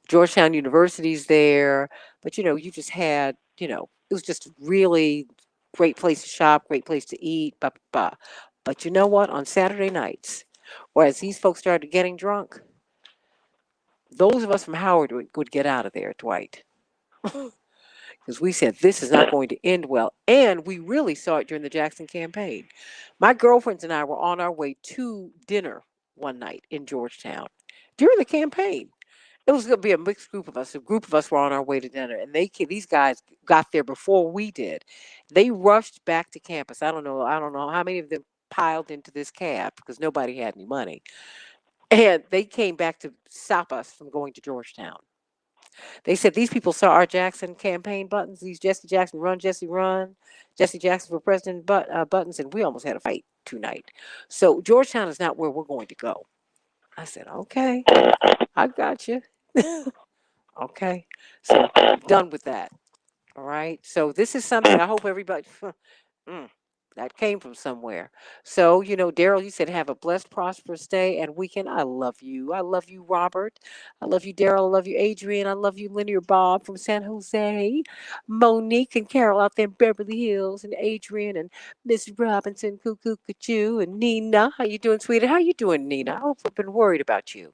Georgetown University's there. But you just had it was just a really great place to shop, great place to eat, blah, blah, blah. But you know what? On Saturday nights, or as these folks started getting drunk, those of us from Howard would get out of there, Dwight. Because we said this is not going to end well. And we really saw it during the Jackson campaign. My girlfriends and I were on our way to dinner one night in Georgetown during the campaign. It was going to be a mixed group of us. A group of us were on our way to dinner, and these guys got there before we did. They rushed back to campus. I don't know how many of them piled into this cab because nobody had any money, and they came back to stop us from going to Georgetown. They said these people saw our Jackson campaign buttons, these Jesse Jackson run, Jesse Jackson for president buttons, and we almost had a fight tonight. So Georgetown is not where we're going to go. I said, okay, I got you. Okay. So done with that. All right. So this is something I hope everybody mm, that came from somewhere. So, Daryl, you said have a blessed, prosperous day and weekend. I love you. I love you, Robert. I love you, Daryl. I love you, Adrian. I love you, Linear Bob from San Jose. Monique and Carol out there in Beverly Hills, and Adrian and Miss Robinson, Cuckoo Cuckoo, and Nina. How you doing, sweetie? How you doing, Nina? I hope I've been worried about you.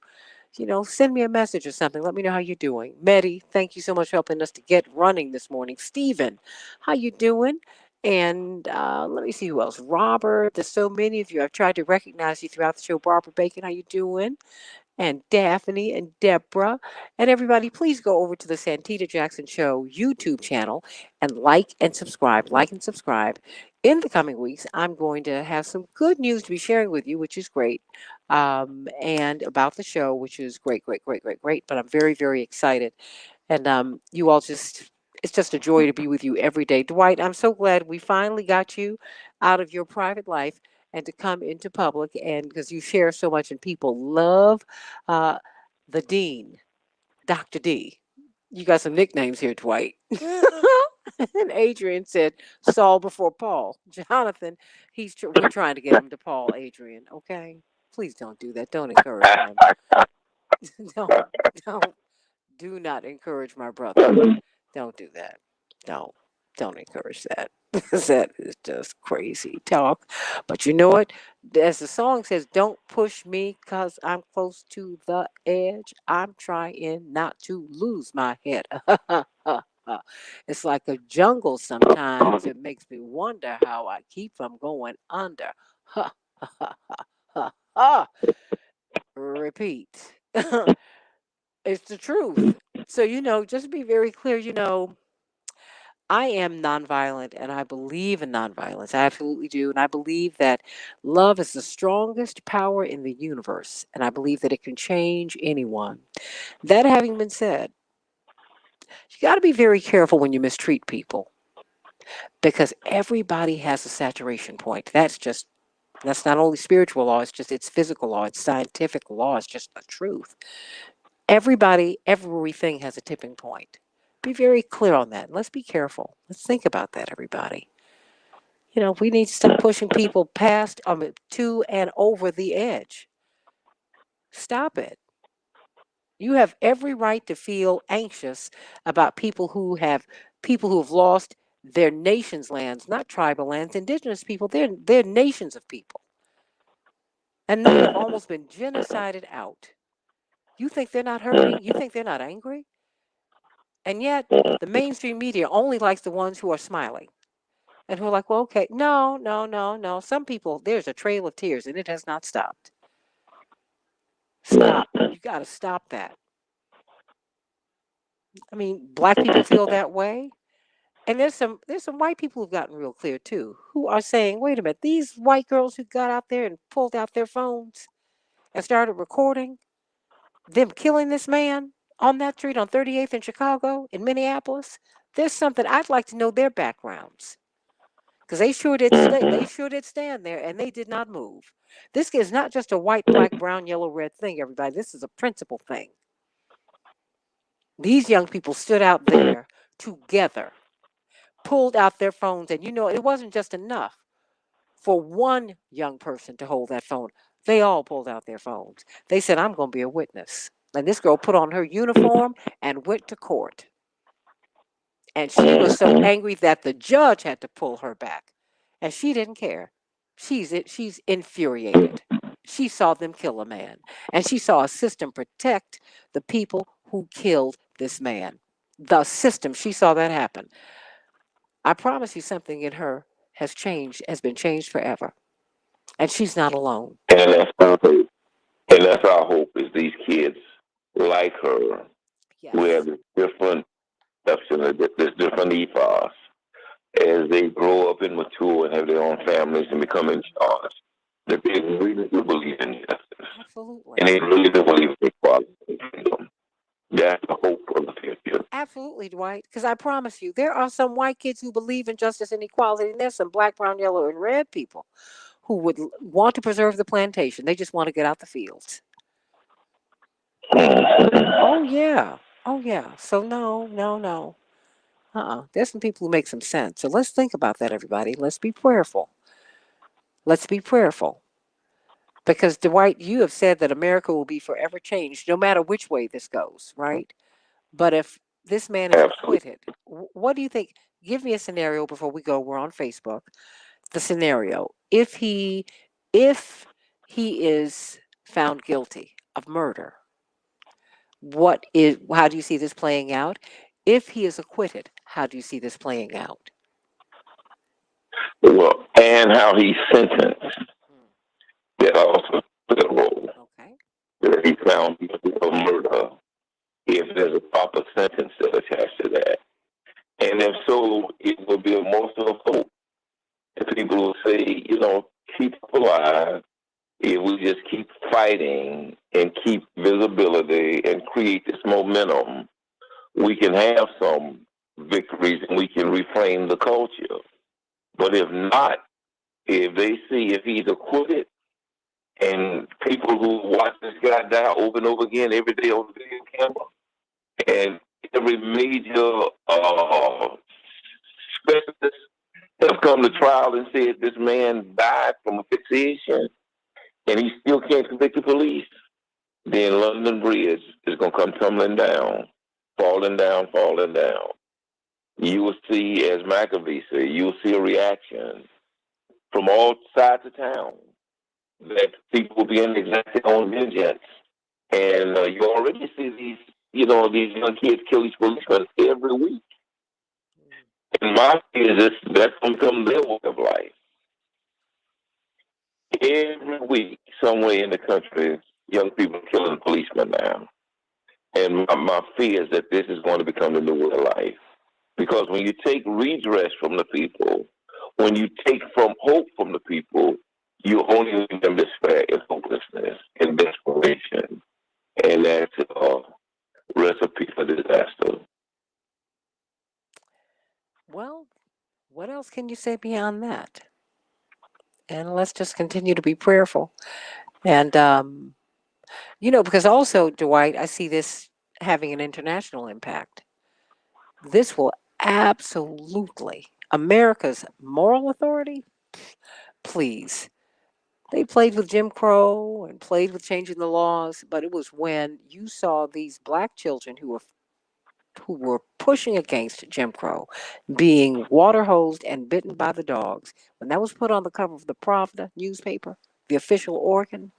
Send me a message or something. Let me know how you're doing. Medi, thank you so much for helping us to get running this morning. Stephen, how you doing? And let me see who else. Robert, there's so many of you. I've tried to recognize you throughout the show. Barbara Bacon, how you doing? And Daphne and Deborah and everybody, please go over to the Santita Jackson Show YouTube channel and like and subscribe. Like and subscribe. In the coming weeks, I'm going to have some good news to be sharing with you, which is great, and about the show, which is great, great, great, great, great. But I'm very, very excited. And you all it's just a joy to be with you every day. Dwight, I'm so glad we finally got you out of your private life and to come into public, and because you share so much and people love uh, the dean, Dr. D. You got some nicknames here, Dwight. And Adrian said Saul before Paul. Jonathan, we're trying to get him to Paul. Adrian, okay, please don't do that. Don't encourage him. don't do not encourage my brother. Don't do that. Don't. Don't encourage that. That is just crazy talk. But you know what? As the song says, don't push me because I'm close to the edge. I'm trying not to lose my head. It's like a jungle sometimes. It makes me wonder how I keep from going under. Ha, ha, ha, ha, ha, ha. Repeat. It's the truth. So, just be very clear, I am nonviolent and I believe in nonviolence. I absolutely do. And I believe that love is the strongest power in the universe. And I believe that it can change anyone. That having been said, you got to be very careful when you mistreat people because everybody has a saturation point. That's not only spiritual law, it's physical law, it's scientific law, it's just the truth. Everybody, everything has a tipping point. Be very clear on that. Let's be careful. Let's think about that, everybody. We need to stop pushing people past, to and over the edge. Stop it. You have every right to feel anxious about people who have lost their nation's lands, not tribal lands, indigenous people. They're nations of people, and they have almost been genocided out. You think they're not hurting? You think they're not angry? And yet, the mainstream media only likes the ones who are smiling and who are like, well, okay, no, no, no, no. Some people, there's a trail of tears and it has not stopped. Stop. You got to stop that. I mean, black people feel that way. And there's some white people who've gotten real clear too, who are saying, wait a minute, these white girls who got out there and pulled out their phones and started recording them killing this man on that street on 38th in Chicago, in Minneapolis, there's something I'd like to know their backgrounds. Because they sure did stand there and they did not move. This is not just a white, black, brown, yellow, red thing, everybody. This is a principle thing. These young people stood out there together, pulled out their phones, and it wasn't just enough for one young person to hold that phone. They all pulled out their phones. They said, I'm going to be a witness. And this girl put on her uniform and went to court. And she was so angry that the judge had to pull her back. And she didn't care. She's infuriated. She saw them kill a man. And she saw a system protect the people who killed this man. The system, she saw that happen. I promise you something in her has been changed forever. And she's not alone. And that's our hope. And that's our hope is these kids like her, who Yes. have this different perception, this different ethos, as they grow up and mature and have their own families and become in charge, that they really do believe in justice. Absolutely. And they really do believe in equality. That's the hope for the future. Absolutely, Dwight. Because I promise you, there are some white kids who believe in justice and equality, and there's some black, brown, yellow, and red people who would want to preserve the plantation. They just want to get out the fields. Oh yeah. Oh yeah. So no, no, no. There's some people who make some sense. So let's think about that, everybody. Let's be prayerful. Let's be prayerful. Because Dwight, you have said that America will be forever changed, no matter which way this goes, right? But if this man is acquitted, what do you think? Give me a scenario before we go. We're on Facebook. The scenario: if he is found guilty of murder, how do you see this playing out? If he is acquitted, how do you see this playing out? Well, and how he's sentenced, that also plays a role. Okay. That he found guilty of murder, if there's a proper sentence that attached to that. And if so, it will be a morsel of hope. And people will say, keep alive. If we just keep fighting and keep visibility and create this momentum, we can have some victories and we can reframe the culture. But if not, if they see if he's acquitted and people who watch this guy die over and over again every day on the video camera, and every major specialist have come to trial and said this man died from asphyxiation and he still can't convict the police, then London Bridge is going to come tumbling down, falling down, falling down. you will see, as McAfee said, you will see a reaction from all sides of town that people will begin to exact their own vengeance. And you already see these young kids kill these policemen every week. And my fear is that's going to become their way of life. Every week, somewhere in the country, young people are killing policemen now. And my fear is that this is going to become the new way of life. Because when you take redress from the people, when you take from hope from the people, you only leave them despair and hopelessness and desperation. And that's a recipe for disaster. Well, what else can you say beyond that? And let's just continue to be prayerful. And, because also, Dwight, I see this having an international impact. This will absolutely, America's moral authority, please. They played with Jim Crow and played with changing the laws, but it was when you saw these black children who were pushing against Jim Crow, being water hosed and bitten by the dogs. When that was put on the cover of the Pravda newspaper, the official organ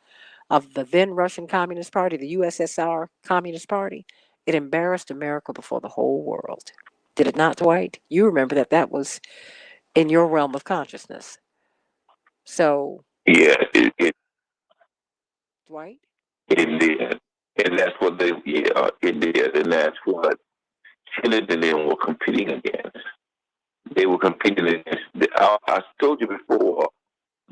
of the then Russian Communist Party, the USSR Communist Party, it embarrassed America before the whole world. Did it not, Dwight? You remember that was in your realm of consciousness. So, Yeah, Dwight? it did. And that's what it did. And that's what Kennedy and them were competing against. They were competing against, I told you before,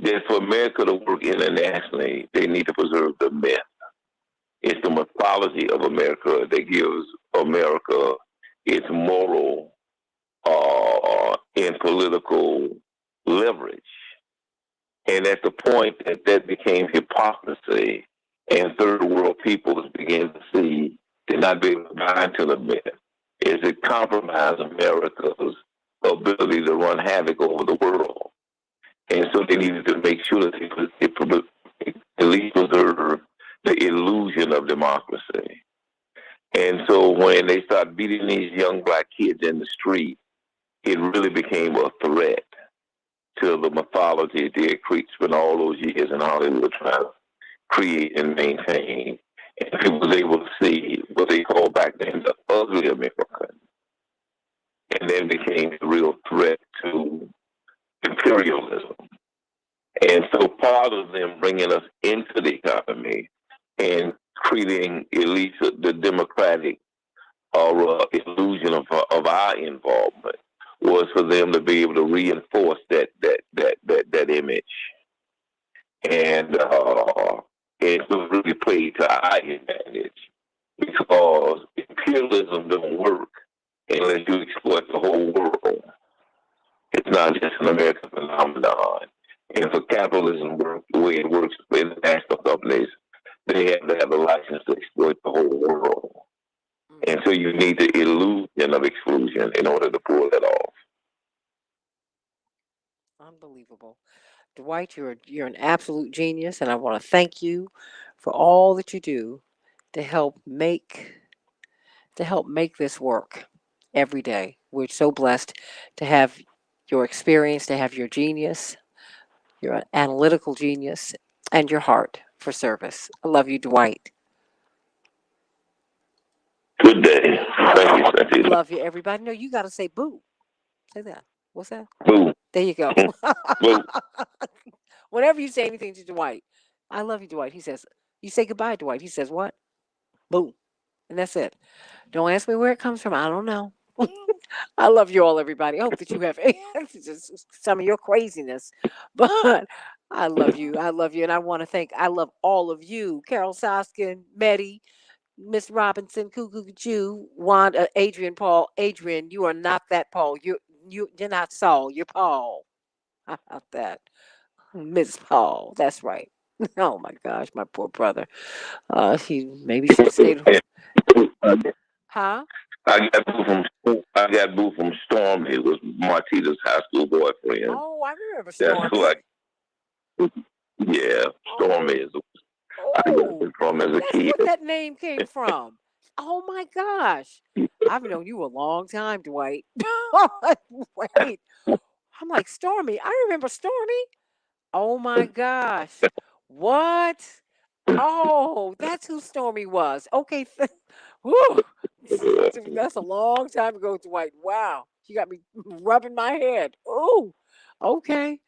that for America to work internationally, they need to preserve the myth. It's the mythology of America that gives America its moral and political leverage. And at the point that became hypocrisy, and third world peoples began to see they're not being buy into the myth, is it compromised America's ability to run havoc over the world. And so they needed to make sure that they at least preserve the illusion of democracy. And so when they started beating these young black kids in the street, it really became a threat to the mythology they had spent all those years in Hollywood trying to create and maintain. And people was able to see what they called back then the ugly American. And then became a real threat to imperialism. And so part of them bringing us into the economy and creating at least the democratic or illusion of our involvement was for them to be able to reinforce that image. And it was really played to our advantage because imperialism don't work unless you exploit the whole world. It's not just an American phenomenon. And for capitalism work the way it works for international companies, they have to have a license to exploit the whole world. And so you need the illusion of exclusion in order to pull that off. Unbelievable. Dwight, you're an absolute genius, and I want to thank you for all that you do to help make this work every day. We're so blessed to have your experience, to have your genius, your analytical genius, and your heart for service. I love you, Dwight. Good day. Thank you, Santita. Love you, everybody. No, you got to say boo. Say that. What's that? Boo. There you go. Boo. Whenever you say anything to Dwight, I love you, Dwight. He says, you say goodbye, Dwight. He says, what? Boo. And that's it. Don't ask me where it comes from. I don't know. I love you all, everybody. I hope that you have just some of your craziness, but I love you. I love you. And I want to I love all of you. Carol Soskin, Meddy, Miss Robinson, Cuckoo Jew, Wanda, Adrian, Paul. Adrian, you are not that Paul. You're not Saul. You're Paul. How about that? Miss Paul. That's right. Oh my gosh, my poor brother. He maybe should have stayed. Huh? I got boo from Stormy. It was Martita's high school boyfriend. Oh, I remember Stormy. That's like, yeah, Stormy is. I got it from as a kid. What that name came from. Oh my gosh. I've known you a long time, Dwight. Wait. I'm like, Stormy. I remember Stormy. Oh my gosh. What? Oh, that's who Stormy was. Okay. Whew. That's a long time ago, Dwight. Wow. You got me rubbing my head. Oh, okay.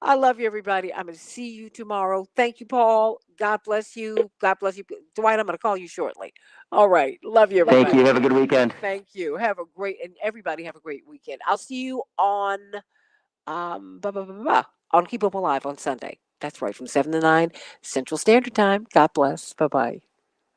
I love you, everybody. I'm going to see you tomorrow. Thank you, Paul. God bless you. God bless you. Dwight, I'm going to call you shortly. All right. Love you, everybody. Thank you. Have a good weekend. Thank you. Have a great, and everybody have a great weekend. I'll see you on on Keep Up Alive on Sunday. That's right, from 7 to 9 Central Standard Time. God bless. Bye bye.